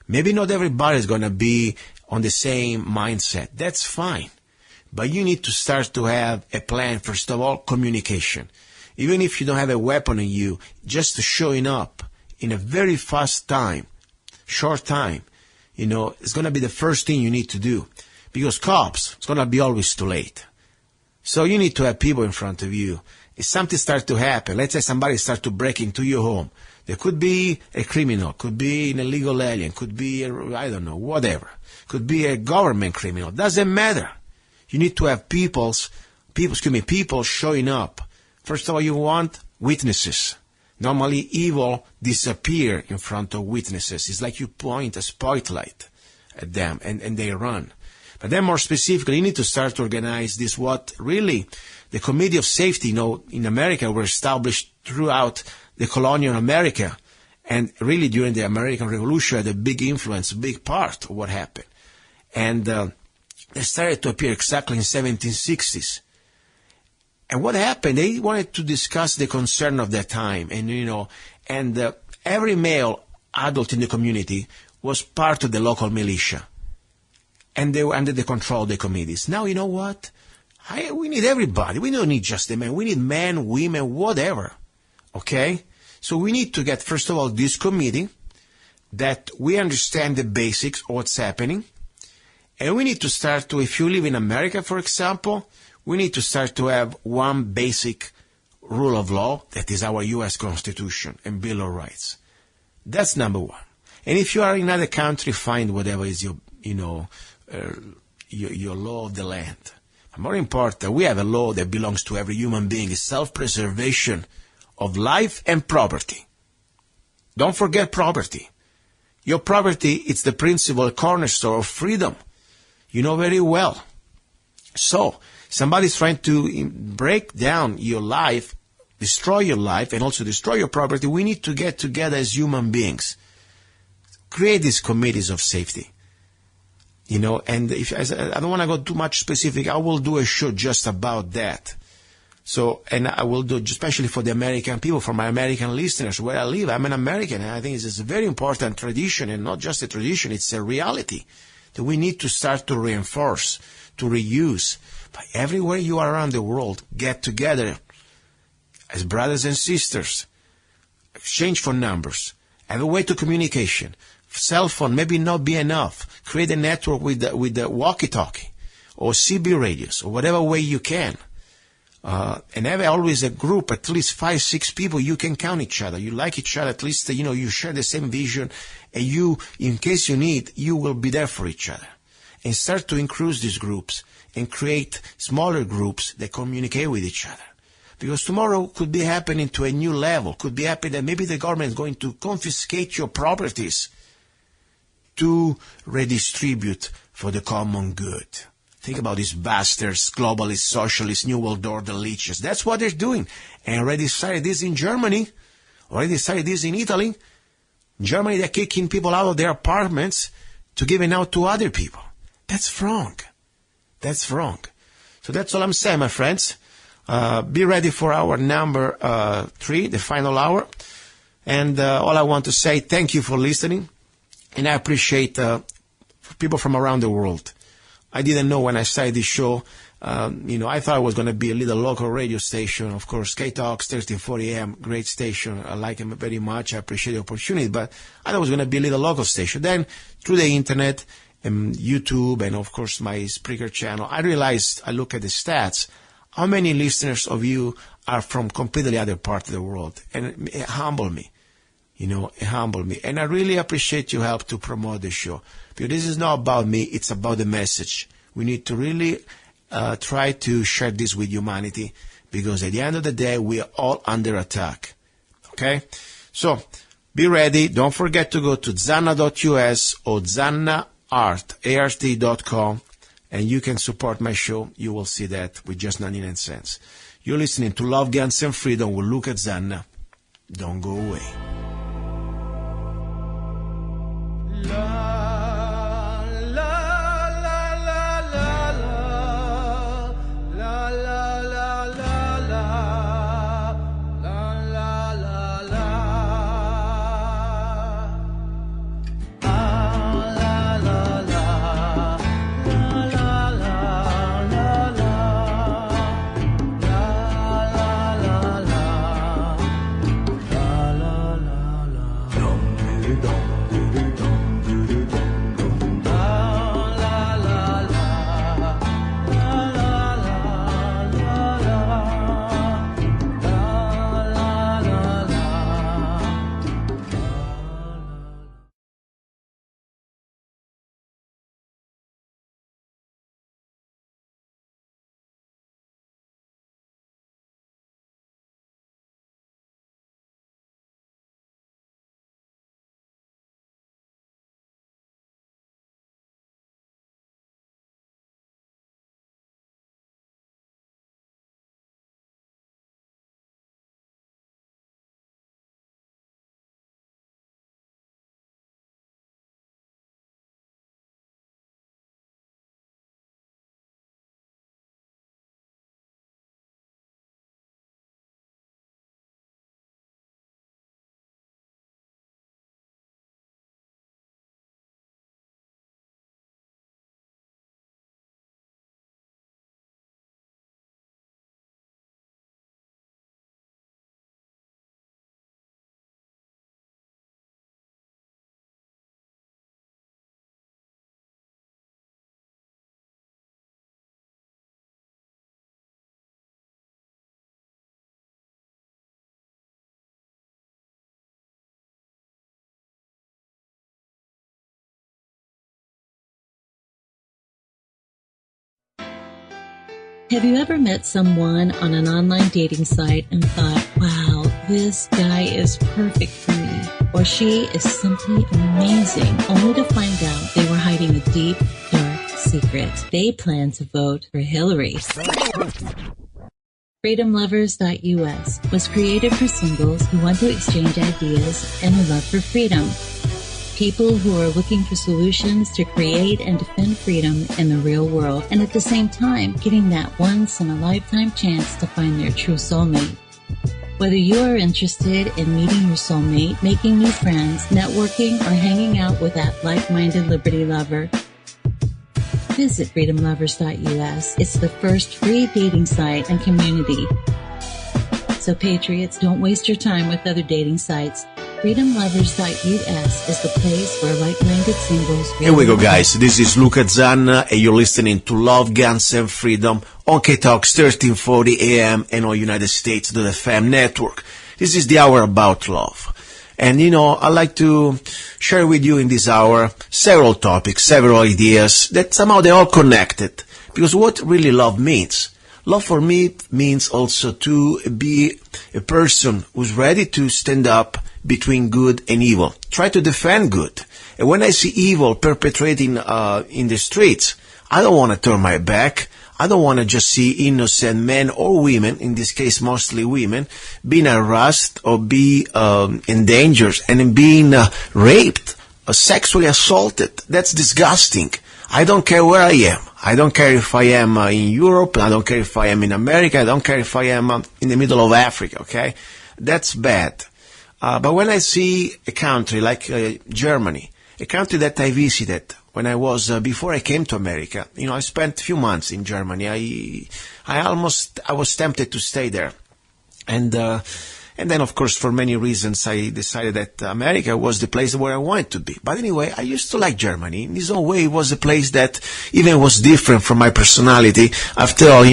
Maybe not everybody is going to be on the same mindset. That's fine. But you need to start to have a plan. First of all, communication. Even if you don't have a weapon on you, just showing up in a very fast time, short time, it's going to be the first thing you need to do. Because cops, it's going to be always too late. So you need to have people in front of you. If something starts to happen, let's say somebody starts to break into your home, there could be a criminal, could be an illegal alien, could be, whatever. Could be a government criminal. Doesn't matter. You need to have people showing up. First of all, you want witnesses. Normally, evil disappear in front of witnesses. It's like you point a spotlight at them and they run. But then more specifically, you need to start to organize this, what really the Committee of Safety, in America were established throughout the colonial America. And really during the American Revolution had a big influence, a big part of what happened. And they started to appear exactly in 1760s. And what happened? They wanted to discuss the concern of their time, and every male adult in the community was part of the local militia, and they were under the control of the committees. Now, you know what? We need everybody. We don't need just the men. We need men, women, whatever. Okay? So we need to get, first of all, this committee that we understand the basics of what's happening, and we need to start to, if you live in America, for example, we need to start to have one basic rule of law, that is our U.S. Constitution and Bill of Rights. That's number one. And if you are in another country, find whatever is your law of the land. But more important, we have a law that belongs to every human being. It's self-preservation of life and property. Don't forget property. Your property, it's the principal cornerstone of freedom. You know very well. So, somebody's trying to break down your life, destroy your life, and also destroy your property. We need to get together as human beings. Create these committees of safety. And I don't want to go too much specific. I will do a show just about that. So, and I will do, especially for the American people, for my American listeners, where I live. I'm an American, and I think it's a very important tradition, and not just a tradition, it's a reality that we need to start to reinforce, to reuse. But everywhere you are around the world, get together as brothers and sisters, exchange phone numbers, have a way to communication. Cell phone maybe not be enough. Create a network with the walkie-talkie or CB radios or whatever way you can. And have always a group, at least 5-6 people you can count each other. You like each other, at least you share the same vision, and you, in case you need, you will be there for each other. And start to increase these groups and create smaller groups that communicate with each other. Because tomorrow could be happening to a new level. Could be happening that maybe the government is going to confiscate your properties to redistribute for the common good. Think about these bastards, globalists, socialists, New World Order leeches. That's what they're doing. And already started this in Germany. Already started this in Italy. In Germany, they're kicking people out of their apartments to give it out to other people. That's wrong. That's wrong. So that's all I'm saying, my friends. Be ready for our number 3, the final hour. And all I want to say, thank you for listening. And I appreciate people from around the world. I didn't know when I started this show I thought it was going to be a little local radio station. Of course, KTOX 1340 AM, great station. I like them very much. I appreciate the opportunity, but I thought it was going to be a little local station. Then, through the internet, and YouTube, and of course my Spreaker channel, I realized, I look at the stats, how many listeners of you are from completely other part of the world. And it humbled me. It humbled me. And I really appreciate your help to promote the show. Because this is not about me, it's about the message. We need to really try to share this with humanity, because at the end of the day, we are all under attack. Okay? So, be ready. Don't forget to go to zanna.us or zannaart.com, and you can support my show. You will see that with just 99 cents. You're listening to Love, Guns, and Freedom with Luca Zanna. Don't go away. Have you ever met someone on an online dating site and thought, wow, this guy is perfect for me, or she is simply amazing, only to find out they were hiding a deep, dark secret? They plan to vote for Hillary. FreedomLovers.us was created for singles who want to exchange ideas and a love for freedom. People who are looking for solutions to create and defend freedom in the real world, and at the same time getting that once-in-a-lifetime chance to find their true soulmate. Whether you are interested in meeting your soulmate, making new friends, networking, or hanging out with that like-minded liberty lover, visit FreedomLovers.us. It's the first free dating site and community. So patriots, don't waste your time with other dating sites. FreedomLovers.us is the place where like-minded singles... Here we go, guys. This is Luca Zanna, and you're listening to Love, Guns, and Freedom on KTOX 1340 AM and on United States, the FM network. This is the hour about love. And, I'd like to share with you in this hour several topics, several ideas that somehow they're all connected. Because what really love means? Love for me means also to be a person who's ready to stand up between good and evil. Try to defend good. And when I see evil perpetrating in the streets, I don't want to turn my back. I don't want to just see innocent men or women, in this case mostly women, being harassed or be endangered and being raped or sexually assaulted. That's disgusting. I don't care where I am. I don't care if I am in Europe. I don't care if I am in America. I don't care if I am in the middle of Africa, okay? That's bad. But when I see a country like Germany, a country that I visited when I was before I came to America. I spent a few months in Germany. I was tempted to stay there, and then of course for many reasons I decided that America was the place where I wanted to be. But anyway, I used to like Germany. In its own way, it was a place that even was different from my personality. After all,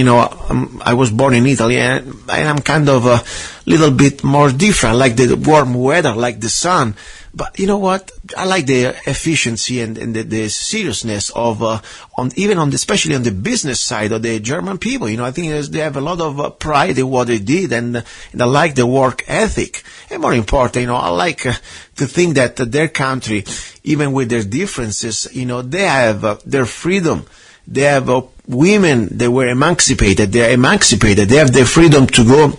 I was born in Italy, and I'm kind of a little bit more different. I like the warm weather, like the sun. But you know what? I like the efficiency and the seriousness of, especially on the business side of the German people. I think they have a lot of pride in what they did, and I like the work ethic. And more important, I like to think that their country, even with their differences, they have their freedom. They have women, they were emancipated. They are emancipated. They have the freedom to go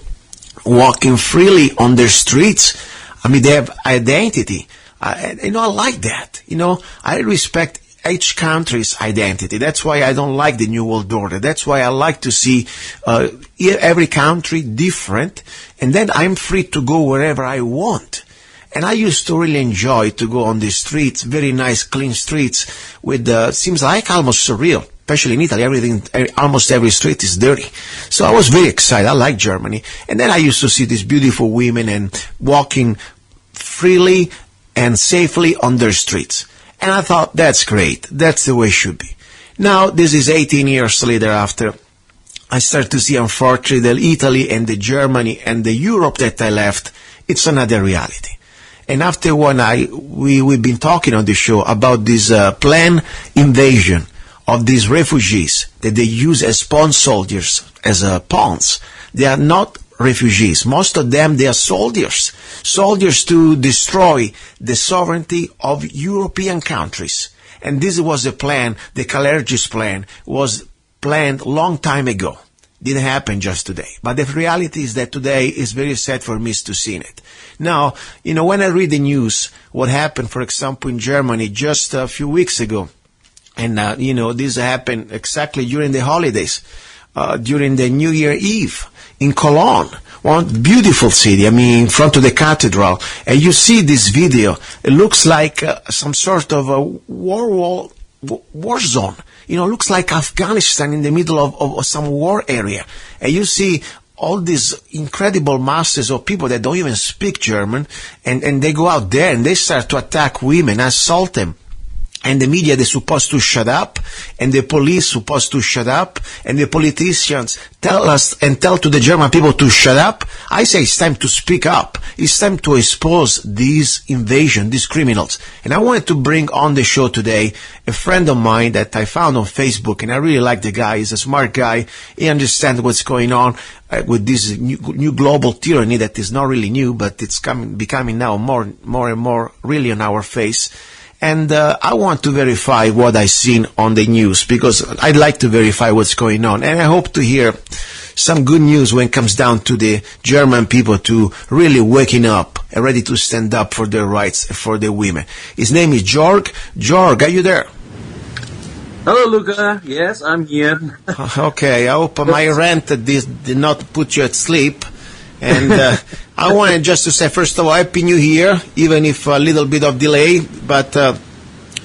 walking freely on their streets. I mean, they have identity. I like that. I respect each country's identity. That's why I don't like the New World Order. That's why I like to see every country different, and then I'm free to go wherever I want. And I used to really enjoy to go on the streets, very nice, clean streets, with seems like almost surreal. Especially in Italy, almost every street is dirty. So I was very excited. I like Germany. And then I used to see these beautiful women and walking freely and safely on their streets. And I thought, that's great. That's the way it should be. Now, this is 18 years later after I start to see, unfortunately, the Italy and the Germany and the Europe that I left, it's another reality. And after we've been talking on the show about this planned invasion of these refugees that they use as pawn soldiers, as pawns. They are not refugees. Most of them, they are soldiers to destroy the sovereignty of European countries. And this was a plan, the Kalergis plan, was planned long time ago. Didn't happen just today. But the reality is that today is very sad for me to see it. Now, when I read the news, what happened, for example, in Germany just a few weeks ago, and, this happened exactly during the holidays, during the New Year Eve in Cologne, one beautiful city, in front of the cathedral. And you see this video. It looks like some sort of a war zone. Looks like Afghanistan in the middle of some war area. And you see all these incredible masses of people that don't even speak German, and they go out there and they start to attack women, assault them. And the media, they're supposed to shut up, and the police supposed to shut up, and the politicians tell to the German people to shut up. I say it's time to speak up. It's time to expose these invasion, these criminals. And I wanted to bring on the show today a friend of mine that I found on Facebook, and I really like the guy. He's a smart guy. He understands what's going on with this new global tyranny that is not really new, but it's becoming now more and more really on our face. And I want to verify what I've seen on the news, because I'd like to verify what's going on. And I hope to hear some good news when it comes down to the German people to really waking up and ready to stand up for their rights, for the women. His name is Jorg. Jorg, are you there? Hello, Luca. Yes, I'm here. Okay, I hope my rant did not put you at sleep. And I wanted just to say, first of all, Happy New Year, even if a little bit of delay, but,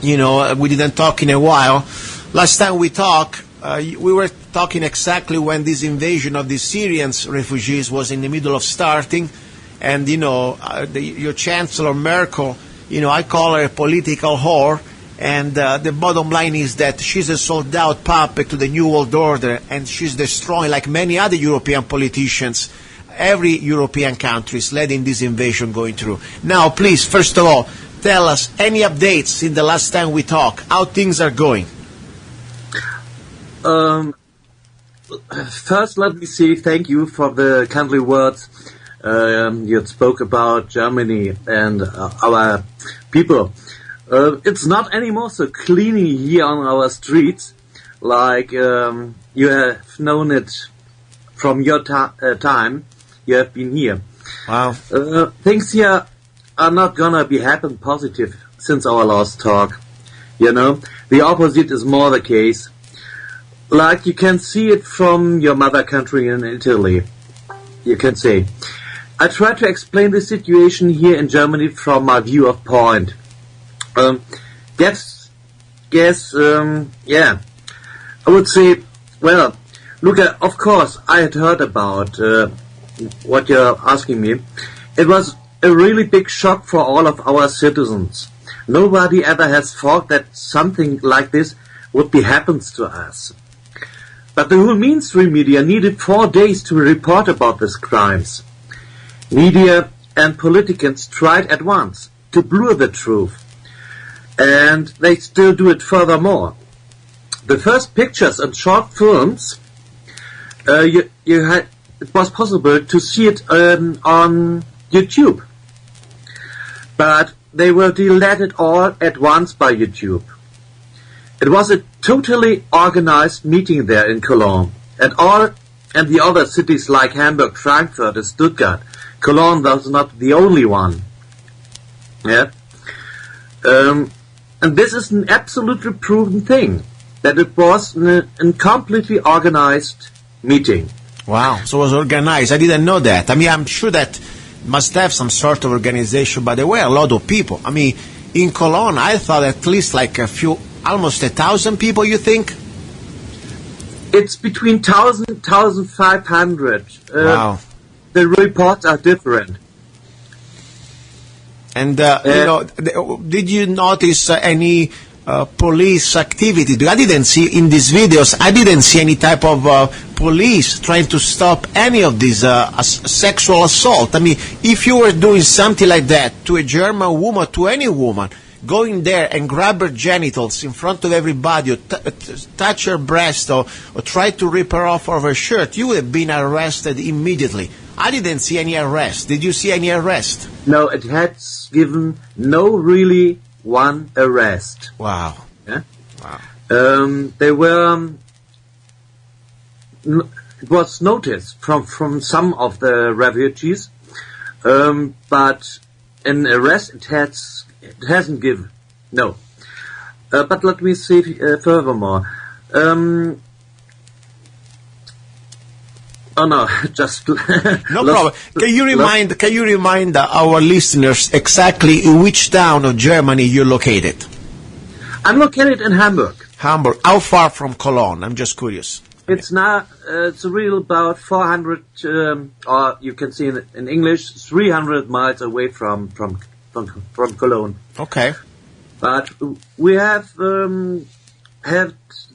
we didn't talk in a while. Last time we talked, we were talking exactly when this invasion of the Syrian refugees was in the middle of starting. And, your Chancellor Merkel, I call her a political whore. And the bottom line is that she's a sold-out puppet to the New World Order, and she's destroying, like many other European politicians, every European country is letting this invasion going through. Now, please, first of all, tell us any updates since the last time we talked, how things are going. First, let me say thank you for the kindly words you spoke about Germany and our people. It's not anymore so clean here on our streets like you have known it from your time. You have been here. Wow. Things here are not gonna be happen positive since our last talk. The opposite is more the case. Like you can see it from your mother country in Italy. You can say. I try to explain the situation here in Germany from my view of point. Get guess, I would say, well, look, of course, I had heard about what you're asking me. It was a really big shock for all of our citizens. Nobody ever has thought that something like this would be happens to us. But the whole mainstream media needed 4 days to report about these crimes. Media and politicians tried at once to blur the truth, and they still do it furthermore. The first pictures and short films, it was possible to see it on YouTube, but they were deleted all at once by YouTube. It was a totally organized meeting there in Cologne, and the other cities like Hamburg, Frankfurt, and Stuttgart. Cologne was not the only one. Yeah, and this is an absolutely proven thing that it was a completely organized meeting. Wow, so it was organized. I didn't know that. I mean, I'm sure that must have some sort of organization, but there were a lot of people. I mean, in Cologne, I thought at least like almost 1,000 people, you think? It's between 1,000 and 1,500. Wow. The reports are different. And, did you notice any police activity? I didn't see in these videos, I didn't see any type of police trying to stop any of these sexual assault. I mean, if you were doing something like that to a German woman, to any woman, going there and grab her genitals in front of everybody, or touch her breast, or try to rip her off of her shirt, you would have been arrested immediately. I didn't see any arrest. Did you see any arrest? No, it has given no really one arrest. Wow. Yeah? Wow. They were... it was noticed from some of the refugees, but an arrest it hasn't given. No. But let me see furthermore. Oh no, just no problem. Can you remind our listeners exactly in which town of Germany you're located? I'm located in Hamburg. Hamburg. How far from Cologne? I'm just curious. It's now it's real about 400, or you can see in English 300 miles away from Cologne. Okay. But we have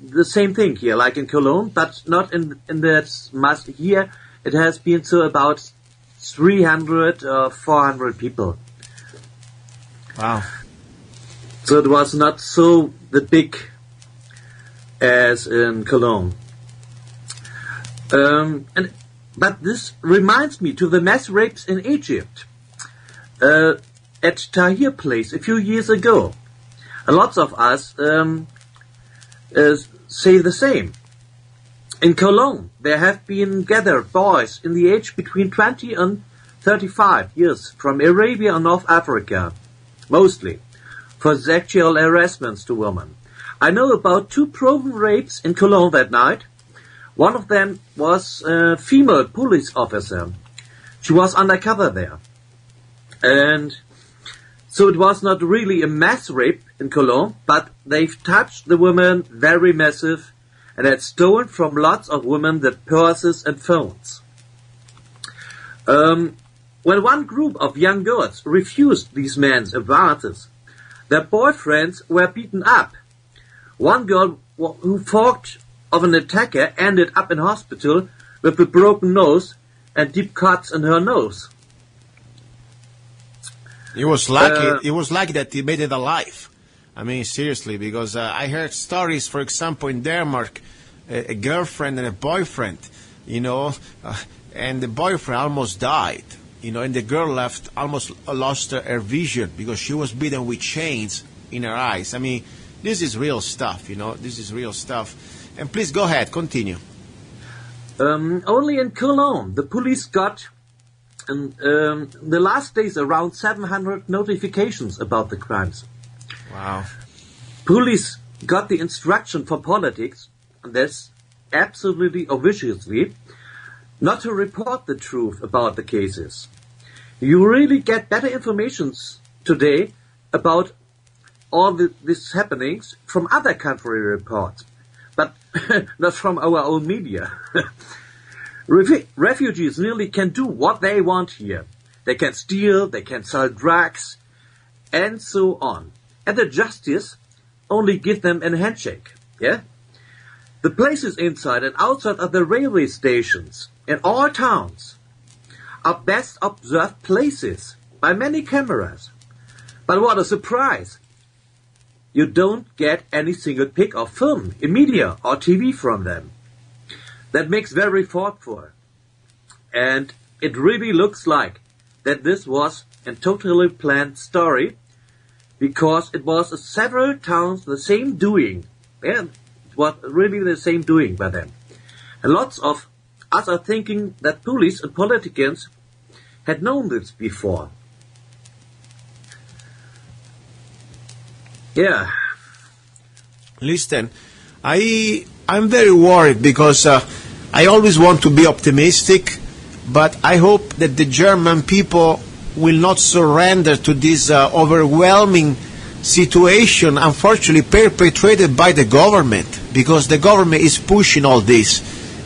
the same thing here, like in Cologne, but not in that much. Here it has been to about 300 or 400 people. Wow. So it was not so big as in Cologne. But this reminds me to the mass rapes in Egypt at Tahrir Place a few years ago. Lots of us say the same. In Cologne, there have been gathered boys in the age between 20 and 35 years from Arabia and North Africa, mostly, for sexual harassments to women. I know about 2 proven rapes in Cologne that night. One of them was a female police officer. She was undercover there. And so it was not really a mass rape in Cologne, but they've touched the women very massive and had stolen from lots of women their purses and phones. When one group of young girls refused these men's advances, their boyfriends were beaten up. One girl who fought of an attacker ended up in hospital with a broken nose and deep cuts in her nose. He was lucky. He was lucky that he made it alive. I mean, seriously, because I heard stories, for example, in Denmark, a girlfriend and a boyfriend, and the boyfriend almost died, and the girl almost lost her vision because she was beaten with chains in her eyes. I mean, this is real stuff, this is real stuff. And please go ahead, continue. Only in Cologne, the police got in the last days around 700 notifications about the crimes. Wow. Police got the instruction for politics, and that's absolutely obviously, not to report the truth about the cases. You really get better information today about all these happenings from other country reports, but not from our own media. Refugees nearly can do what they want here. They can steal, they can sell drugs, and so on. And the justice only give them a handshake. Yeah? The places inside and outside of the railway stations in all towns are best observed places by many cameras. But what a surprise! You don't get any single pic or film in media or TV from them. That makes very thoughtful. And it really looks like that this was a totally planned story, because it was several towns the same doing. Yeah, it was really the same doing by them. And lots of us are thinking that police and politicians had known this before. Yeah. Listen, I'm very worried because I always want to be optimistic, but I hope that the German people will not surrender to this overwhelming situation, unfortunately perpetrated by the government, because the government is pushing all this.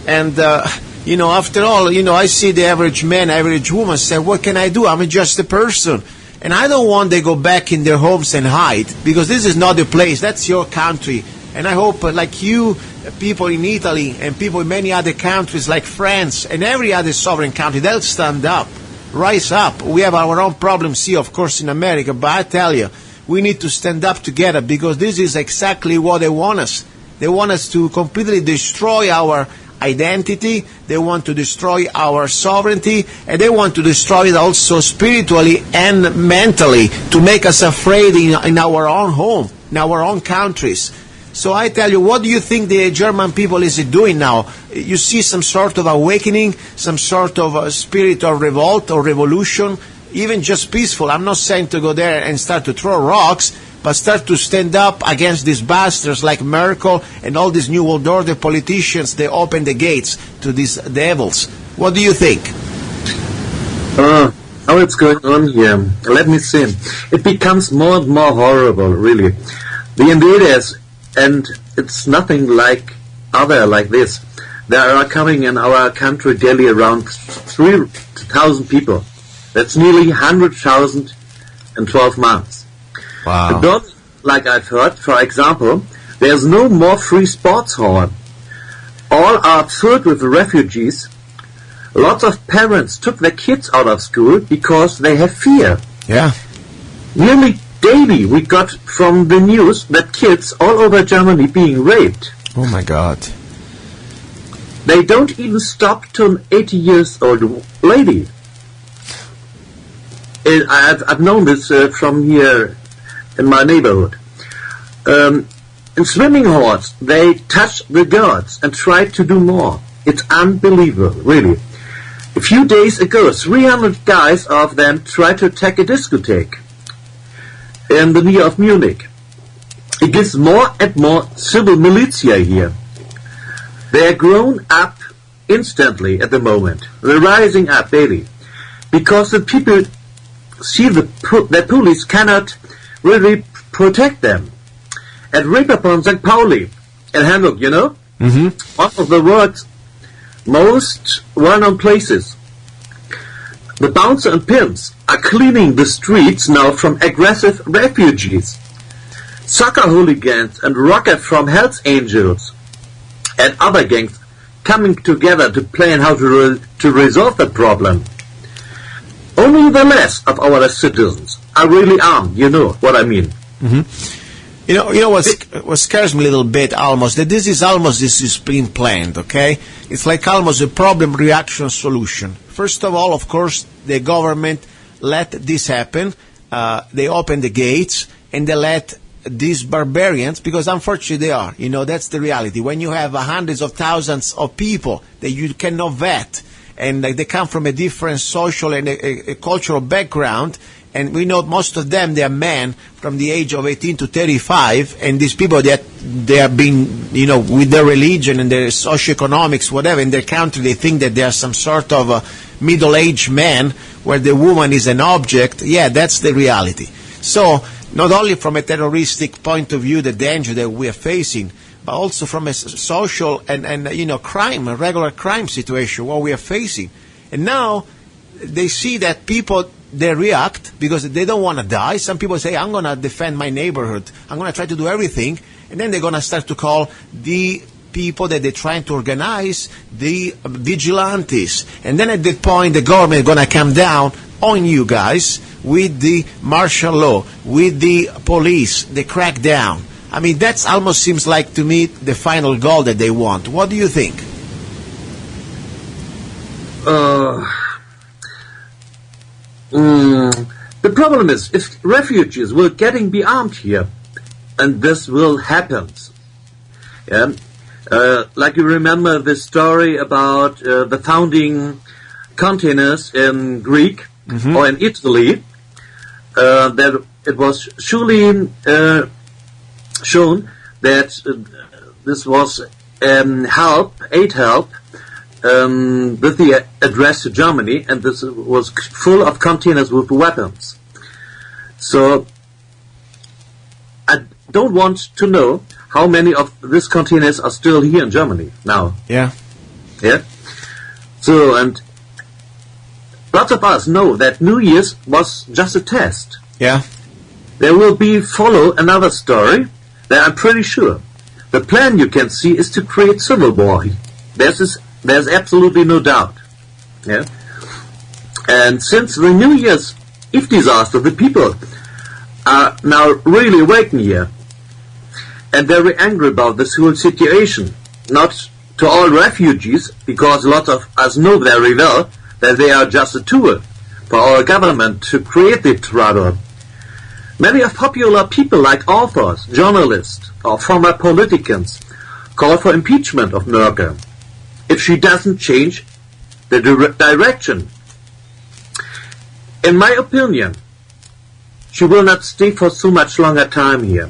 And, after all, I see the average man, average woman say, what can I do? I'm just a person. And I don't want they go back in their homes and hide, because this is not the place. That's your country. And I hope, like you, people in Italy and people in many other countries like France and every other sovereign country, they'll stand up, rise up. We have our own problems here, of course, in America, but I tell you, we need to stand up together, because this is exactly what they want us. They want us to completely destroy our identity, they want to destroy our sovereignty, and they want to destroy it also spiritually and mentally, to make us afraid in our own home, in our own countries. So I tell you, what do you think the German people is doing now? You see some sort of awakening, some sort of spirit of revolt or revolution, even just peaceful. I'm not saying to go there and start to throw rocks, but start to stand up against these bastards like Merkel and all these New World Order politicians. They open the gates to these devils. What do you think? How it's going on here? Let me see. It becomes more and more horrible, really. The invaders, and it's nothing like this. There are coming in our country daily around 3,000 people. That's nearly 100,000 in 12 months. Wow. But like I've heard, for example, there's no more free sports hall. All are filled with refugees. Lots of parents took their kids out of school because they have fear. Yeah. Nearly daily we got from the news that kids all over Germany being raped. Oh my God. They don't even stop to an 80 years old lady. I've known this from here in my neighborhood. In swimming halls, they touch the girls and try to do more. It's unbelievable, really. A few days ago, 300 guys of them tried to attack a discotheque in the near of Munich. It gives more and more civil militia here. They are grown up instantly at the moment. They're rising up daily, because the people see that police cannot really protect them. At Reeperbahn, St. Pauli, in Hamburg, one of the world's most well-known places. The bouncer and pimps are cleaning the streets now from aggressive refugees. Soccer hooligans and rockers from Hells Angels and other gangs coming together to plan how to resolve the problem. Only the less of our citizens are really armed, you know what I mean. Mm-hmm. You know what scares me a little bit, almost, that this is being planned, okay? It's like almost a problem, reaction, solution. First of all, of course, the government let this happen. They open the gates, and they let these barbarians, because unfortunately they are, that's the reality. When you have hundreds of thousands of people that you cannot vet, and they come from a different social and a cultural background, and we know most of them, they are men from the age of 18 to 35, and these people, they are being, with their religion and their socioeconomics, whatever, in their country, they think that they are some sort of a middle-aged man, where the woman is an object. Yeah, that's the reality. So not only from a terroristic point of view, the danger that we are facing, but also from a social and crime, a regular crime situation what we are facing. And now they see that people, they react because they don't want to die. Some people say, I'm going to defend my neighborhood. I'm going to try to do everything. And then they're going to start to call the people that they're trying to organize the vigilantes. And then at that point, the government is going to come down on you guys with the martial law, with the police, the crackdown. I mean, that almost seems like to me the final goal that they want. What do you think? The problem is, if refugees were getting be armed here, and this will happen, like you remember the story about the founding containers in Greek or in Italy, that it was surely shown that this was aid help with the address to Germany, and this was full of containers with weapons. So I don't want to know how many of these containers are still here in Germany now. Yeah. So, and lots of us know that New Year's was just a test. Yeah. There will follow another story that I'm pretty sure. The plan you can see is to create civil war. There's absolutely no doubt. Yeah. And since the New Year's Eve disaster, the people are now really awakened here and very angry about this whole situation. Not to all refugees, because lots of us know very well that they are just a tool for our government to create the trouble. Many of popular people like authors, journalists, or former politicians call for impeachment of Merkel if she doesn't change the direction. In my opinion, she will not stay for so much longer time here.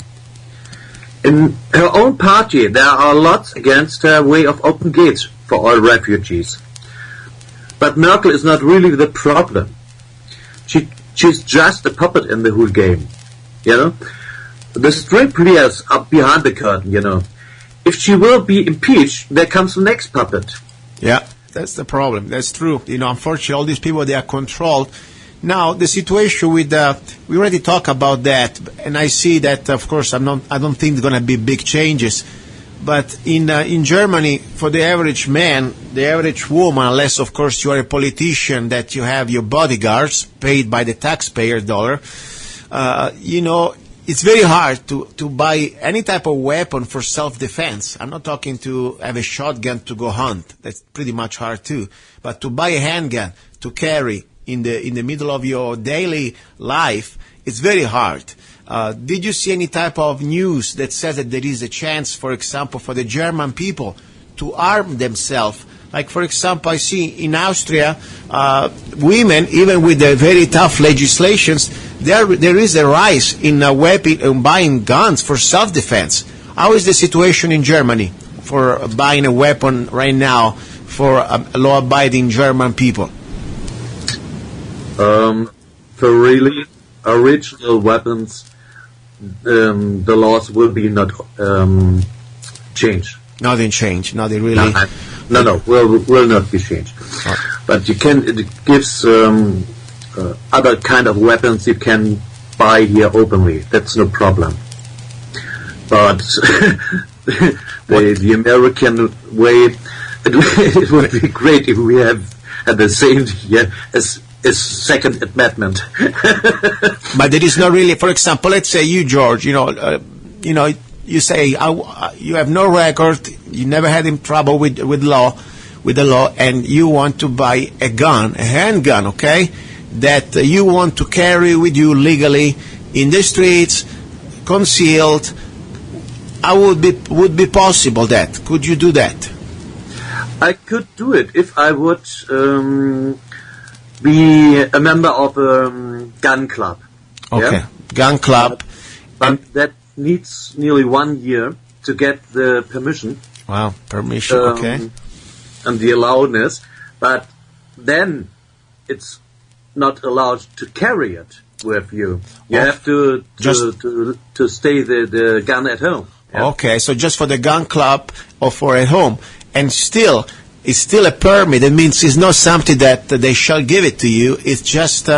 In her own party, there are lots against her way of open gates for all refugees. But Merkel is not really the problem. She's just a puppet in the whole game, The string players are behind the curtain, If she will be impeached, there comes the next puppet. Yeah, that's the problem. That's true. Unfortunately, all these people, they are controlled. Now, the situation with we already talked about that, and I see that, of course, I don't think there's going to be big changes. But in Germany, for the average man, the average woman, unless, of course, you are a politician, that you have your bodyguards paid by the taxpayer dollar, it's very hard to buy any type of weapon for self-defense. I'm not talking to have a shotgun to go hunt. That's pretty much hard too. But to buy a handgun to carry in the middle of your daily life, it's very hard. Did you see any type of news that says that there is a chance, for example, for the German people to arm themselves? Like, for example, I see in Austria, women, even with the very tough legislations, there is a rise in buying guns for self-defense. How is the situation in Germany for buying a weapon right now for law-abiding German people? For really original weapons, the laws will be not changed. Nothing changed. Nothing really. No, will not be changed. But it gives other kind of weapons you can buy here openly. That's no problem. But the American way, it would be great if we had the same here as Second Amendment. But there is not really. For example, let's say you, George. You say you have no record, you never had any trouble with the law, and you want to buy a gun, a handgun, okay, that you want to carry with you legally in the streets, concealed. How would be possible that? Could you do that? I could do it if I would be a member of a gun club. Okay, yeah? Gun club. But that needs nearly 1 year to get the permission. Wow, permission, okay. And the allowedness. But then it's not allowed to carry it. with you. You have to stay the gun at home. Yeah. Okay, so just for the gun club or for at home. And still, it's still a permit. It means it's not something that they shall give it to you. It just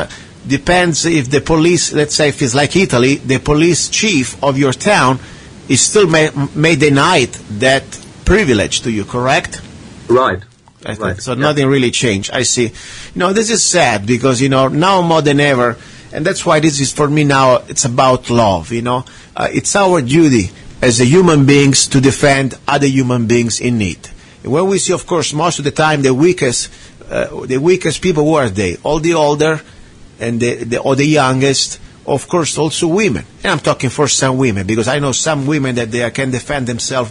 depends if the police, let's say if it's like Italy, the police chief of your town is still may deny that privilege to you, correct? Right. Right. So nothing really changed. I see. This is sad because, now more than ever, and that's why this is for me now, it's about love, It's our duty as a human beings to defend other human beings in need. When we see, of course, most of the time the weakest people, who are they? All the older and or the youngest, of course, also women. And I'm talking for some women because I know some women that they can defend themselves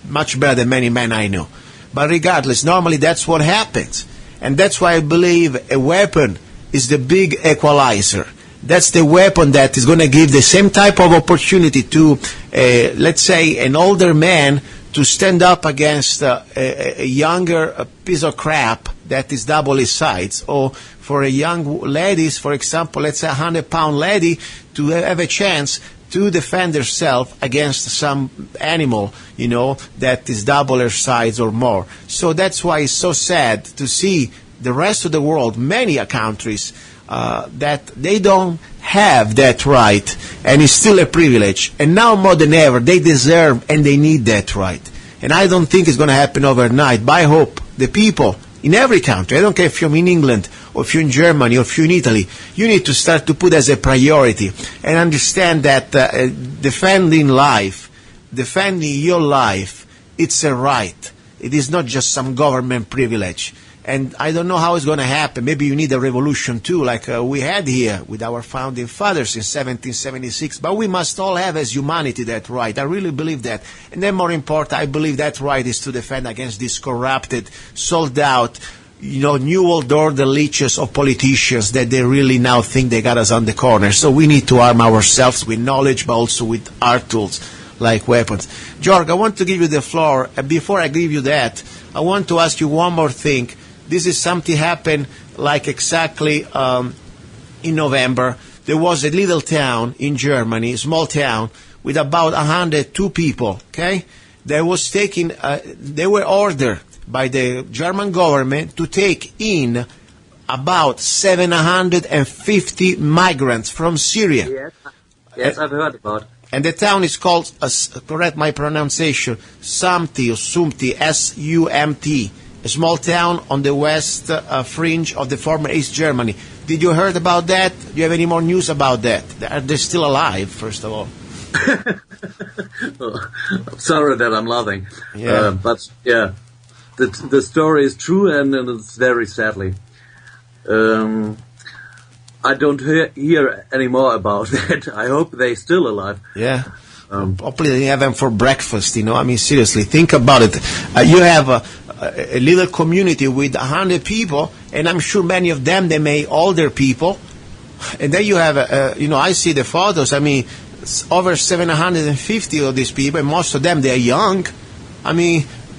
much better than many men I know. But regardless, normally that's what happens. And that's why I believe a weapon is the big equalizer. That's the weapon that is going to give the same type of opportunity to, let's say, an older man to stand up against a younger piece of crap that is double his size, or for a young ladies, for example, let's say a 100-pound lady, to have a chance to defend herself against some animal, that is double her size or more. So that's why it's so sad to see the rest of the world, many countries, that they don't have that right, and it's still a privilege. And now more than ever, they deserve and they need that right. And I don't think it's going to happen overnight, but I hope the people in every country, I don't care if you're in England, or if you're in Germany, or if you're in Italy, you need to start to put as a priority and understand that defending life, defending your life, it's a right. It is not just some government privilege. And I don't know how it's going to happen. Maybe you need a revolution too, like we had here with our founding fathers in 1776. But we must all have as humanity that right. I really believe that. And then more important, I believe that right is to defend against these corrupted, sold out, New World Order leeches of politicians that they really now think they got us on the corner. So we need to arm ourselves with knowledge, but also with our tools, like weapons. Jorg, I want to give you the floor. Before I give you that, I want to ask you one more thing. This is something happened like exactly in November. There was a little town in Germany, a small town, with about 102 people, okay? They were ordered by the German government to take in about 750 migrants from Syria. Yes, I've heard about it. And the town is called, correct my pronunciation, Sumti, S-U-M-T. A small town on the west fringe of the former East Germany. Did you heard about that? Do you have any more news about that? Are they still alive, first of all? I'm sorry that I'm laughing. Yeah. But yeah, the story is true and it's very sadly. I don't hear any more about that. I hope they're still alive. Yeah. Hopefully they have them for breakfast, seriously, think about it. You have a little community with 100 people, and I'm sure many of them, they may older people. And then you have, I see the photos. Over 750 of these people, and most of them, they are young.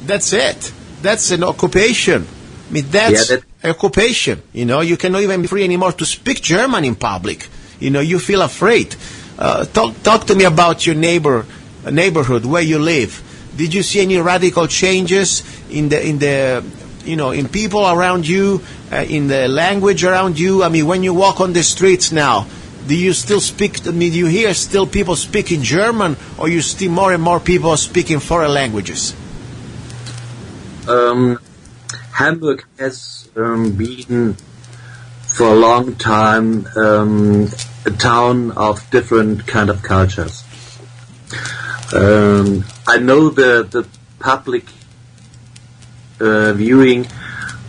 That's it. That's an occupation. That's occupation. You cannot even be free anymore to speak German in public. You feel afraid. Talk to me about your neighborhood where you live. Did you see any radical changes in people around you, in the language around you? When you walk on the streets now, do you still speak? Do you hear still people speaking German, or you see more and more people speaking foreign languages? Hamburg has been for a long time a town of different kind of cultures. I know the public viewing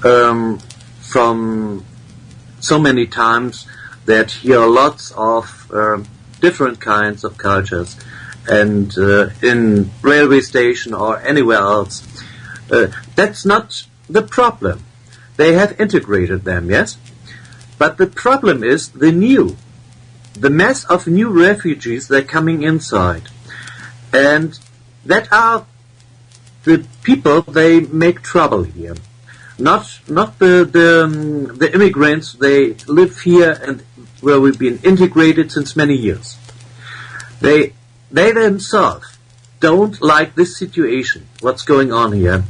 from so many times that here are lots of different kinds of cultures, and in railway station or anywhere else, that's not the problem. They have integrated them, yes, but the problem is the mass of new refugees that are coming inside, and that are the people they make trouble here. Not the immigrants. They live here and where we've been integrated since many years. They themselves don't like this situation. What's going on here?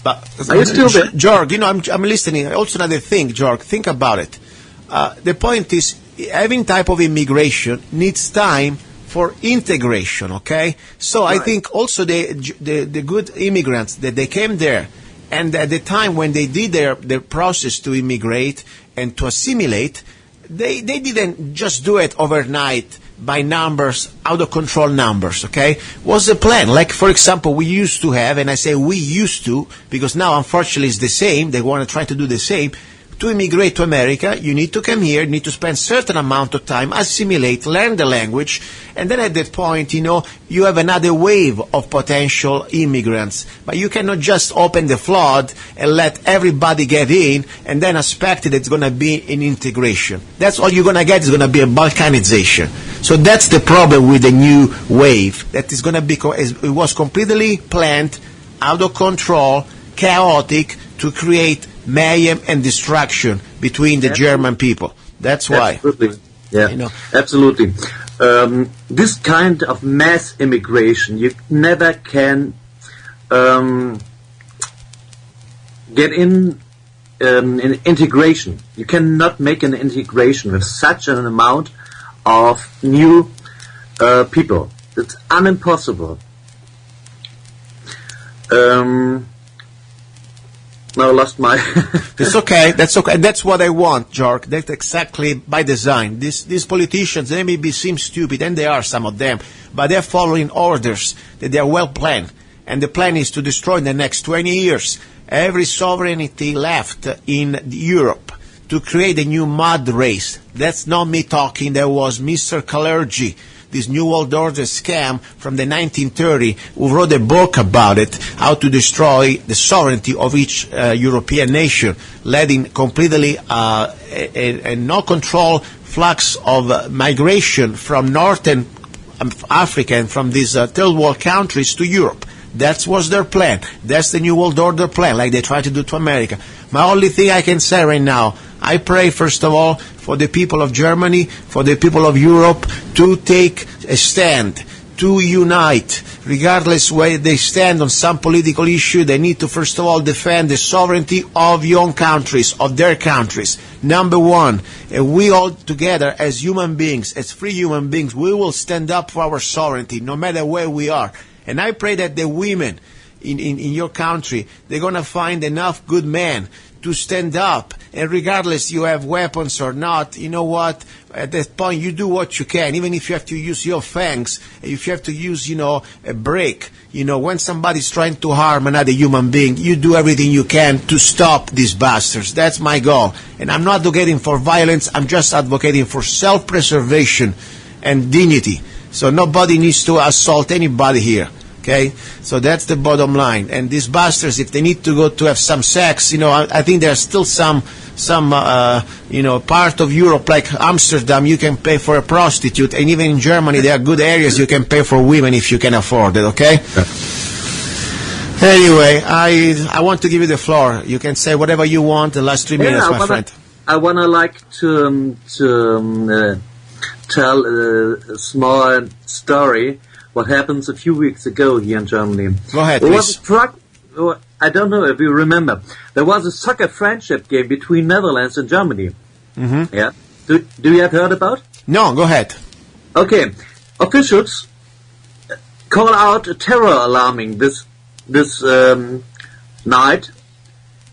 But, Are you still there? Jorg, I'm listening. Also another thing, Jorg, think about it. The point is, having type of immigration needs time for integration, okay? So right. I think also the good immigrants, that they came there, and at the time when they did their process to immigrate and to assimilate, they didn't just do it overnight by numbers, out of control numbers, okay? Was a plan. Like, for example, we used to have, and I say we used to, because now unfortunately it's the same, they want to try to do the same. To immigrate to America, you need to come here, you need to spend certain amount of time, assimilate, learn the language, and then at that point, you have another wave of potential immigrants. But you cannot just open the flood and let everybody get in and then expect that it's going to be an integration. That's all you're going to get is going to be a balkanization. So that's the problem with the new wave. That is going to be, it was completely planned, out of control, chaotic, to create mayhem and destruction between the German people. That's why. Absolutely. Yeah, absolutely. This kind of mass immigration, you never can get in integration. You cannot make an integration with such an amount of new people. It's unimpossible. No, I lost my... It's okay. That's okay. That's what I want, Jorg. That's exactly by design. These politicians, they maybe seem stupid, and they are, some of them, but they're following orders that they are well planned. And the plan is to destroy in the next 20 years every sovereignty left in Europe, to create a new mud race. That's not me talking. There was Mr. Kalergi, this New World Order scam from the 1930s, who wrote a book about it, how to destroy the sovereignty of each European nation, leading completely a no-control flux of migration from northern Africa and from these third world countries to Europe. That was their plan. That's the New World Order plan, like they try to do to America. My only thing I can say right now, I pray, first of all, for the people of Germany, for the people of Europe, to take a stand, to unite. Regardless where they stand on some political issue, they need to, first of all, defend the sovereignty of your own countries, of their countries. Number one, we all together as human beings, as free human beings, we will stand up for our sovereignty, no matter where we are. And I pray that the women in your country, they're going to find enough good men to stand up, and regardless you have weapons or not, you know what, at that point you do what you can, even if you have to use your fangs, if you have to use, a brick, when somebody's trying to harm another human being, you do everything you can to stop these bastards. That's my goal. And I'm not advocating for violence, I'm just advocating for self-preservation and dignity. So nobody needs to assault anybody here. Okay, so that's the bottom line. And these bastards, if they need to go to have some sex, I think there's still some part of Europe like Amsterdam, you can pay for a prostitute, and even in Germany there are good areas you can pay for women if you can afford it. Okay. Anyway, I want to give you the floor. You can say whatever you want. The last 3 minutes, my friend. I wanna to tell a small story. What happens a few weeks ago here in Germany. Go ahead, there please. Was I don't know if you remember. There was a soccer friendship game between Netherlands and Germany. Mm-hmm. Yeah. Do you have heard about? No, go ahead. Okay. Officials call out a terror alarming this night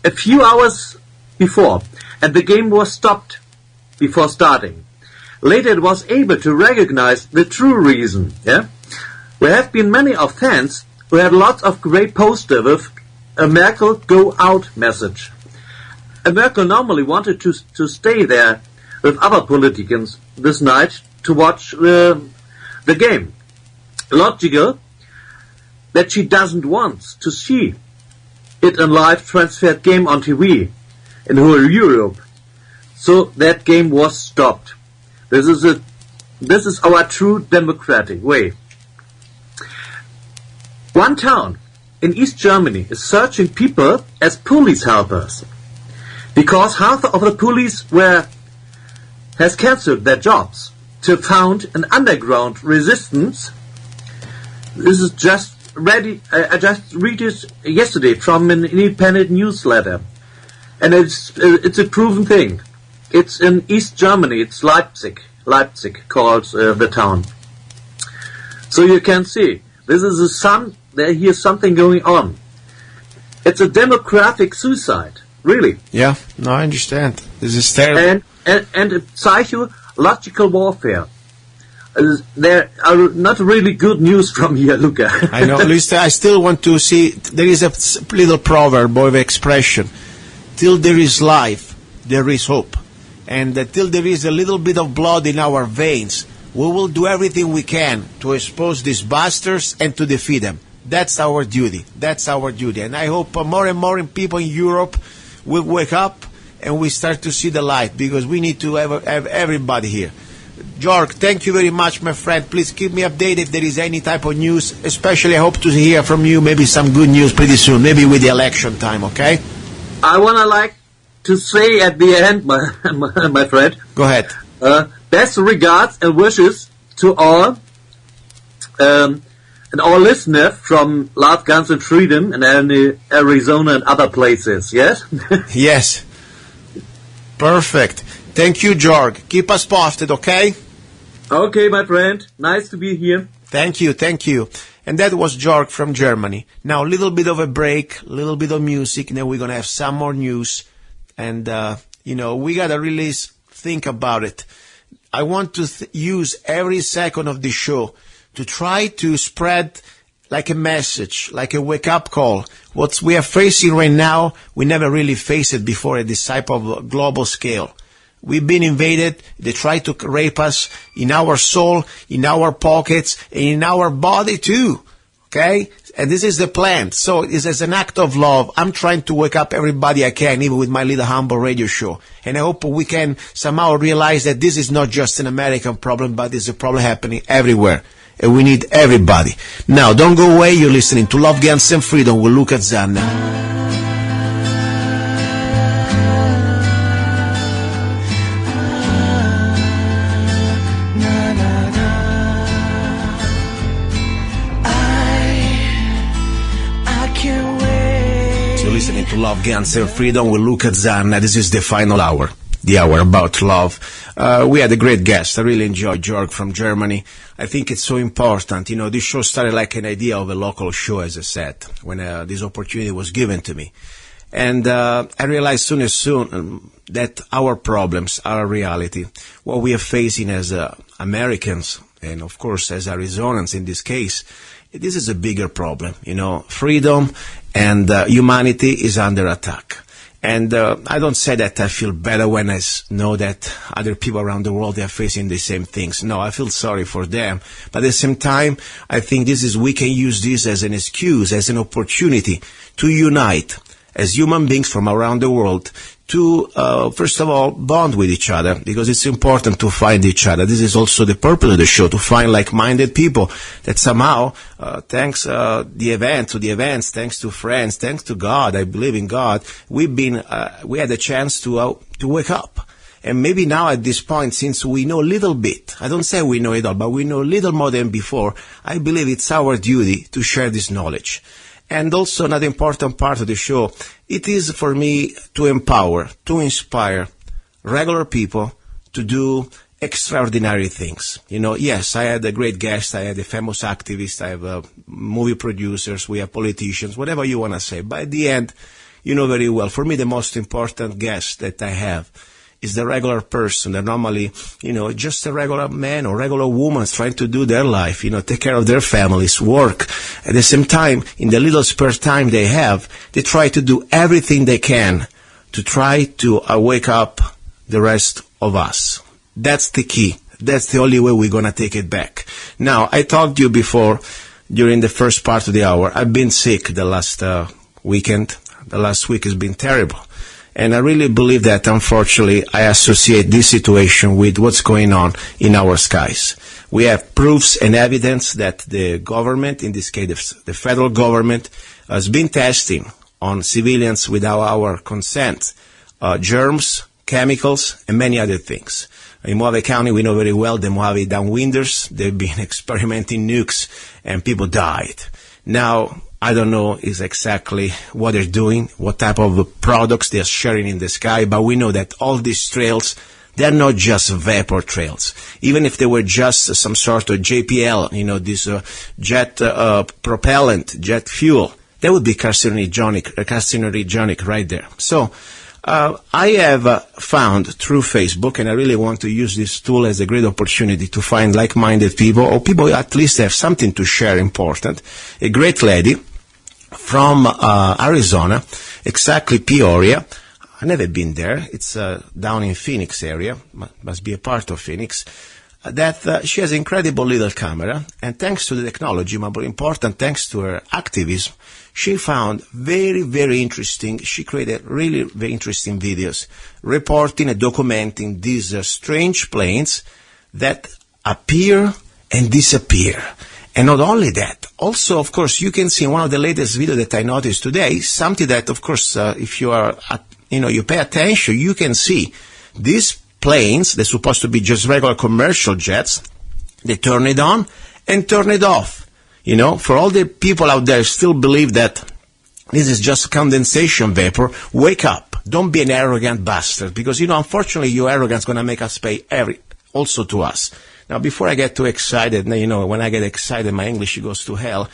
a few hours before, and the game was stopped before starting. Later it was able to recognize the true reason. Yeah. There have been many of fans who had lots of great posters with a Merkel go out message. And Merkel normally wanted to stay there with other politicians this night to watch the game. Logical that she doesn't want to see it in live transferred game on TV in whole Europe. So that game was stopped. This is our true democratic way. One town in East Germany is searching people as police helpers, because half of the police were has cancelled their jobs to found an underground resistance. This is just ready. I just read it yesterday from an independent newsletter, and it's a proven thing. It's in East Germany. It's Leipzig called the town. So you can see this is here's something going on. It's a demographic suicide, really. Yeah, no, I understand. This is terrible. And a psychological warfare. There are not really good news from here, Luca. I know. At least I still want to see. There is a little proverb or expression: "Till there is life, there is hope," and till there is a little bit of blood in our veins, we will do everything we can to expose these bastards and to defeat them. That's our duty. That's our duty. And I hope more and more people in Europe will wake up and we start to see the light, because we need to have everybody here. Jorg, thank you very much, my friend. Please keep me updated if there is any type of news. Especially, I hope to hear from you maybe some good news pretty soon, maybe with the election time, okay? I want to say at the end, my friend. Go ahead. Best regards and wishes to all and all listeners from Love, Guns and Freedom in Arizona and other places, yes? Yes. Perfect. Thank you, Jorg. Keep us posted, okay? Okay, my friend. Nice to be here. Thank you, thank you. And that was Jorg from Germany. Now, a little bit of a break, a little bit of music, and then we're going to have some more news. And, we got to really think about it. I want to use every second of the show to try to spread like a message, like a wake-up call. What we are facing right now, we never really faced it before at this type of global scale. We've been invaded. They try to rape us in our soul, in our pockets, and in our body too. Okay? And this is the plan. So it's as an act of love. I'm trying to wake up everybody I can, even with my little humble radio show. And I hope we can somehow realize that this is not just an American problem, but it's a problem happening everywhere. And we need everybody. Now, don't go away. You're listening to Love, Guns and Freedom with Luca Zanna. Listening to Love, Guns and Freedom with Luca Zanna. This is the final hour, the hour about love. We had a great guest. I really enjoyed Jorg from Germany. I think it's so important. This show started like an idea of a local show, as I said, when this opportunity was given to me. And I realized soon that our problems are a reality. What we are facing as Americans, and of course as Arizonans in this case, this is a bigger problem. Freedom and humanity is under attack. And I don't say that I feel better when I know that other people around the world are facing the same things. No, I feel sorry for them. But at the same time, I think we can use this as an excuse, as an opportunity to unite as human beings from around the world to, first of all, bond with each other, because it's important to find each other. This is also the purpose of the show, to find like-minded people that somehow, thanks to the events, thanks to friends, thanks to God, I believe in God, we had a chance to wake up. And maybe now at this point, since we know a little bit, I don't say we know it all, but we know a little more than before, I believe it's our duty to share this knowledge. And also another important part of the show, it is for me to empower, to inspire regular people to do extraordinary things. Yes, I had a great guest, I had a famous activist, I have movie producers, we have politicians, whatever you want to say. But at the end, you know very well, for me the most important guest that I have is the regular person that normally, just a regular man or regular woman trying to do their life, take care of their families, work. At the same time, in the little spare time they have, they try to do everything they can to try to wake up the rest of us. That's the key. That's the only way we're going to take it back. Now, I talked to you before during the first part of the hour. I've been sick the last weekend. The last week has been terrible. And I really believe that, unfortunately, I associate this situation with what's going on in our skies. We have proofs and evidence that the government, in this case the federal government, has been testing on civilians without our consent, germs, chemicals, and many other things. In Mojave County, we know very well the Mojave Downwinders. They've been experimenting nukes, and people died. Now, I don't know is exactly what they're doing, what type of products they're sharing in the sky, but we know that all these trails, they're not just vapor trails. Even if they were just some sort of JPL, this jet propellant, jet fuel, that would be carcinogenic right there. So, I have found through Facebook, and I really want to use this tool as a great opportunity to find like-minded people, or people at least have something to share important. A great lady from Arizona, exactly Peoria. I've never been there. It's down in Phoenix area, must be a part of Phoenix. That she has an incredible little camera, and thanks to the technology, but more important, thanks to her activism, she found very, very interesting. She created really very interesting videos reporting and documenting these strange planes that appear and disappear. And not only that, also, of course, you can see in one of the latest videos that I noticed today, something that, of course, if you are, you pay attention, you can see these planes, they're supposed to be just regular commercial jets, they turn it on and turn it off. For all the people out there still believe that this is just condensation vapor, wake up. Don't be an arrogant bastard, because, unfortunately, your arrogance is going to make us pay also to us. Now, before I get too excited, when I get excited, my English goes to hell,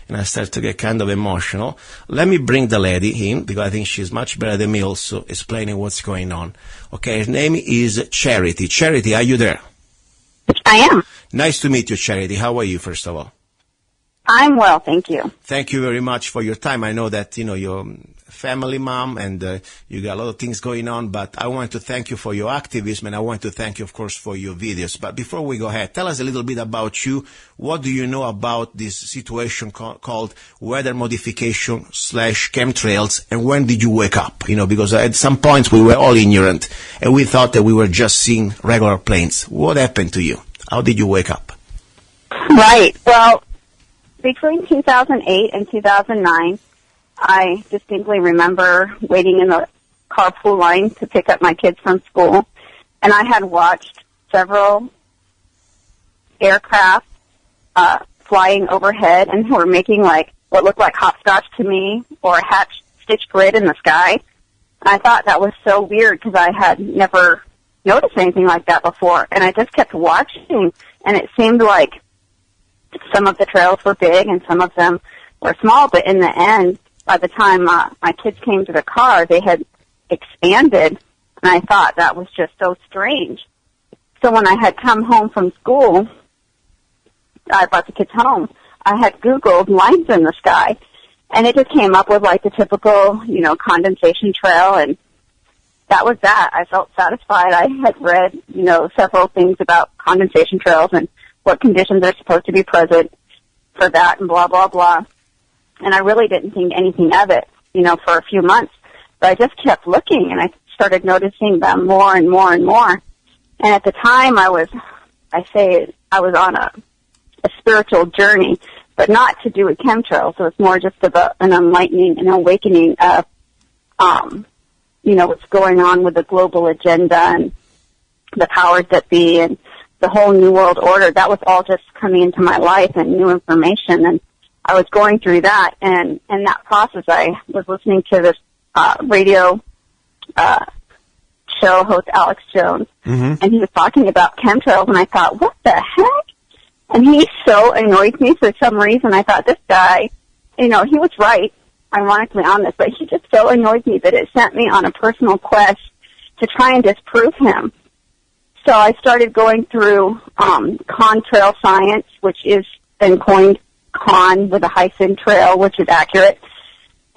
and I start to get kind of emotional. Let me bring the lady in, because I think she's much better than me also explaining what's going on. Okay, her name is Charity. Charity, are you there? I am. Nice to meet you, Charity. How are you, first of all? I'm well, thank you. Thank you very much for your time. I know that, you're a family mom and you got a lot of things going on, but I want to thank you for your activism, and I want to thank you, of course, for your videos. But before we go ahead, tell us a little bit about you. What do you know about this situation called weather modification / chemtrails, and when did you wake up? Because at some points we were all ignorant, and we thought that we were just seeing regular planes. What happened to you? How did you wake up? Right. Well, between 2008 and 2009, I distinctly remember waiting in the carpool line to pick up my kids from school, and I had watched several aircraft flying overhead and who were making what looked like hopscotch to me, or a hatch-stitch grid in the sky. And I thought that was so weird, because I had never noticed anything like that before, and I just kept watching, and it seemed like some of the trails were big and some of them were small, but in the end, by the time my kids came to the car, they had expanded, and I thought that was just so strange. So when I had come home from school, I brought the kids home, I had Googled lines in the sky, and it just came up with the typical, condensation trail, and that was that. I felt satisfied. I had read, several things about condensation trails and what conditions are supposed to be present for that and blah, blah, blah. And I really didn't think anything of it, for a few months. But I just kept looking, and I started noticing them more and more and more. And at the time, I was on a spiritual journey, but not to do with chemtrails. So it's more just about an enlightening and awakening of, what's going on with the global agenda and the powers that be and the whole New World Order. That was all just coming into my life and new information, and I was going through that, and in that process I was listening to this radio show host, Alex Jones, and he was talking about chemtrails, and I thought, what the heck? And he so annoyed me for some reason. I thought, this guy, he was right, ironically, on this, but he just so annoyed me that it sent me on a personal quest to try and disprove him. So I started going through contrail science, which is then coined con with a hyphen trail, which is accurate.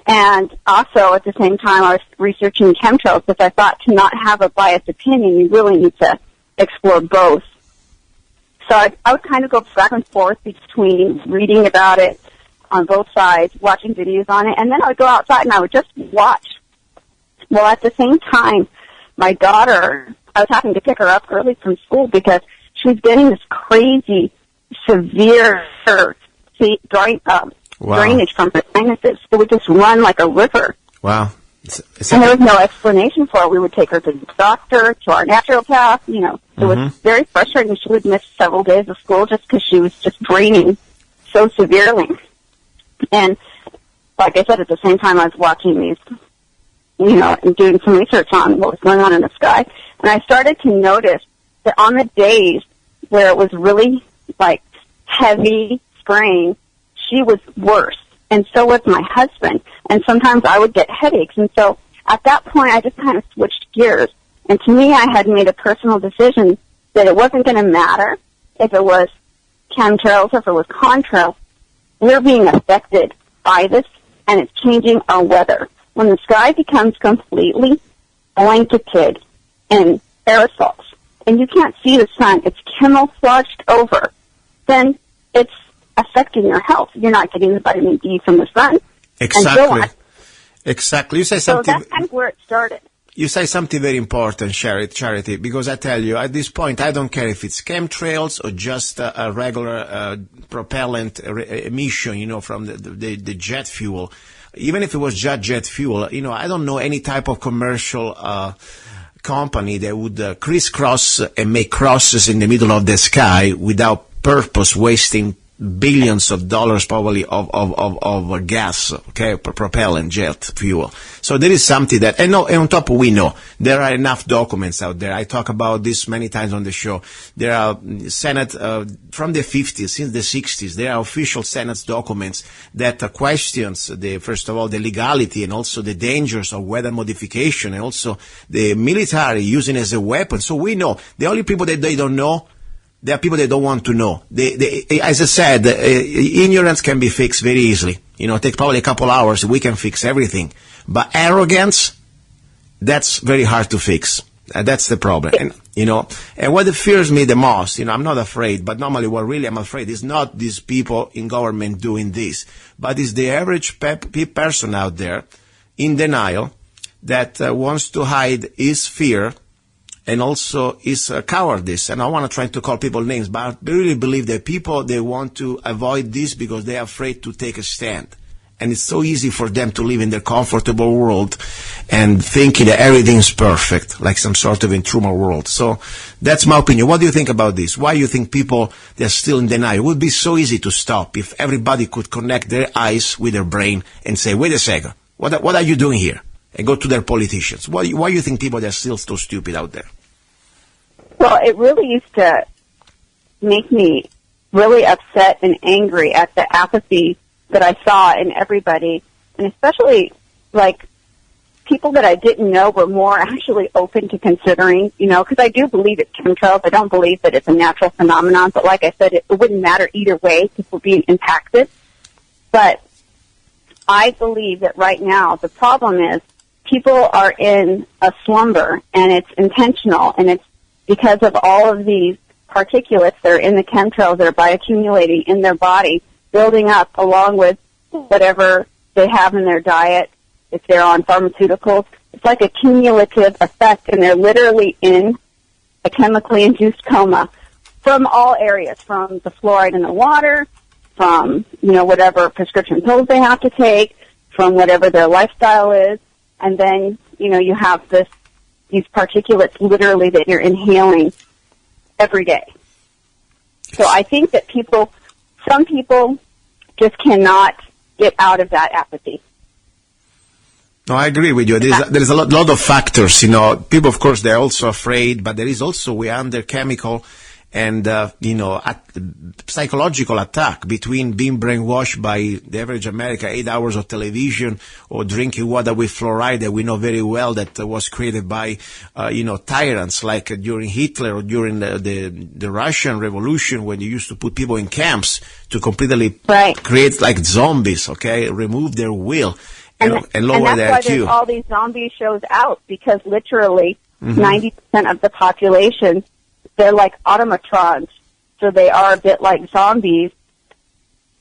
And also at the same time I was researching chemtrails, because I thought to not have a biased opinion, you really need to explore both. So I would kind of go back and forth between reading about it on both sides, watching videos on it, and then I would go outside and I would just watch. Well, at the same time, my daughter, I was having to pick her up early from school because she was getting this crazy, severe drainage from her sinuses. It would just run like a river. Wow. And there was no explanation for it. We would take her to the doctor, to our naturopath, It was very frustrating. She would miss several days of school just because she was just draining so severely. And like I said, at the same time, I was watching these, and doing some research on what was going on in the sky. And I started to notice that on the days where it was really, heavy spraying, she was worse. And so was my husband. And sometimes I would get headaches. And so at that point, I just kind of switched gears. And to me, I had made a personal decision that it wasn't going to matter if it was chemtrails or if it was contrails. We're being affected by this, and it's changing our weather. When the sky becomes completely blanketed in aerosols, and you can't see the sun, it's camouflaged over, then it's affecting your health. You're not getting the vitamin D from the sun. Exactly. And so on. Exactly. You say So something. that's kind of where it started. You say something very important, Charity, because I tell you, at this point, I don't care if it's chemtrails or just a regular propellant emission, from the jet fuel. Even if it was just jet fuel, I don't know any type of commercial company that would crisscross and make crosses in the middle of the sky without purpose, wasting billions of dollars probably of gas, propellant, jet fuel. So there is something that, and on top we know, there are enough documents out there. I talk about this many times on the show. There are Senate, from the 50s, since the 60s, there are official Senate documents that questions first of all, the legality and also the dangers of weather modification and also the military using it as a weapon. So we know. The only people that they don't know, there are people that don't want to know. As I said, ignorance can be fixed very easily. It takes probably a couple hours. We can fix everything. But arrogance, that's very hard to fix. That's the problem. And what fears me the most, I'm not afraid, but normally what really I'm afraid is not these people in government doing this, but it's the average person out there in denial that wants to hide his fear and also is cowardice. And I want to try to call people names, but I really believe that people, they want to avoid this because they are afraid to take a stand. And it's so easy for them to live in their comfortable world and thinking that everything's perfect, like some sort of intruder world. So that's my opinion. What do you think about this? Why do you think people, they're still in denial? It would be so easy to stop if everybody could connect their eyes with their brain and say, wait a second, what are you doing here? And go to their politicians. Why do you think people, they're still so stupid out there? Well, it really used to make me really upset and angry at the apathy that I saw in everybody, and especially, people that I didn't know were more actually open to considering, because I do believe it's chemtrails. I don't believe that it's a natural phenomenon, but like I said, it wouldn't matter either way because we're being impacted. But I believe that right now the problem is people are in a slumber, and it's intentional, and it's because of all of these particulates that are in the chemtrails that are bioaccumulating in their body, building up along with whatever they have in their diet, if they're on pharmaceuticals. It's like a cumulative effect, and they're literally in a chemically induced coma from all areas, from the fluoride in the water, from, whatever prescription pills they have to take, from whatever their lifestyle is, and then, you have these particulates literally that you're inhaling every day. So I think that some people just cannot get out of that apathy. No, I agree with you. There's a lot of factors, People, of course, they're also afraid, but there is also, we're under chemical and, psychological attack between being brainwashed by the average American, 8 hours of television or drinking water with fluoride that we know very well that was created by, tyrants like during Hitler or during the Russian Revolution when you used to put people in camps to completely create like zombies, remove their will and lower their IQ. And that's why there's all these zombie shows out, because literally 90% of the population, they're like automatrons, so they are a bit like zombies.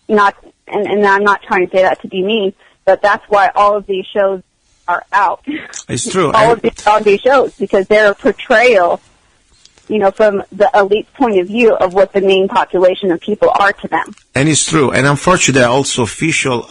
And I'm not trying to say that to be mean, but that's why all of these shows are out. It's true. All of these zombie shows, because they're a portrayal, from the elite point of view of what the main population of people are to them. And it's true. And unfortunately, also official,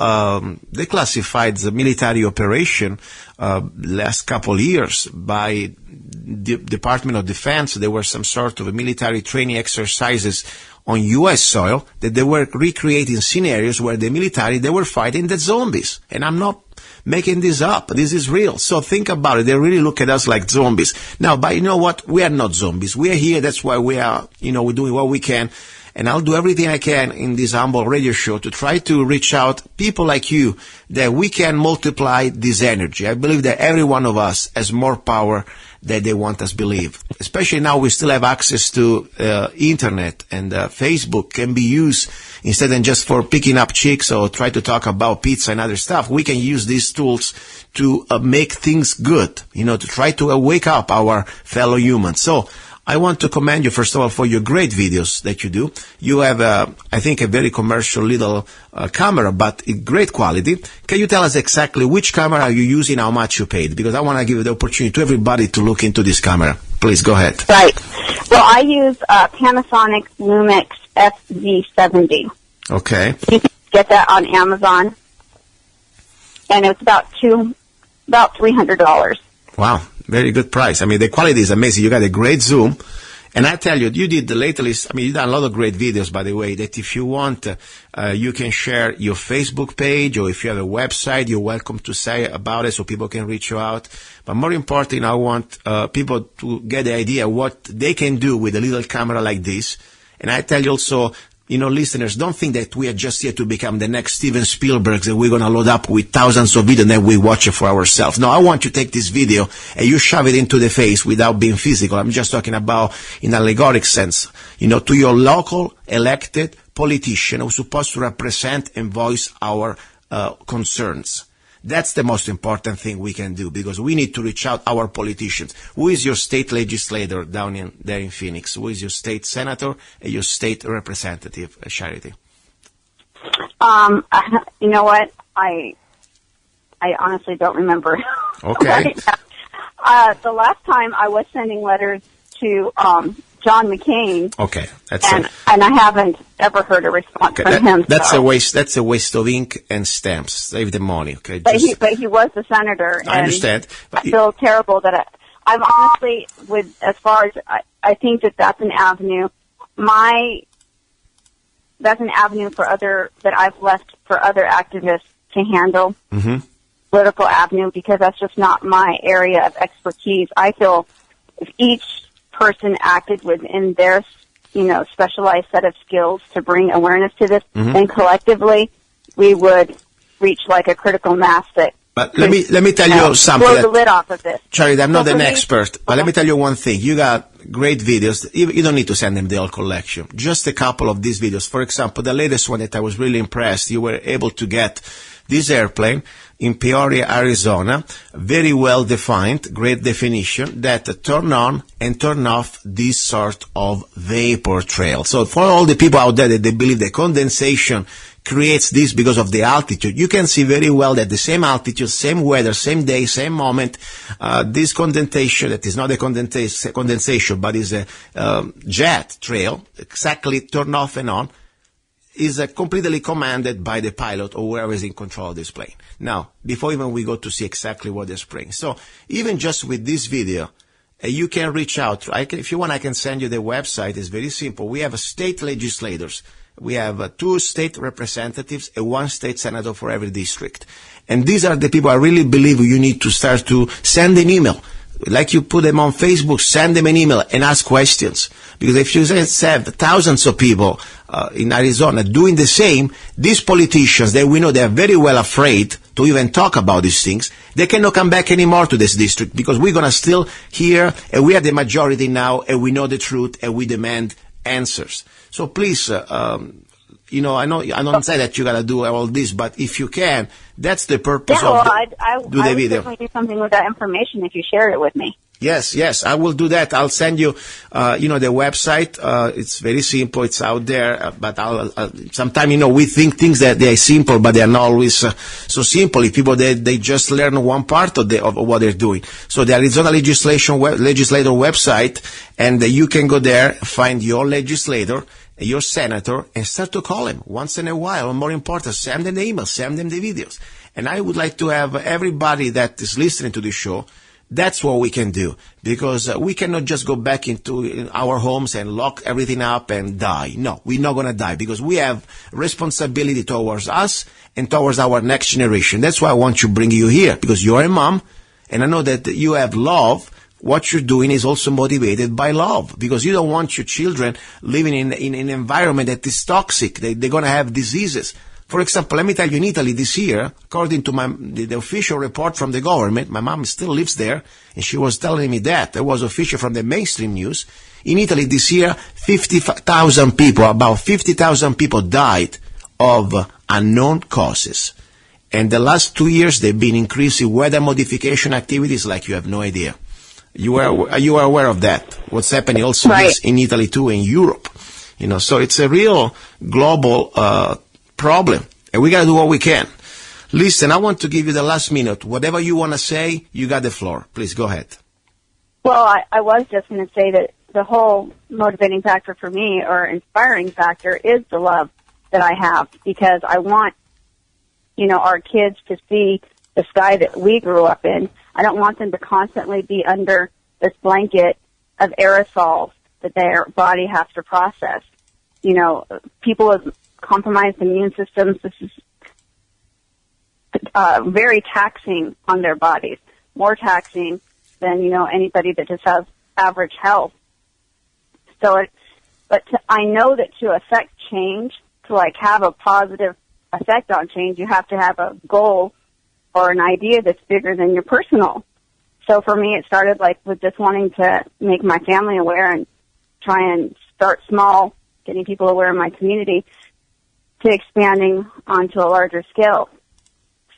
they classified the military operation last couple of years by Department of Defense. There were some sort of military training exercises on U.S. soil that they were recreating scenarios where the military, they were fighting the zombies. And I'm not making this up. This is real. So think about it. They really look at us like zombies. Now, but you know what? We are not zombies. We are here. That's why we are, we're doing what we can. And I'll do everything I can in this humble radio show to try to reach out people like you that we can multiply this energy. I believe that every one of us has more power than they want us to believe. Especially now we still have access to internet, and Facebook can be used instead of just for picking up chicks or try to talk about pizza and other stuff. We can use these tools to make things good, to try to wake up our fellow humans. So I want to commend you, first of all, for your great videos that you do. You have, I think, a very commercial little camera, but great quality. Can you tell us exactly which camera are you using, how much you paid? Because I want to give the opportunity to everybody to look into this camera. Please, go ahead. Right. Well, I use Panasonic Lumix FZ70. Okay. You can get that on Amazon, and it's about $300. Wow. Very good price. I mean, the quality is amazing. You got a great zoom. And I tell you, you did the latest, you've done a lot of great videos, by the way, that if you want, you can share your Facebook page, or if you have a website, you're welcome to say about it so people can reach you out. But more important, I want people to get the idea what they can do with a little camera like this. And I tell you also, listeners, don't think that we are just here to become the next Steven Spielberg, that we're going to load up with thousands of videos and then we watch it for ourselves. No, I want you to take this video and you shove it into the face without being physical. I'm just talking about in allegoric sense, to your local elected politician who's supposed to represent and voice our concerns. That's the most important thing we can do, because we need to reach out our politicians. Who is your state legislator down there in Phoenix? Who is your state senator and your state representative, Charity? You know what? I honestly don't remember. Okay. The last time I was sending letters to John McCain. Okay, and I haven't ever heard a response from him. That's a waste. That's a waste of ink and stamps. Save the money. Okay. But he was the senator. I understand. I feel terrible that I'm honestly as far as I think that's an avenue. That's an avenue that I've left for other activists to handle. Mm-hmm. Political avenue, because that's just not my area of expertise. I feel if each person acted within their, specialized set of skills to bring awareness to this, and collectively we would reach like a critical mass that. But let me tell you something. Blow the lid off of this. Charlie, I'm not an expert, but let me tell you one thing. You got great videos. You don't need to send them the whole collection. Just a couple of these videos. For example, the latest one that I was really impressed, you were able to get this airplane in Peoria, Arizona, very well defined, great definition, that turn on and turn off this sort of vapor trail. So for all the people out there that they believe that condensation creates this because of the altitude, you can see very well that the same altitude, same weather, same day, same moment, this condensation, that is not a condensation, but is a jet trail, exactly turn off and on, is completely commanded by the pilot or whoever is in control of this plane. Now, before even we go to see exactly what they're spraying. So even just with this video, you can reach out. If you want, I can send you the website. It's very simple. We have state legislators. We have 2 state representatives and 1 state senator for every district. And these are the people I really believe you need to start to send an email. Like you put them on Facebook, send them an email and ask questions. Because if you have thousands of people in Arizona doing the same, these politicians that we know they are very well afraid to even talk about these things, they cannot come back anymore to this district, because we're going to still hear, and we are the majority now, and we know the truth, and we demand answers. So please, I don't say that you got to do all this, but if you can, that's the purpose of the video. I would do something with that information if you share it with me. Yes, I will do that. I'll send you, the website. It's very simple. It's out there. But sometimes, we think things that they are simple, but they are not always so simple. If people, they just learn one part of what they're doing. So the Arizona legislator website, and you can go there, find your legislator, your senator, and start to call him once in a while. Or more important, send them the email, send them the videos. And I would like to have everybody that is listening to the show That's what we can do, because we cannot just go back into our homes and lock everything up and die. No, we're not going to die, because we have responsibility towards us and towards our next generation. That's why I want to bring you here, because you are a mom, and I know that you have love. What you're doing is also motivated by love, because you don't want your children living in an environment that is toxic. They're going to have diseases. For example, let me tell you, in Italy this year, according to the official report from the government, my mom still lives there, and she was telling me that. It was official from the mainstream news. In Italy this year, 50,000 people, about 50,000 people died of unknown causes. And the last 2 years, they've been increasing weather modification activities like you have no idea. You are aware of that. What's happening also in Italy too, in Europe. So it's a real global problem, and we got to do what we can. Listen, I want to give you the last minute. Whatever you want to say, you got the floor. Please go ahead. Well, I was just going to say that the whole motivating factor for me, or inspiring factor, is the love that I have, because I want, our kids to see the sky that we grew up in. I don't want them to constantly be under this blanket of aerosols that their body has to process. People with compromised immune systems, this is very taxing on their bodies, more taxing than, anybody that just has average health. I know that to affect change, to have a positive effect on change, you have to have a goal or an idea that's bigger than your personal. So for me, it started with just wanting to make my family aware and try and start small, getting people aware in my community, to expanding onto a larger scale.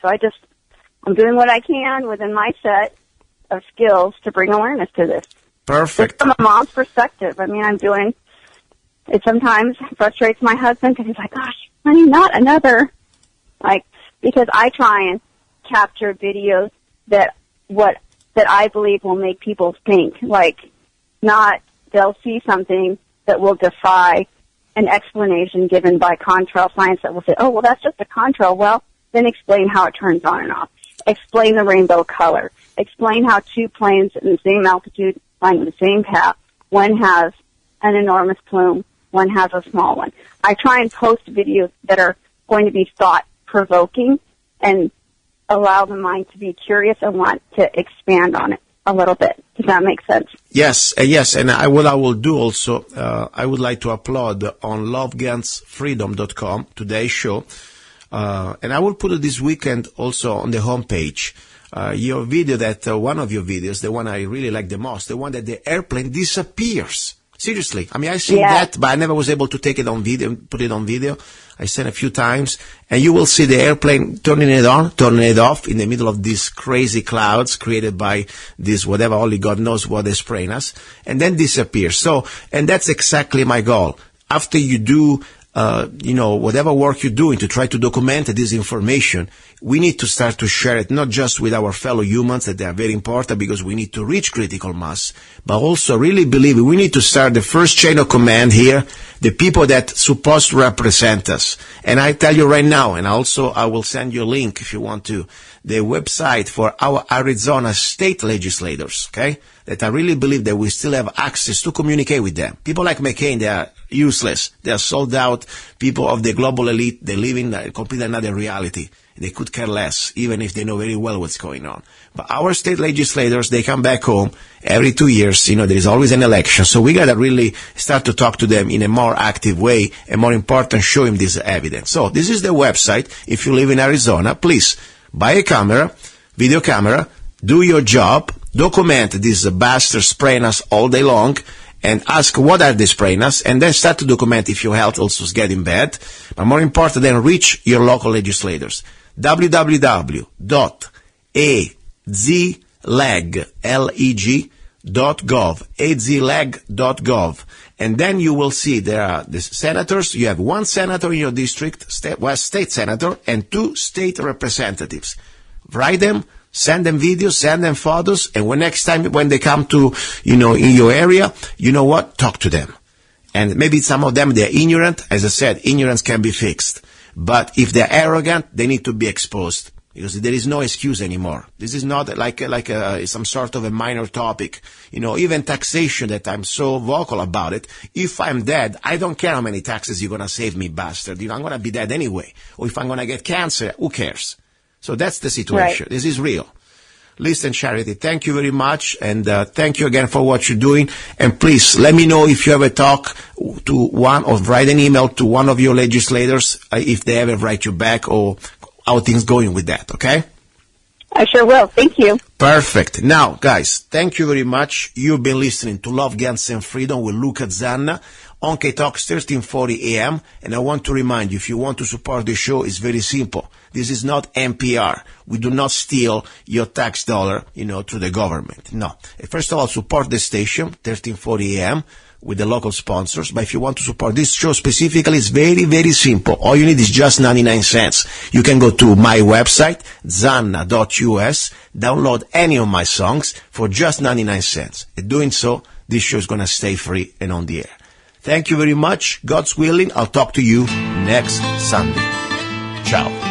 So I'm doing what I can within my set of skills to bring awareness to this. Perfect. Just from a mom's perspective, it sometimes frustrates my husband, because he's like, gosh, honey, not another. Because I try and capture videos that I believe will make people think. They'll see something that will defy an explanation given by contrail science that will say, oh, well, that's just a contrail. Well, then explain how it turns on and off. Explain the rainbow color. Explain how two planes in the same altitude flying the same path. One has an enormous plume. One has a small one. I try and post videos that are going to be thought-provoking and allow the mind to be curious and want to expand on it a little bit. Does that make sense? Yes. And what I will do also, I would like to upload on lovegunsfreedom.com today's show, and I will put it this weekend also on the homepage. Your video, one of your videos, the one I really like the most, the one that the airplane disappears. Seriously. I seen that, but I never was able to take it on video, put it on video. I sent a few times, and you will see the airplane turning it on, turning it off in the middle of these crazy clouds created by this whatever, only God knows what they're spraying us, and then disappears. So, and that's exactly my goal. After you do, whatever work you're doing to try to document this information, we need to start to share it, not just with our fellow humans, that they are very important because we need to reach critical mass, but also really believe we need to start the first chain of command here, the people that supposed to represent us. And I tell you right now, and also I will send you a link if you want to, the website for our Arizona state legislators, okay, that I really believe that we still have access to communicate with them. People like McCain, they are useless. They are sold out people of the global elite. They live in a completely another reality. They could care less, even if they know very well what's going on. But our state legislators, they come back home every 2 years. There is always an election. So we got to really start to talk to them in a more active way, and more important, show them this evidence. So this is the website. If you live in Arizona, please buy a camera, video camera, do your job, document these bastards spraying us all day long, and ask what are they spraying us, and then start to document if your health also is getting bad. But more important, then reach your local legislators. www.azleg.gov, and then you will see there are the senators. You have one senator in your district, state senator, and 2 state representatives. Write them, send them videos, send them photos, and next time when they come to, in your area, talk to them. And maybe some of them, they're ignorant. As I said, ignorance can be fixed. But if they're arrogant, they need to be exposed. because there is no excuse anymore. This is not like some sort of a minor topic. Even taxation, that I'm so vocal about it. If I'm dead, I don't care how many taxes you're going to save me, bastard. I'm going to be dead anyway. Or if I'm going to get cancer, who cares? So that's the situation. Right. This is real. Listen, Charity, thank you very much, and thank you again for what you're doing. And please, let me know if you ever talk to one or write an email to one of your legislators, if they ever write you back, or how things going with that, okay? I sure will. Thank you. Perfect. Now, guys, thank you very much. You've been listening to Love, Guns, and Freedom with Luca Zanna on KTOX 1340 AM. And I want to remind you, if you want to support the show, it's very simple. This is not NPR. We do not steal your tax dollar, through the government. No. First of all, support the station, 1340 AM, with the local sponsors. But if you want to support this show specifically, it's very, very simple. All you need is just 99 cents. You can go to my website, zanna.us, download any of my songs for just 99 cents. And doing so, this show is going to stay free and on the air. Thank you very much. God's willing, I'll talk to you next Sunday. Ciao.